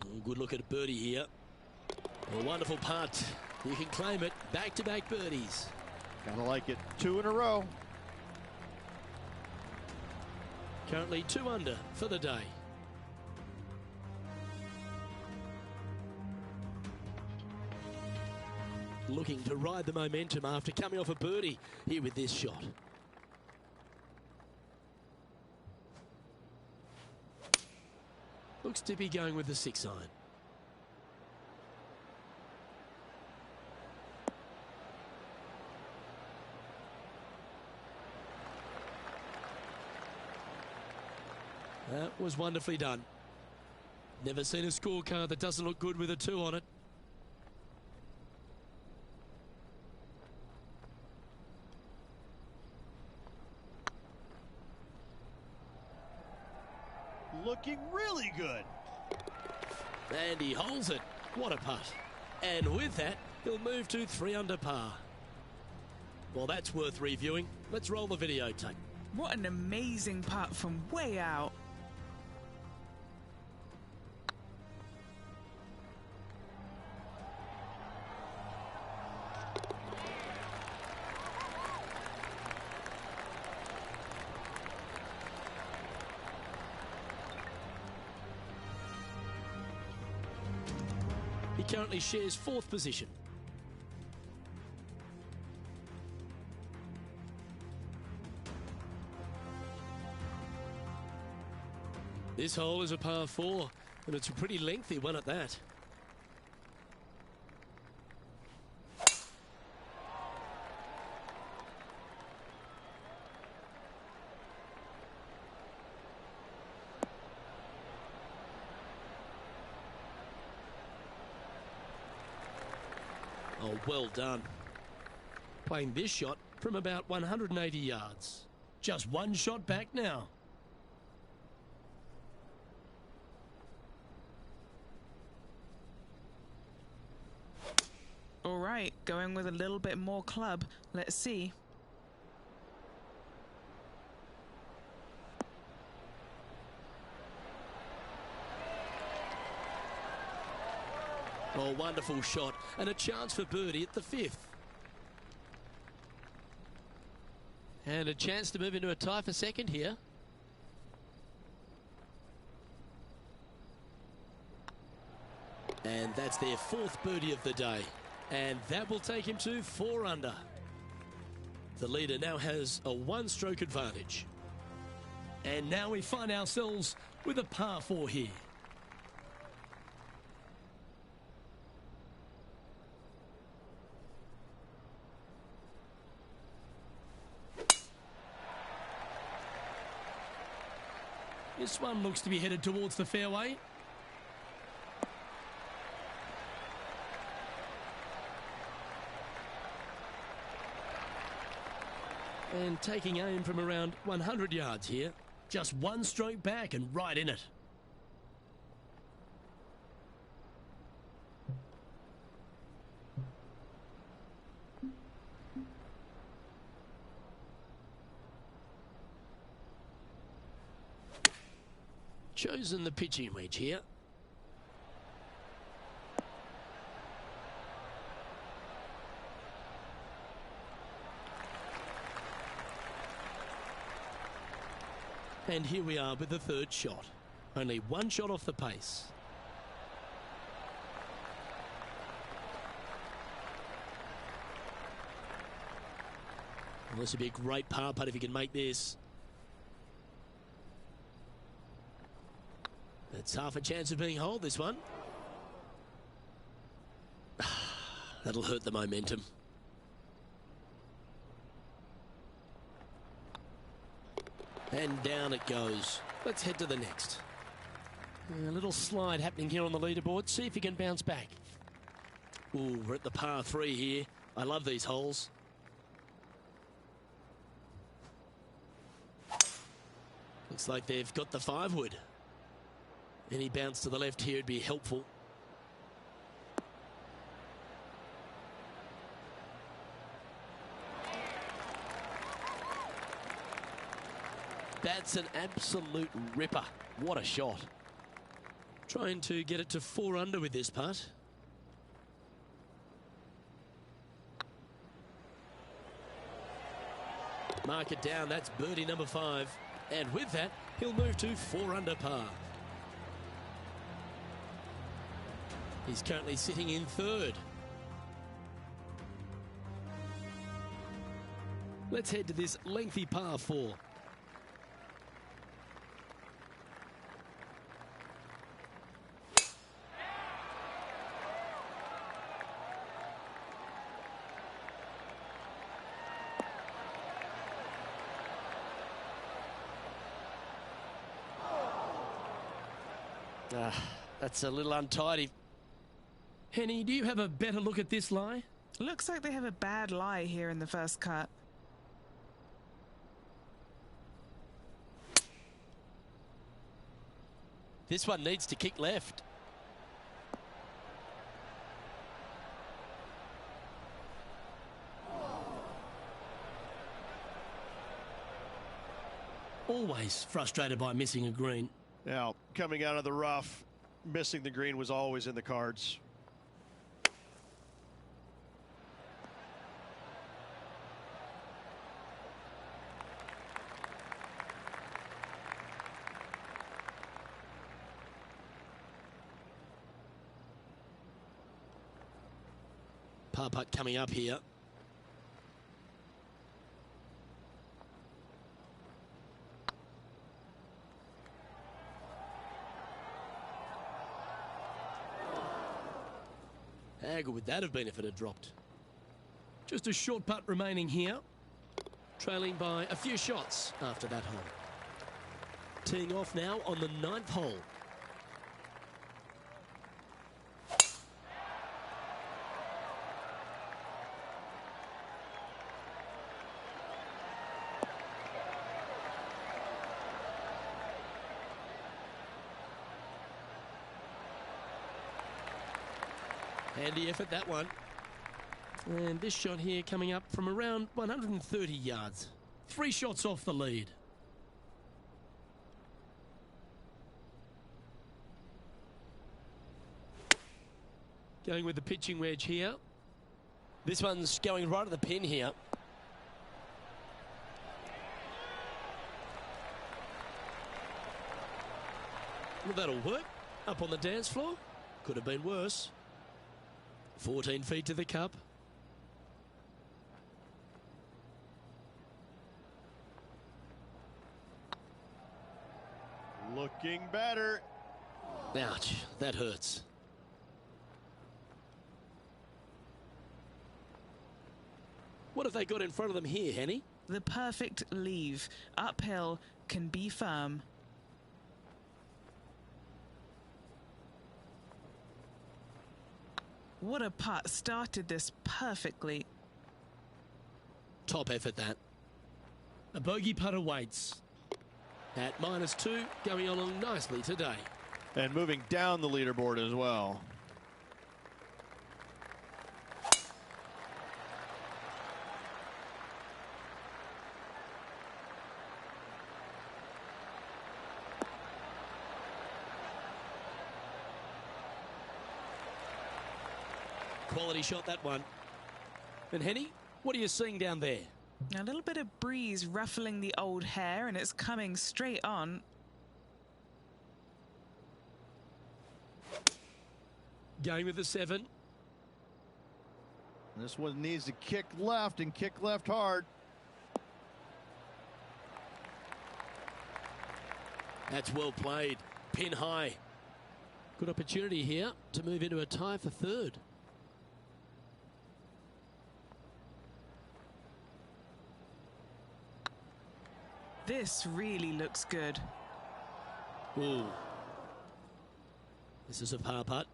Oh, good look at a birdie here. A wonderful putt. You can claim it. Back-to-back birdies. Kind of like it. 2 in a row. Currently 2 under for the day. Looking to ride the momentum after coming off a birdie here with this shot. Looks to be going with the 6-iron. That was wonderfully done. Never seen a scorecard that doesn't look good with a 2 on it. Looking really good. And he holds it. What a putt. And with that, he'll move to 3 under par. Well, that's worth reviewing. Let's roll the videotape. What an amazing putt from way out. He currently shares 4th position. This hole is a par 4, and it's a pretty lengthy one at that. Oh, well done. Playing this shot from about 180 yards. Just 1 shot back now. All right, going with a little bit more club. Let's see. Oh, wonderful shot. And a chance for birdie at the 5th. And a chance to move into a tie for 2nd here. And that's their 4th birdie of the day. And that will take him to 4 under. The leader now has a 1-stroke advantage. And now we find ourselves with a par 4 here. This one looks to be headed towards the fairway. And taking aim from around 100 yards here. Just 1 stroke back and right in it. Chosen the pitching wedge here. And here we are with the 3rd shot. Only 1 shot off the pace. Well, this would be a great par putt if he can make this. It's half a chance of being holed, this one. That'll hurt the momentum. And down it goes. Let's head to the next. A little slide happening here on the leaderboard. See if he can bounce back. Ooh, we're at the par 3 here. I love these holes. Looks like they've got the 5-wood. Any bounce to the left here would be helpful. That's an absolute ripper. What a shot. Trying to get it to 4 under with this putt. Mark it down. That's birdie number 5. And with that, he'll move to 4 under par. He's currently sitting in 3rd. Let's head to this lengthy par 4. That's a little untidy. Henny, do you have a better look at this lie? Looks like they have a bad lie here in the first cut. This one needs to kick left. Always frustrated by missing a green. Now, coming out of the rough, missing the green was always in the cards. Par putt coming up here. How good would that have been if it had dropped? Just a short putt remaining here. Trailing by a few shots after that hole. Teeing off now on the 9th hole. Handy effort, that one. And this shot here coming up from around 130 yards. 3 shots off the lead. Going with the pitching wedge here. This one's going right at the pin here. Well, that'll work. Up on the dance floor. Could have been worse. 14 feet to the cup. Looking better. Ouch, that hurts. What have they got in front of them here, Henny? The perfect leave. Uphill, can be firm. What a putt. Started this perfectly. Top effort, that. A bogey putt awaits. At -2, going along nicely today. And moving down the leaderboard as well. Quality shot, that one. And Henny, what are you seeing down there? A little bit of breeze ruffling the old hair, and it's coming straight on. Going with the 7. This one needs to kick left and kick left hard. That's well played. Pin high. Good opportunity here to move into a tie for 3rd. This really looks good. Ooh. This is a par putt.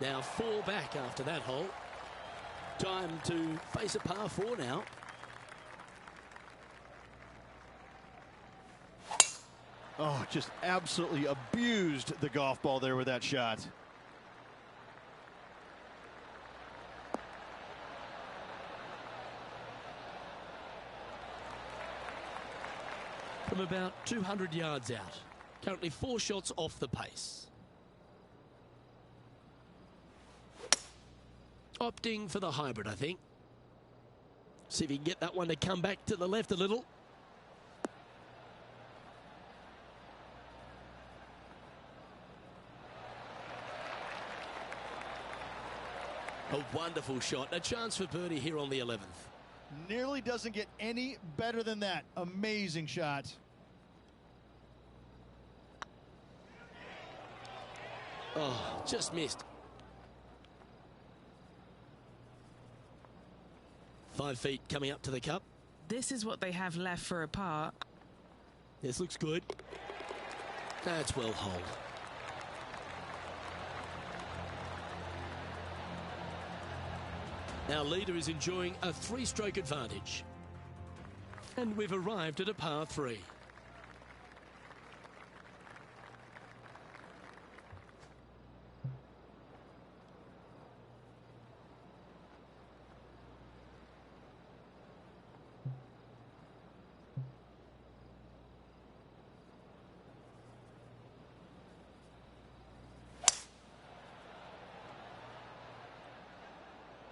Now 4 back after that hole. Time to face a par 4 now. Oh, just absolutely abused the golf ball there with that shot. From about 200 yards out. Currently 4 shots off the pace. Opting for the hybrid, I think. See if he can get that one to come back to the left a little. A wonderful shot. A chance for birdie here on the 11th. Nearly doesn't get any better than that. Amazing shot. Oh, just missed. 5 feet coming up to the cup. This is what they have left for a par. This looks good. That's well holed. Our leader is enjoying a 3-stroke advantage. And we've arrived at a par 3.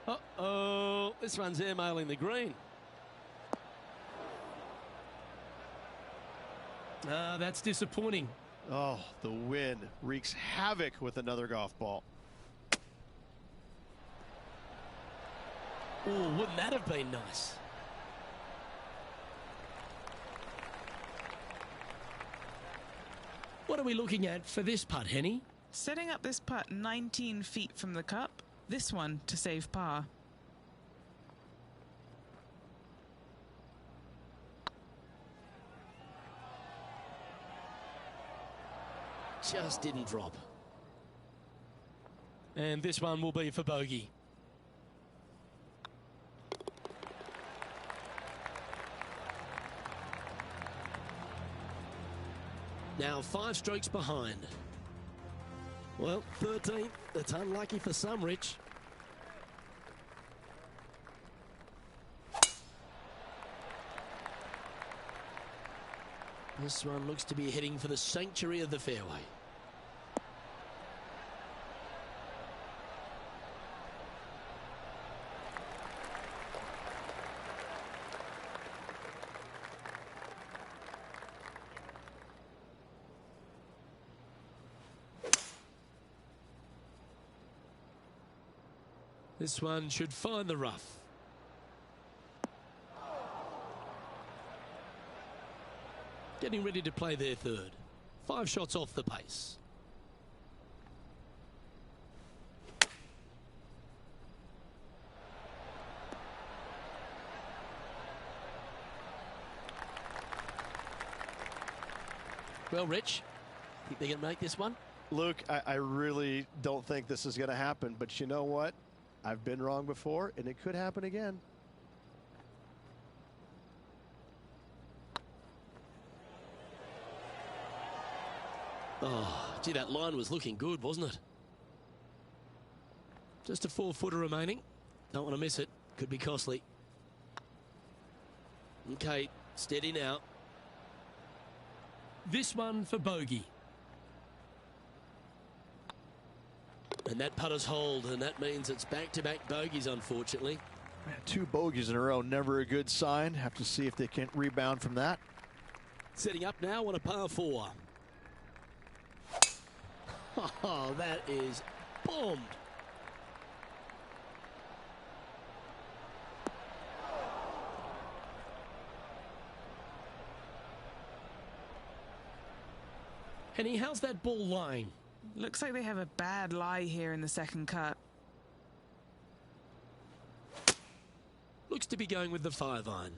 Uh-oh, this one's airmailing the green. That's disappointing. Oh, the wind wreaks havoc with another golf ball. Oh, wouldn't that have been nice? What are we looking at for this putt, Henny? Setting up this putt 19 feet from the cup. This one to save par. Just didn't drop. And this one will be for bogey. Now 5 strokes behind. Well, 13th. That's unlucky for some, Rich. This one looks to be heading for the sanctuary of the fairway. This one should find the rough. Getting ready to play their third. 5 shots off the pace. Well, Rich, think they're going to make this one? Luke, I really don't think this is going to happen, but you know what? I've been wrong before, and it could happen again. Oh, gee, that line was looking good, wasn't it? Just a 4-footer remaining. Don't want to miss it. Could be costly. Okay, steady now. This one for bogey. And that putter's hold, and that means it's back-to-back bogeys, unfortunately. 2 bogeys in a row, never a good sign. Have to see if they can rebound from that. Setting up now on a par 4. Oh, that is bombed. Henny, how's that ball lying? Looks like they have a bad lie here in the second cut. Looks to be going with the 5-iron.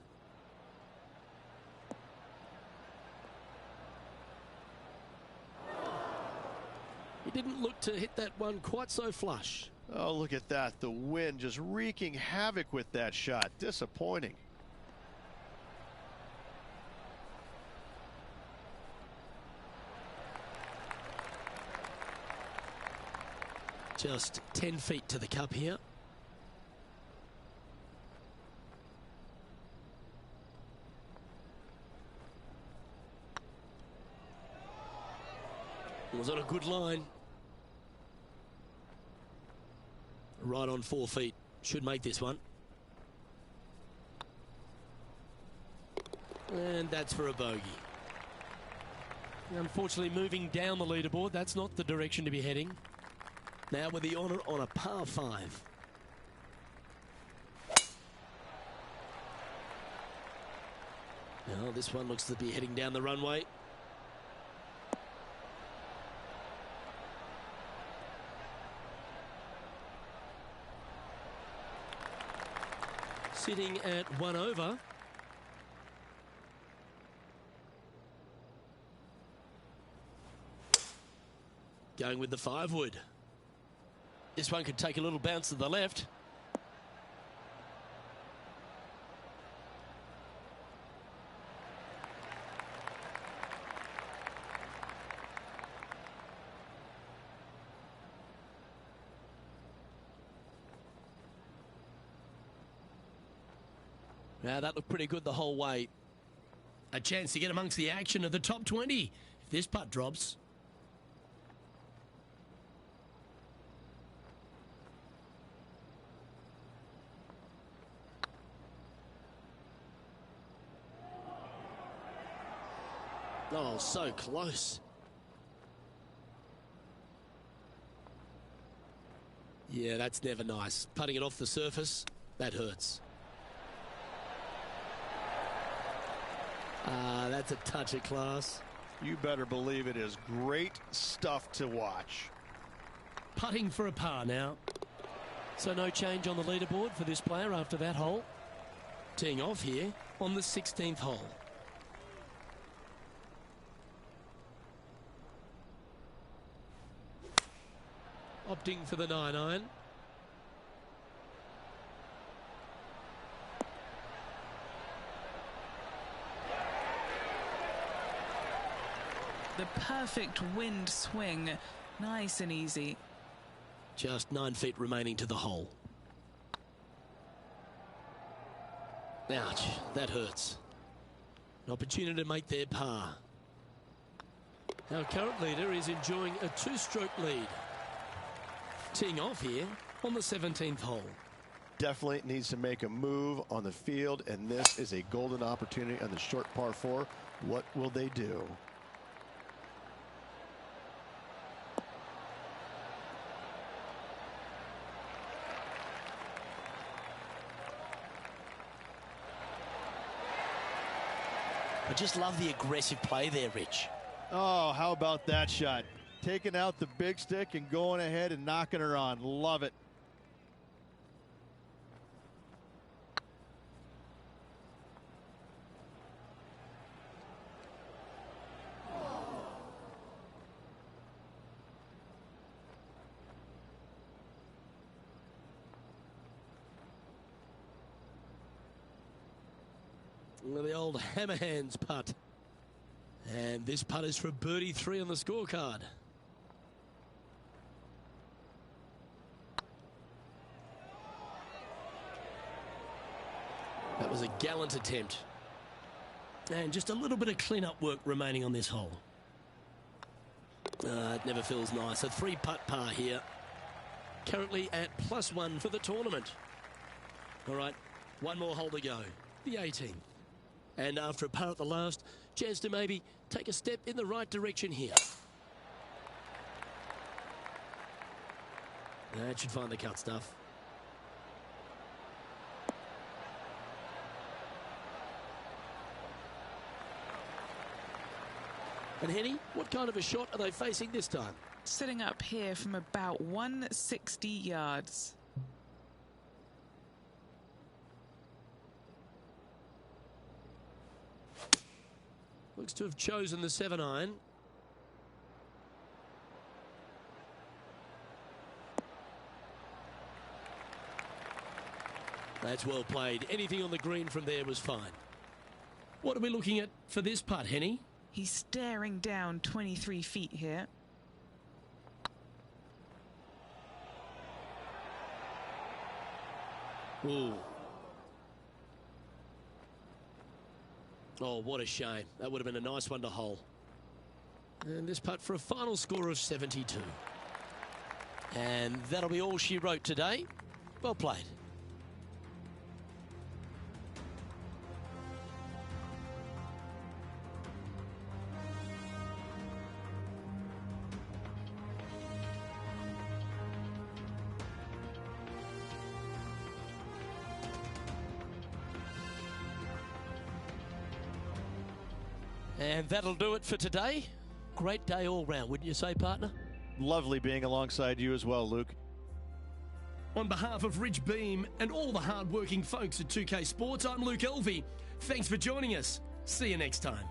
He didn't look to hit that one quite so flush. Oh, look at that. The wind just wreaking havoc with that shot. Disappointing. Just 10 feet to the cup here. Was on a good line. Right on 4 feet. Should make this one. And that's for a bogey. Unfortunately, moving down the leaderboard, that's not the direction to be heading. Now with the honour on a par 5. Now this one looks to be heading down the runway. Sitting at 1 over. Going with the 5-wood. This one could take a little bounce to the left. Now that looked pretty good the whole way. A chance to get amongst the action of the top 20 if this putt drops. Oh, so close. Yeah, that's never nice. Putting it off the surface, that hurts. That's a touch of class. You better believe it is great stuff to watch. Putting for a par now. So no change on the leaderboard for this player after that hole. Teeing off here on the 16th hole. Opting for the 9-iron. The perfect wind swing. Nice and easy. Just 9 feet remaining to the hole. Ouch, that hurts. An opportunity to make their par. Our current leader is enjoying a 2-stroke lead. Teeing off here on the 17th hole. Definitely needs to make a move on the field, and this is a golden opportunity on the short par 4. What will they do? just love the aggressive play there, Rich. Oh, how about that shot? Taking out the big stick and going ahead and knocking her on. Love it. The old hammerhands putt. And this putt is for birdie 3 on the scorecard. That was a gallant attempt. And just a little bit of clean-up work remaining on this hole. It never feels nice. A 3-putt par here. Currently at +1 for the tournament. All right, one more hole to go. The 18th. And after a par at the last, chance to maybe take a step in the right direction here. That should find the cut stuff. And Henny, what kind of a shot are they facing this time? Sitting up here from about 160 yards. Looks to have chosen the 7-iron. That's well played. Anything on the green from there was fine. What are we looking at for this putt, Henny? He's staring down 23 feet here. Ooh. Oh, what a shame. That would have been a nice one to hole. And this putt for a final score of 72. And that'll be all she wrote today. Well played. And that'll do it for today. Great day all round, wouldn't you say, partner? Lovely being alongside you as well, Luke. On behalf of Rich Beam and all the hard-working folks at 2K Sports, I'm Luke Elvey. Thanks for joining us. See you next time.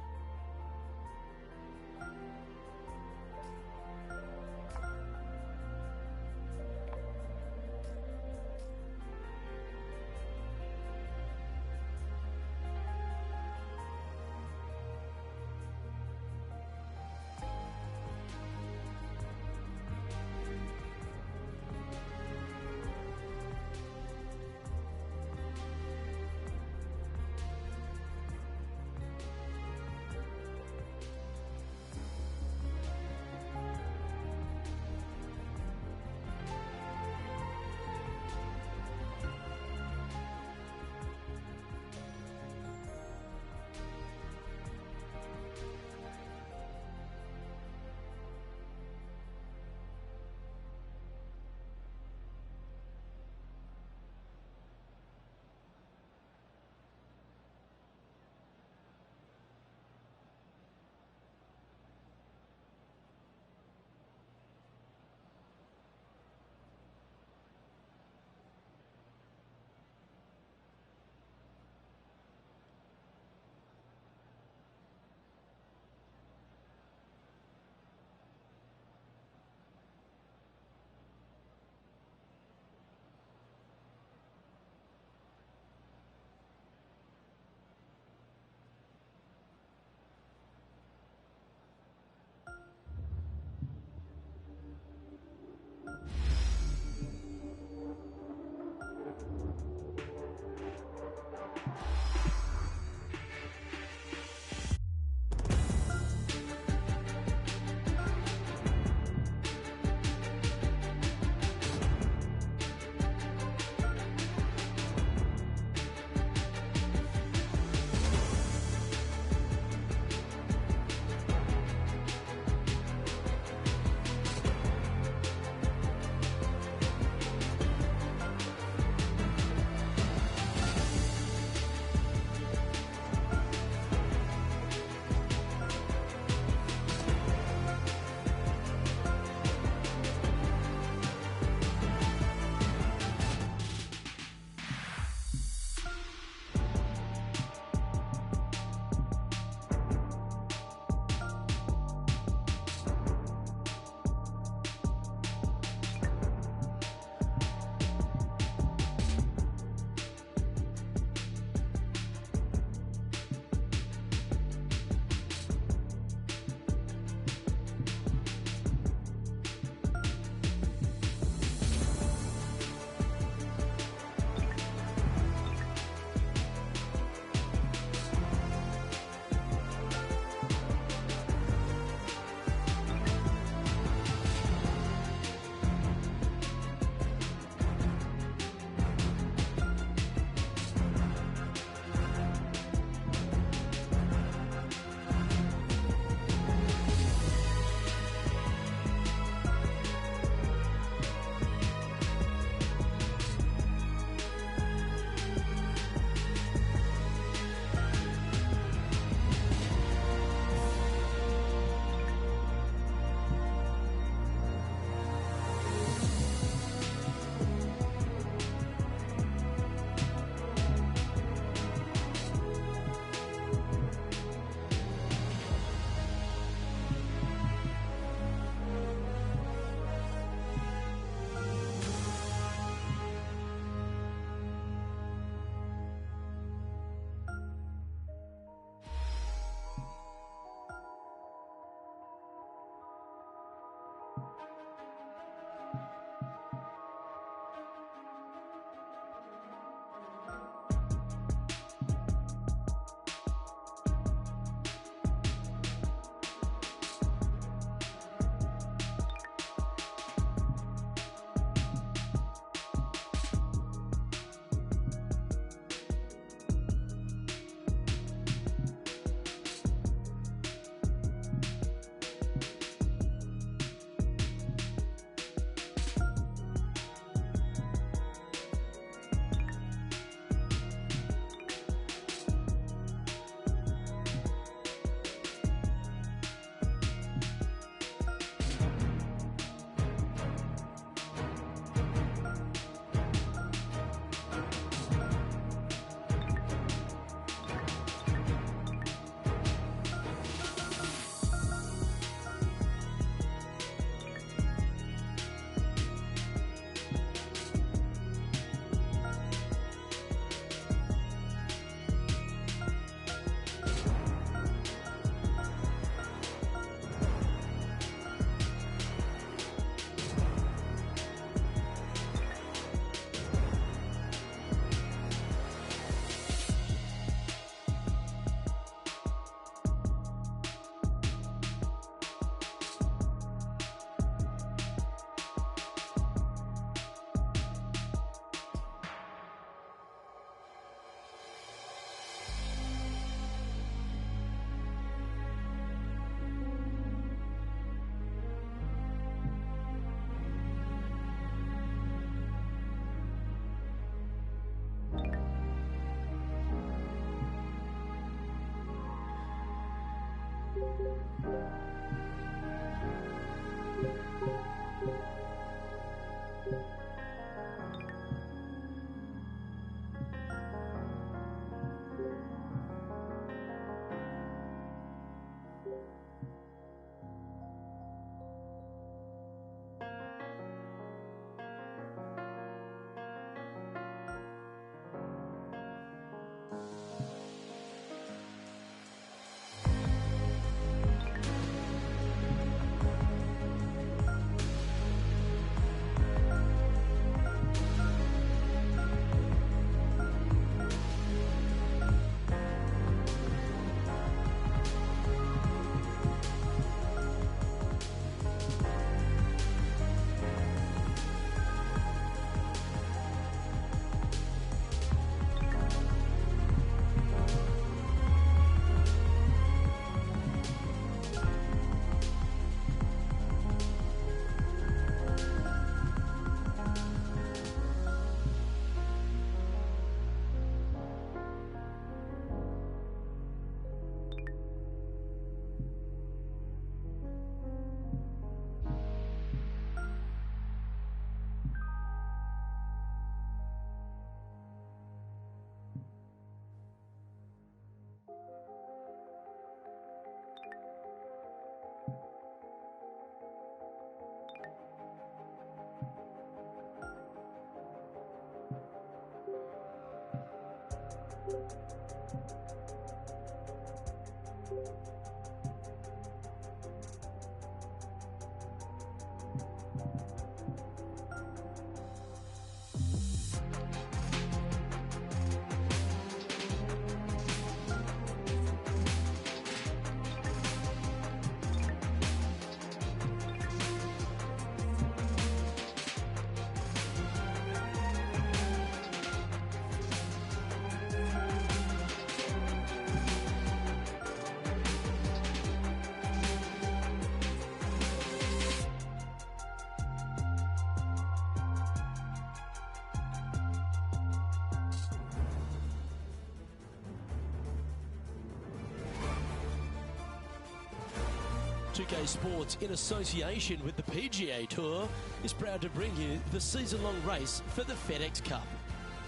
2K Sports, in association with the PGA Tour, is proud to bring you the season-long race for the FedEx Cup.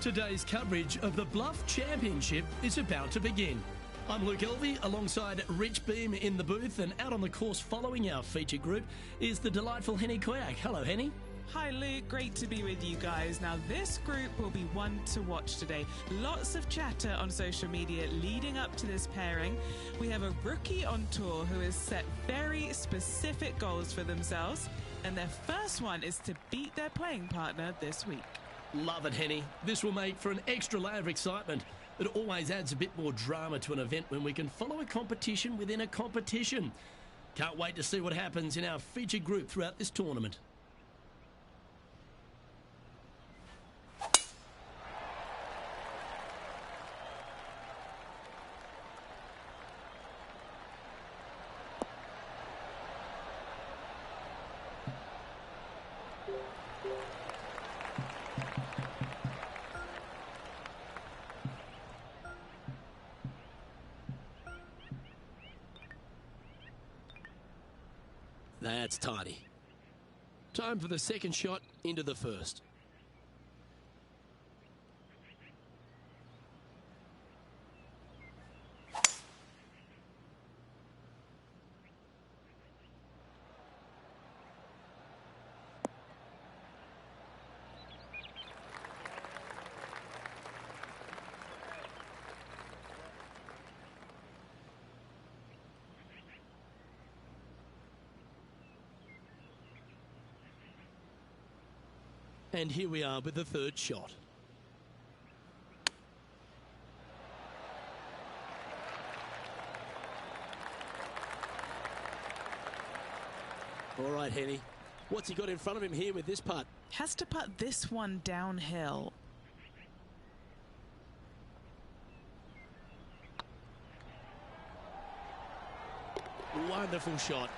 Today's coverage of the Bluff Championship is about to begin. I'm Luke Elvey, alongside Rich Beam in the booth, and out on the course following our feature group is the delightful Henny Koyak. Hello, Henny. Hi Luke, great to be with you guys. Now this group will be one to watch today. Lots of chatter on social media leading up to this pairing. We have a rookie on tour who has set very specific goals for themselves, and their first one is to beat their playing partner this week. Love it, Henny. This will make for an extra layer of excitement. It always adds a bit more drama to an event when we can follow a competition within a competition. Can't wait to see what happens in our featured group throughout this tournament. That's tidy. Time for the second shot into the first. And here we are with the third shot. All right, Henny. What's he got in front of him here with this putt? Has to putt this one downhill. Wonderful shot.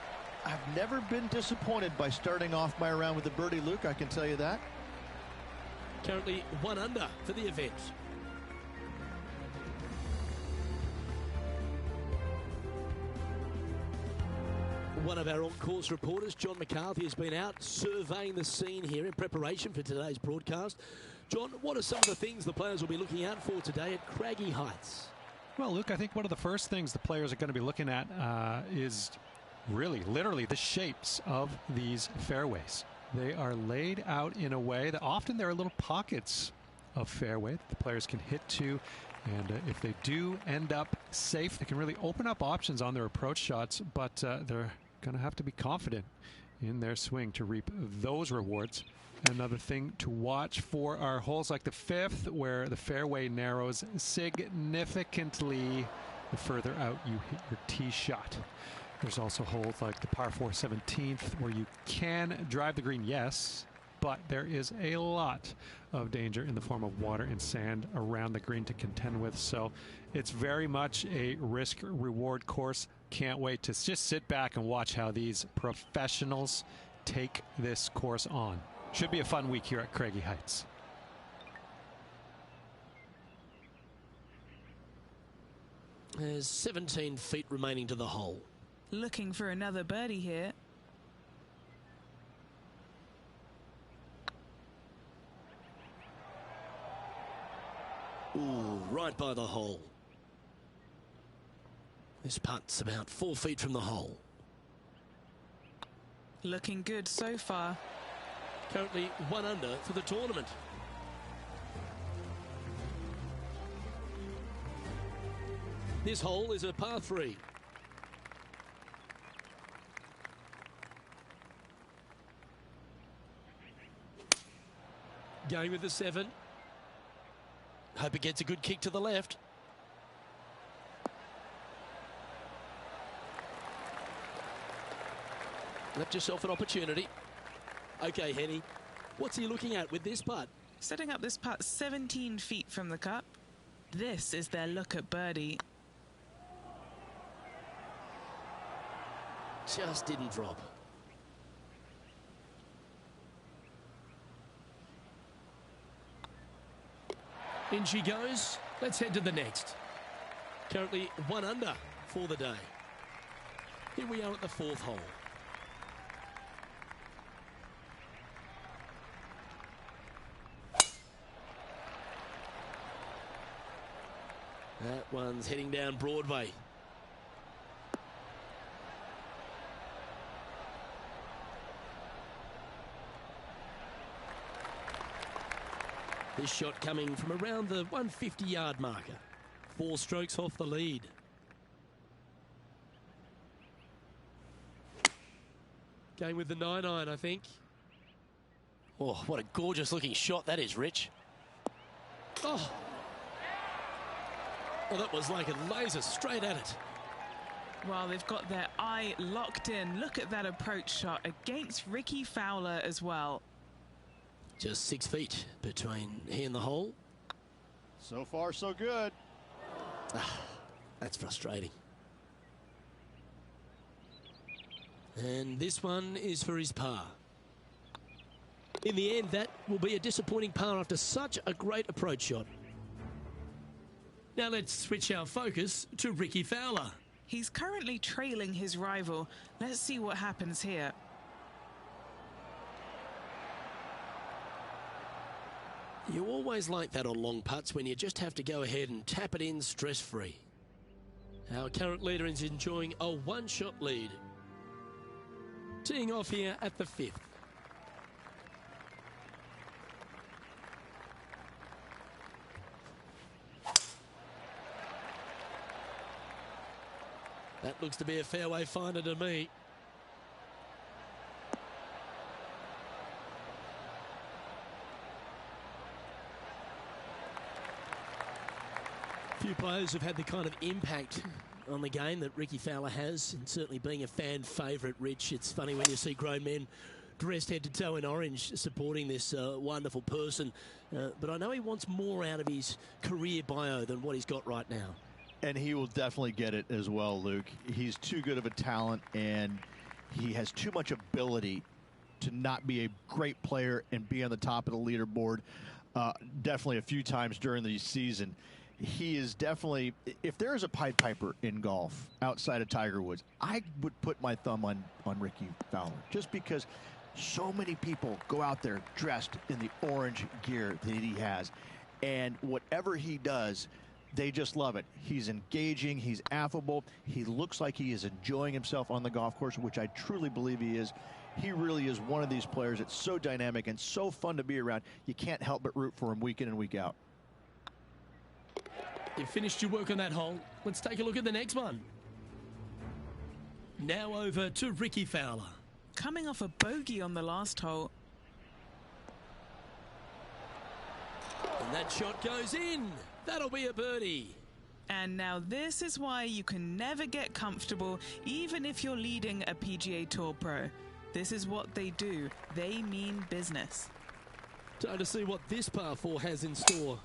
I've never been disappointed by starting off my round with a birdie, Luke, I can tell you that. Currently 1 under for the event. One of our on-course reporters, John McCarthy, has been out surveying the scene here in preparation for today's broadcast. John, what are some of the things the players will be looking out for today at Craggy Heights? Well, Luke, I think one of the first things the players are going to be looking at is really, literally, the shapes of these fairways. They are laid out in a way that often there are little pockets of fairway that the players can hit to. And if they do end up safe, they can really open up options on their approach shots, but they're going to have to be confident in their swing to reap those rewards. Another thing to watch for are holes like the 5th, where the fairway narrows significantly the further out you hit your tee shot. There's also holes like the par 4 17th, where you can drive the green, yes, but there is a lot of danger in the form of water and sand around the green to contend with. So it's very much a risk-reward course. Can't wait to just sit back and watch how these professionals take this course on. Should be a fun week here at Craggy Heights. There's 17 feet remaining to the hole. Looking for another birdie here. Ooh, right by the hole. This putt's about 4 feet from the hole. Looking good so far. Currently 1 under for the tournament. This hole is a par 3. Going with the 7. Hope it gets a good kick to the left. Left yourself an opportunity. Okay, Henny, what's he looking at with this putt? Setting up this putt 17 feet from the cup. This is their look at birdie. Just didn't drop. In she goes. Let's head to the next. Currently 1 under for the day. Here we are at the 4th hole. That one's heading down Broadway. This shot coming from around the 150-yard marker. 4 strokes off the lead. Going with the 9-iron, I think. Oh, what a gorgeous-looking shot that is, Rich. Oh. Well, that was like a laser straight at it. Well, they've got their eye locked in. Look at that approach shot against Ricky Fowler as well. Just 6 feet between he and the hole. So far, so good. That's frustrating. And this one is for his par. In the end, that will be a disappointing par after such a great approach shot. Now let's switch our focus to Ricky Fowler. He's currently trailing his rival. Let's see what happens here. You always like that on long putts when you just have to go ahead and tap it in stress-free. Our current leader is enjoying a 1-shot lead. Teeing off here at the 5th. That looks to be a fairway finder to me. Few players have had the kind of impact on the game that Ricky Fowler has, and certainly being a fan favourite, Rich. It's funny when you see grown men dressed head to toe in orange supporting this wonderful person, but I know he wants more out of his career bio than what he's got right now. And he will definitely get it as well, Luke. He's too good of a talent, and he has too much ability to not be a great player and be on the top of the leaderboard definitely a few times during the season. he is definitely, if there is a Pied Piper in golf outside of Tiger Woods, I would put my thumb on Ricky Fowler, just because so many people go out there dressed in the orange gear that he has, and whatever he does, they just love it. He's engaging, he's affable, he looks like he is enjoying himself on the golf course, which I truly believe he is. He really is one of these players that's so dynamic and so fun to be around. You can't help but root for him week in and week out. You finished your work on that hole. Let's take a look at the next one. Now over to Ricky Fowler. Coming off a bogey on the last hole. And that shot goes in. That'll be a birdie. And now this is why you can never get comfortable, even if you're leading a PGA Tour pro. This is what they do. They mean business. Time to see what this par 4 has in store.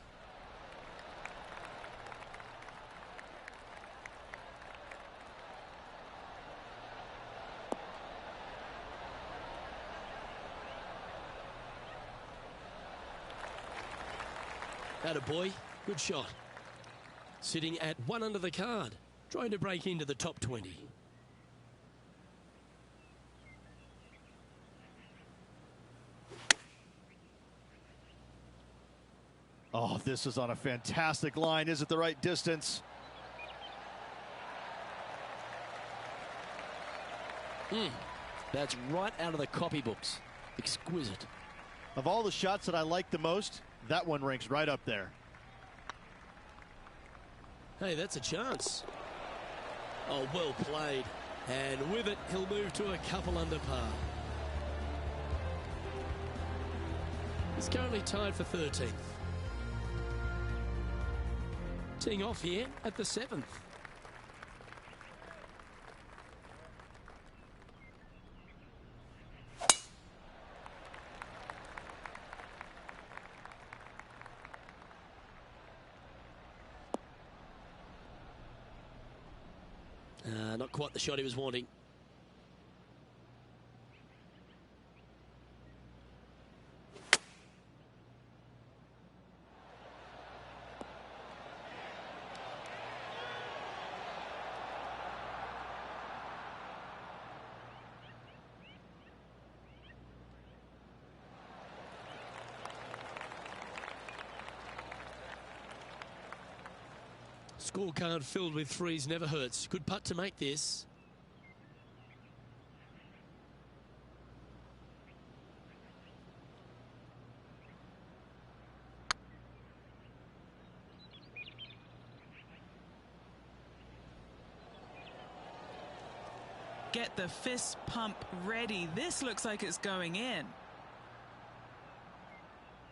Attaboy, good shot. Sitting at 1 under the card, trying to break into the top 20. Oh, this is on a fantastic line. Is it the right distance? That's right out of the copybooks. Exquisite. Of all the shots that I like the most, that one ranks right up there. Hey, that's a chance. Oh, well played. And with it, he'll move to a couple under par. He's currently tied for 13th. Teeing off here at the 7th. Not quite the shot he was wanting. Scorecard filled with threes never hurts. Good putt to make this. Get the fist pump ready. This looks like it's going in.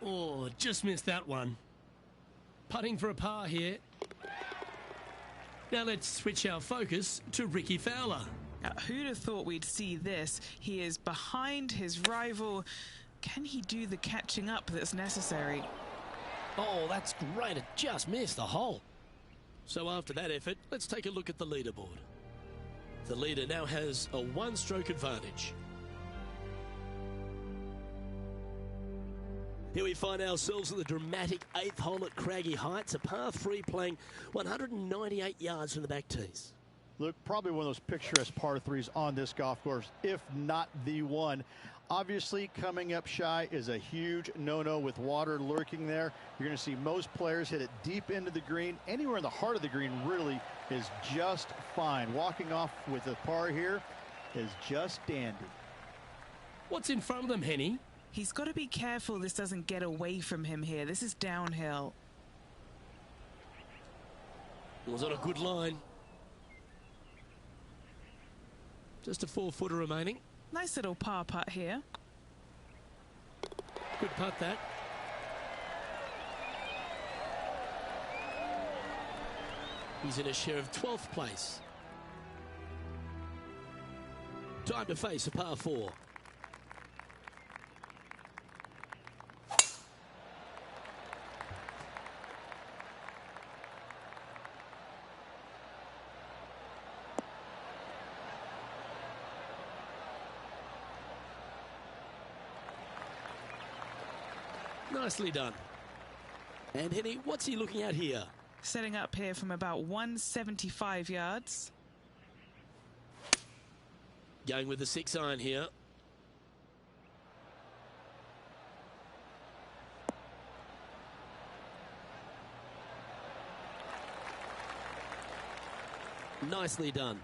Oh, just missed that one. Putting for a par here. Now let's switch our focus to Ricky Fowler. Who'd have thought we'd see this? He is behind his rival. Can he do the catching up that's necessary? Oh, that's great. It just missed the hole. So after that effort, let's take a look at the leaderboard. The leader now has a one-stroke advantage. Here we find ourselves at the dramatic 8th hole at Craggy Heights, a par 3 playing 198 yards from the back tees. Look, probably one of those picturesque par 3s on this golf course, if not the one. Obviously, coming up shy is a huge no-no with water lurking there. You're going to see most players hit it deep into the green. Anywhere in the heart of the green really is just fine. Walking off with a par here is just dandy. What's in front of them, Henny? He's got to be careful this doesn't get away from him here. This is downhill. Was on a good line. Just a 4-footer remaining. Nice little par putt here. Good putt, that. He's in a share of 12th place. Time to face a par 4. Nicely done. And Henny, what's he looking at here? Setting up here from about 175 yards. Going with the 6-iron here. Nicely done.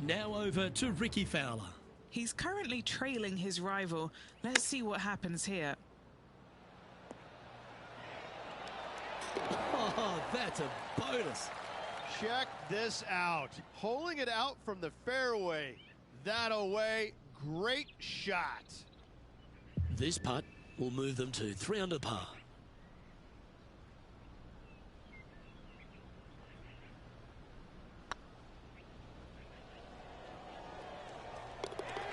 Now over to Ricky Fowler. He's currently trailing his rival. Let's see what happens here. Oh, that's a bonus. Check this out. Holding it out from the fairway. That away. Great shot. This putt will move them to 3 under par.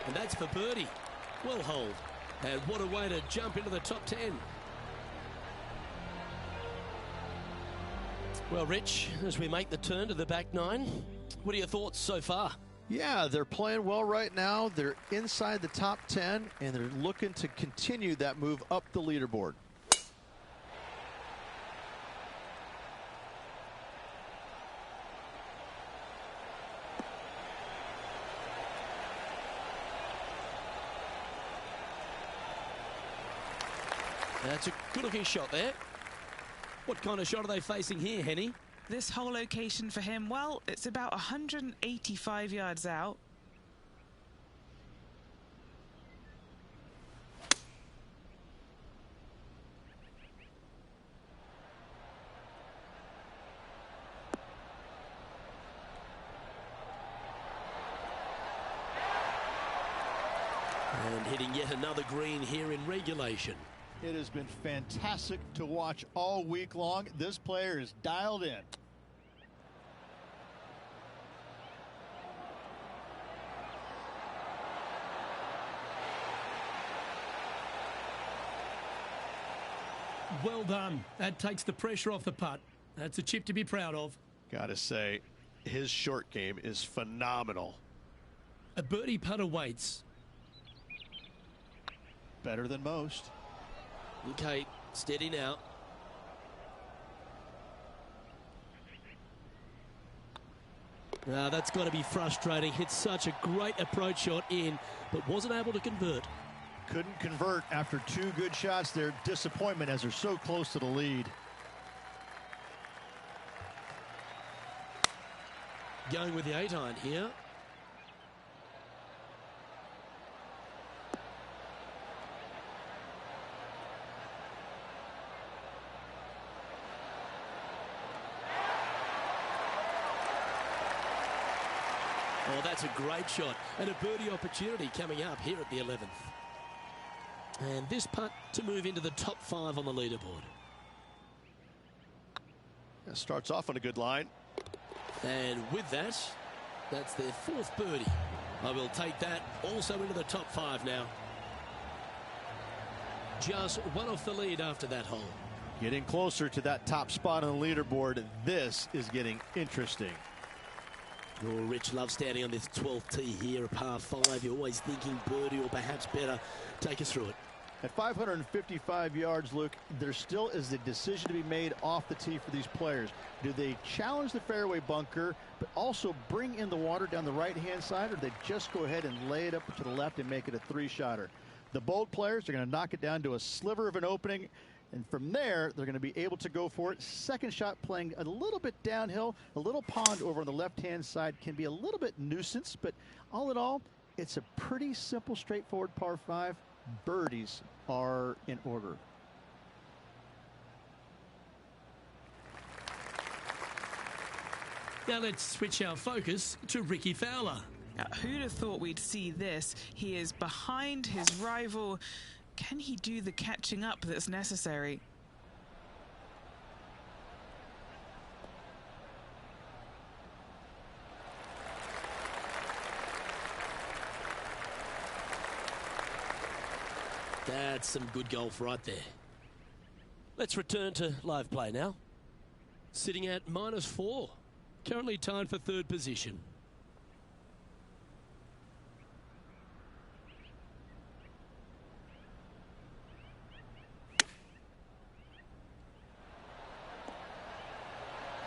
And that's for birdie. Well holed. And what a way to jump into the top 10. Well, Rich, as we make the turn to the back 9, what are your thoughts so far? Yeah, they're playing well right now. They're inside the top 10, and they're looking to continue that move up the leaderboard. That's a good-looking shot there. What kind of shot are they facing here, Henny? This whole location for him, well, it's about 185 yards out. And hitting yet another green here in regulation. It has been fantastic to watch all week long. This player is dialed in. Well done. That takes the pressure off the putt. That's a chip to be proud of. Gotta say, his short game is phenomenal. A birdie putt awaits. Better than most. Okay, steady now. That's got to be frustrating. Hit such a great approach shot in, but wasn't able to convert. Couldn't convert after 2 good shots there. Disappointment as they're so close to the lead. Going with the 8-iron here. Oh, that's a great shot and a birdie opportunity coming up here at the 11th. And this putt to move into the top 5 on the leaderboard. Starts off on a good line. And with that, that's their 4th birdie. I will take that also into the top 5 now. Just one off the lead after that hole. Getting closer to that top spot on the leaderboard. This is getting interesting. Oh, Rich loves standing on this 12th tee here, a par 5. You're always thinking birdie or perhaps better. Take us through it. At 555 yards, Luke, there still is a decision to be made off the tee for these players. Do they challenge the fairway bunker, but also bring in the water down the right-hand side, or do they just go ahead and lay it up to the left and make it a 3-shotter? The bold players are going to knock it down to a sliver of an opening, and from there, they're going to be able to go for it. Second shot playing a little bit downhill. A little pond over on the left-hand side can be a little bit nuisance, but all in all, it's a pretty simple, straightforward par 5. Birdies are in order. Now let's switch our focus to Ricky Fowler. Now, who'd have thought we'd see this? He is behind his rival. Can he do the catching up that's necessary? That's some good golf right there. Let's return to live play now. Sitting at -4. Currently tied for 3rd position.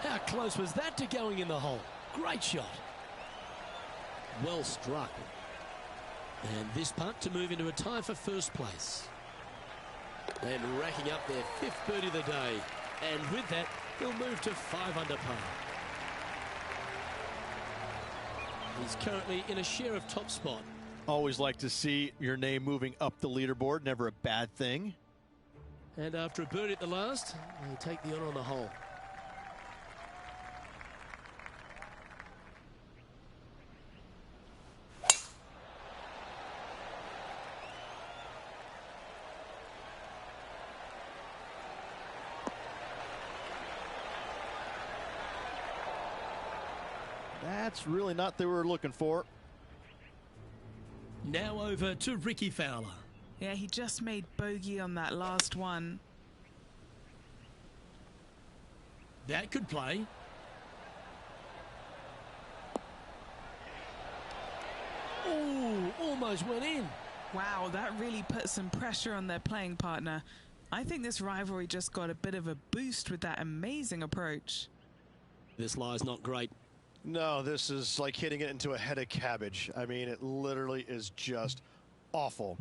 How close was that to going in the hole? Great shot. Well struck. And this putt to move into a tie for first place. And racking up their 5th birdie of the day. And with that, they'll move to 5 under par. He's currently in a share of top spot. Always like to see your name moving up the leaderboard. Never a bad thing. And after a birdie at the last, he'll take the honour on the hole. That's really not what they were looking for. Now over to Ricky Fowler. Yeah, he just made bogey on that last one. That could play. Oh, almost went in. Wow, that really put some pressure on their playing partner. I think this rivalry just got a bit of a boost with that amazing approach. This lie's not great. No, this is like hitting it into a head of cabbage. I mean, it literally is just awful.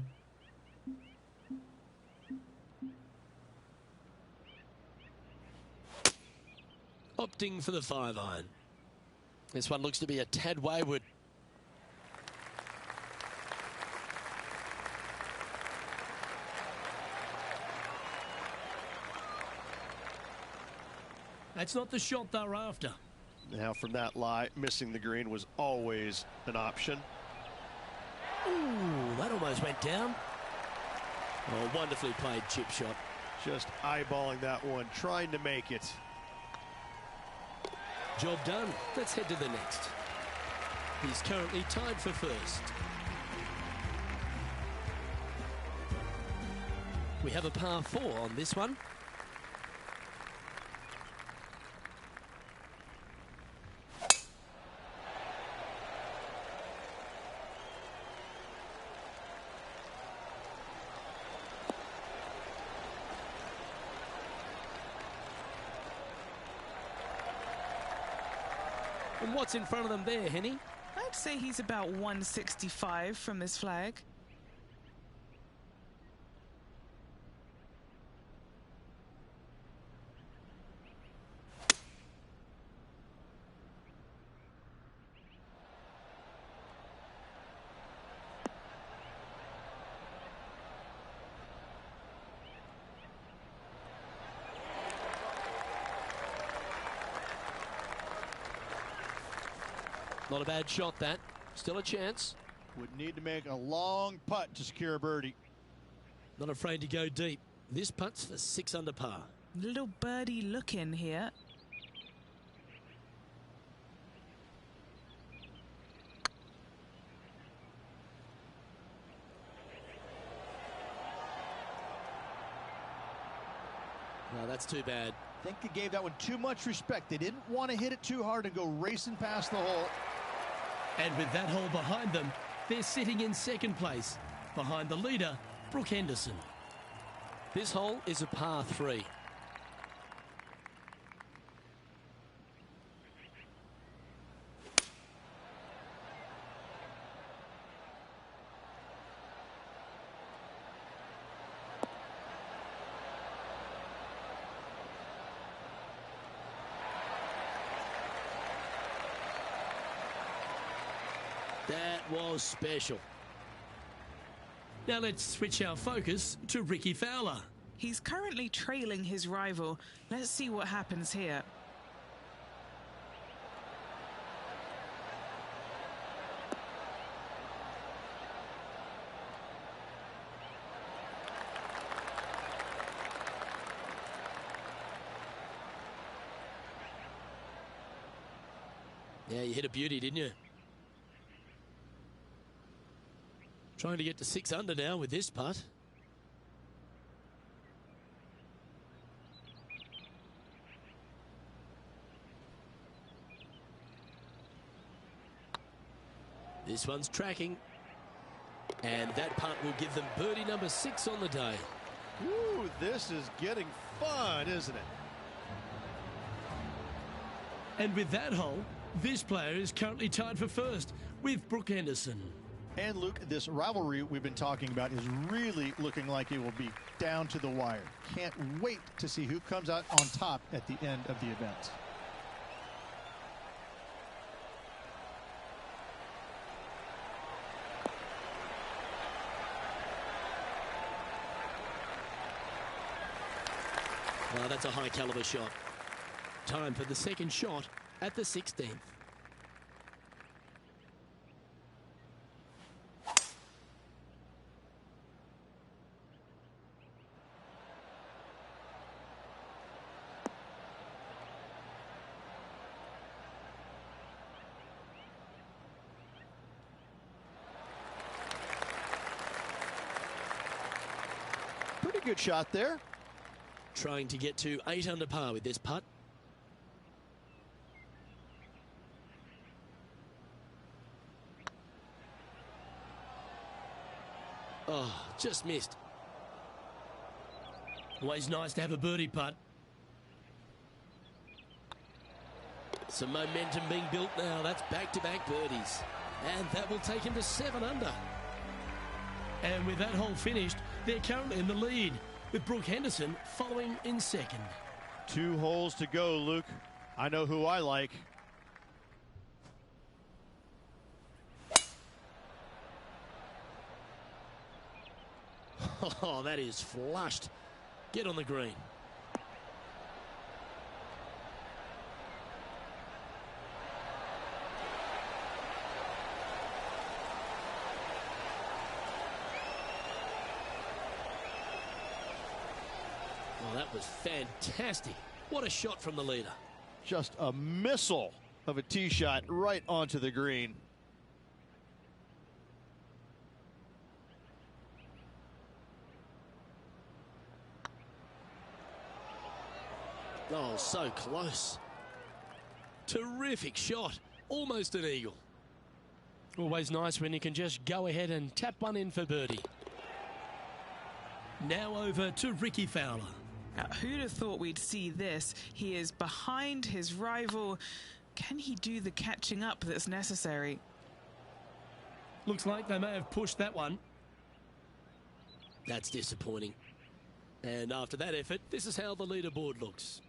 Opting for the 5-iron. This one looks to be a tad wayward. That's not the shot they're after. Now from that lie, missing the green was always an option. Ooh, that almost went down. Oh, wonderfully played chip shot. Just eyeballing that one, trying to make it. Job done. Let's head to the next. He's currently tied for first. We have a par 4 on this one. And what's in front of them there, Henny? I'd say he's about 165 from this flag. Not a bad shot, that. Still a chance. Would need to make a long putt to secure a birdie. Not afraid to go deep. This putt's for 6 under par. Little birdie look in here. No, that's too bad. I think they gave that one too much respect. They didn't want to hit it too hard and go racing past the hole. And with that hole behind them, they're sitting in second place, behind the leader, Brooke Henderson. This hole is a par 3. That was special. Now let's switch our focus to Ricky Fowler. He's currently trailing his rival. Let's see what happens here. Yeah, you hit a beauty, didn't you? Trying to get to 6 under now with this putt. This one's tracking. And that putt will give them birdie number 6 on the day. Ooh, this is getting fun, isn't it? And with that hole, this player is currently tied for first with Brooke Henderson. And Luke, this rivalry we've been talking about is really looking like it will be down to the wire. Can't wait to see who comes out on top at the end of the event. Well, that's a high caliber shot. Time for the second shot at the 16th. Pretty good shot there. Trying to get to 8 under par with this putt. Oh, just missed. Always nice to have a birdie putt. Some momentum being built now. That's back-to-back birdies. And that will take him to 7 under. And with that hole finished, they're currently in the lead, with Brooke Henderson following in second. 2 holes to go, Luke. I know who I like. Oh, that is flushed. Get on the green. Well, that was fantastic. What a shot from the leader. Just a missile of a tee shot right onto the green. Oh, so close. Terrific shot. Almost an eagle. Always nice when you can just go ahead and tap one in for birdie. Now over to Ricky Fowler. Now, who'd have thought we'd see this? He is behind his rival. Can he do the catching up that's necessary? Looks like they may have pushed that one. That's disappointing. And after that effort, this is how the leaderboard looks.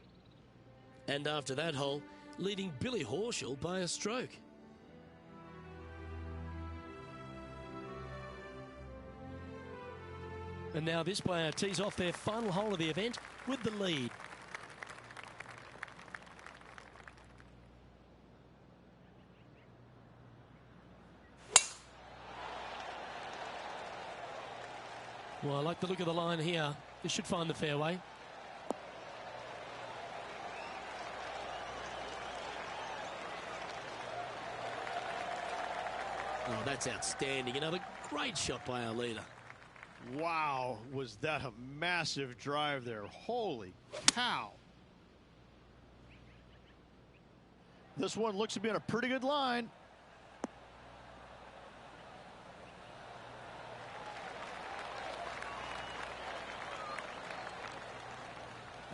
And after that hole, leading Billy Horschel by a stroke. And now this player tees off their final hole of the event with the lead. Well, I like the look of the line here. This should find the fairway. Oh, that's outstanding. Another great shot by our leader. Wow, was that a massive drive there. Holy cow. This one looks to be on a pretty good line.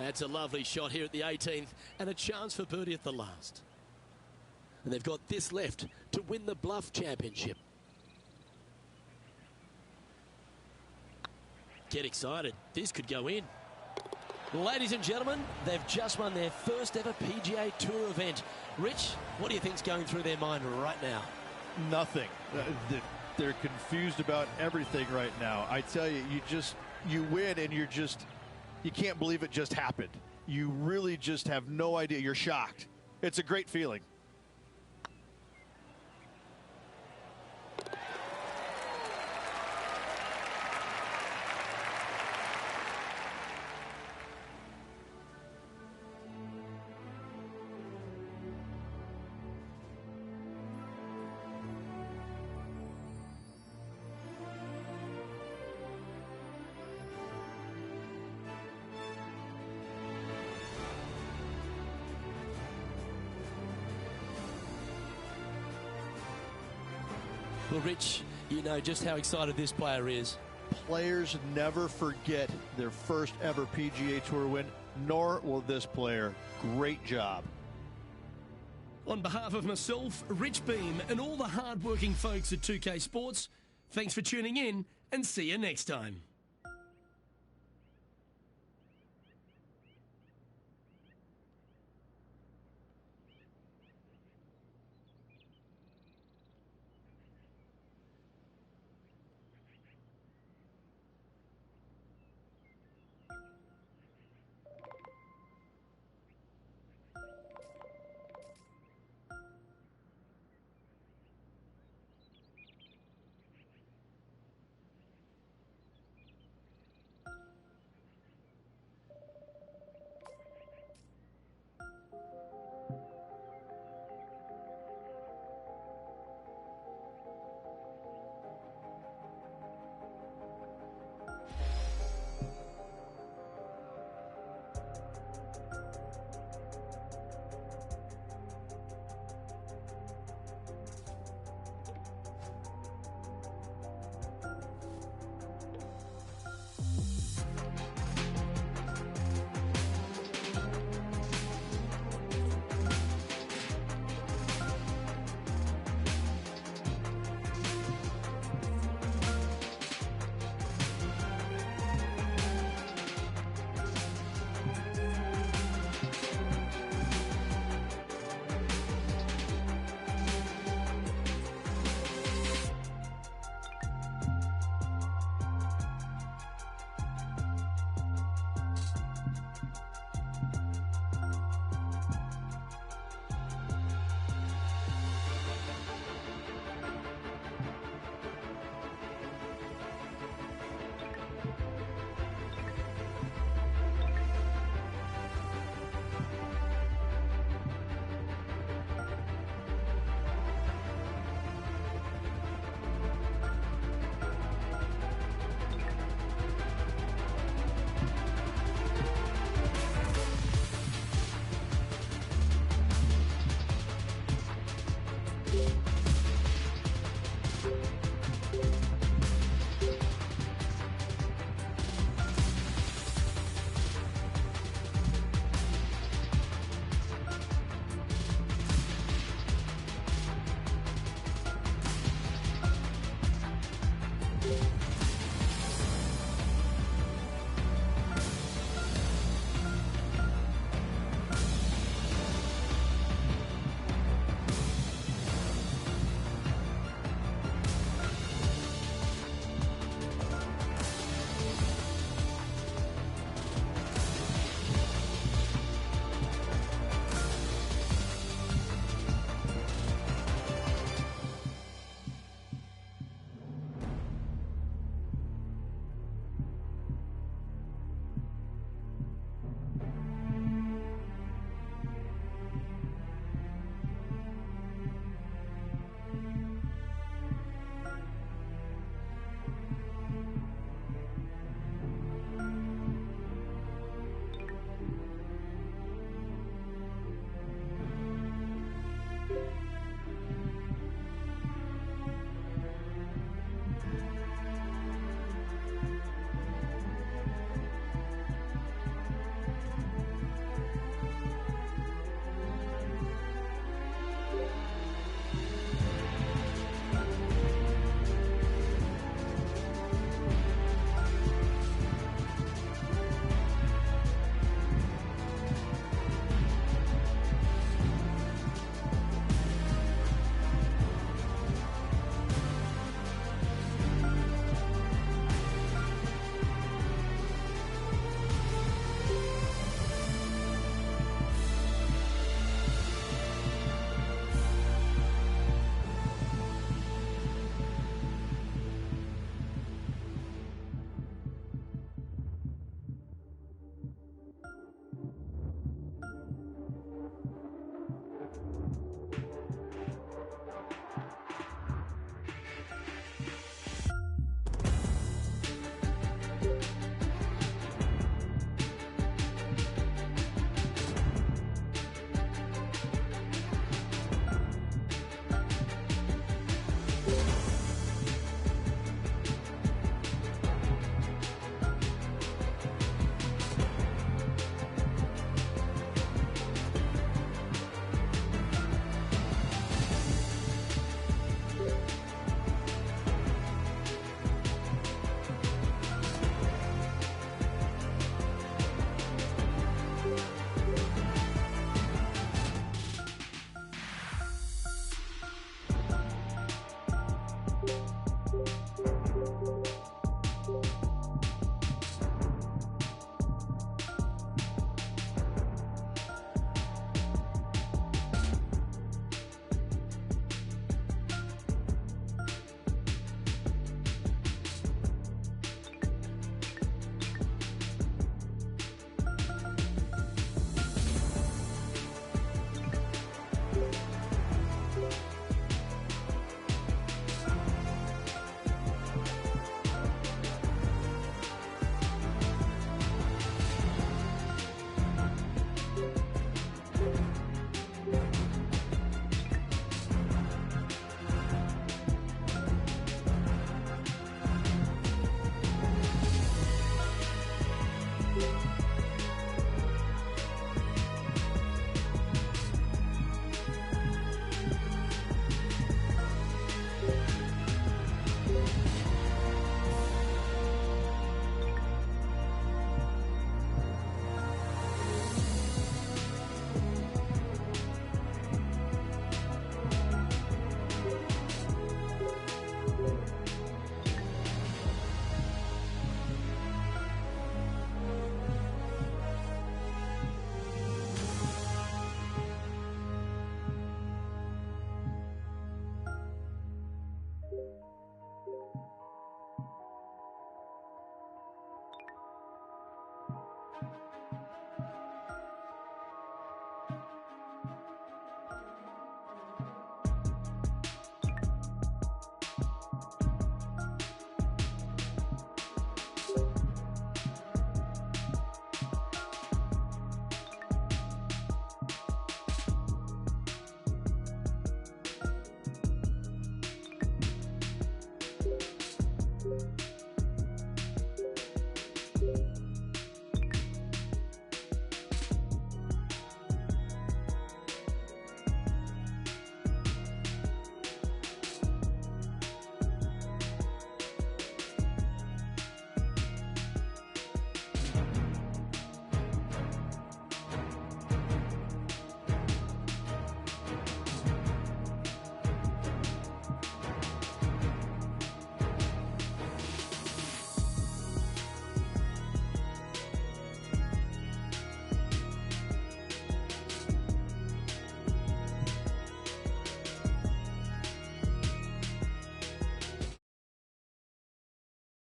That's a lovely shot here at the 18th and a chance for birdie at the last. And they've got this left to win the Bluff Championship. Get excited. This could go in. Ladies and gentlemen, they've just won their first ever PGA Tour event. Rich, what do you think's going through their mind right now? Nothing. They're confused about everything right now. I tell you, you win and you can't believe it just happened. You really just have no idea. You're shocked. It's a great feeling. Well, Rich, you know just how excited this player is. Players never forget their first ever PGA Tour win, nor will this player. Great job. On behalf of myself, Rich Beam, and all the hard-working folks at 2K Sports, thanks for tuning in, and see you next time. Bye.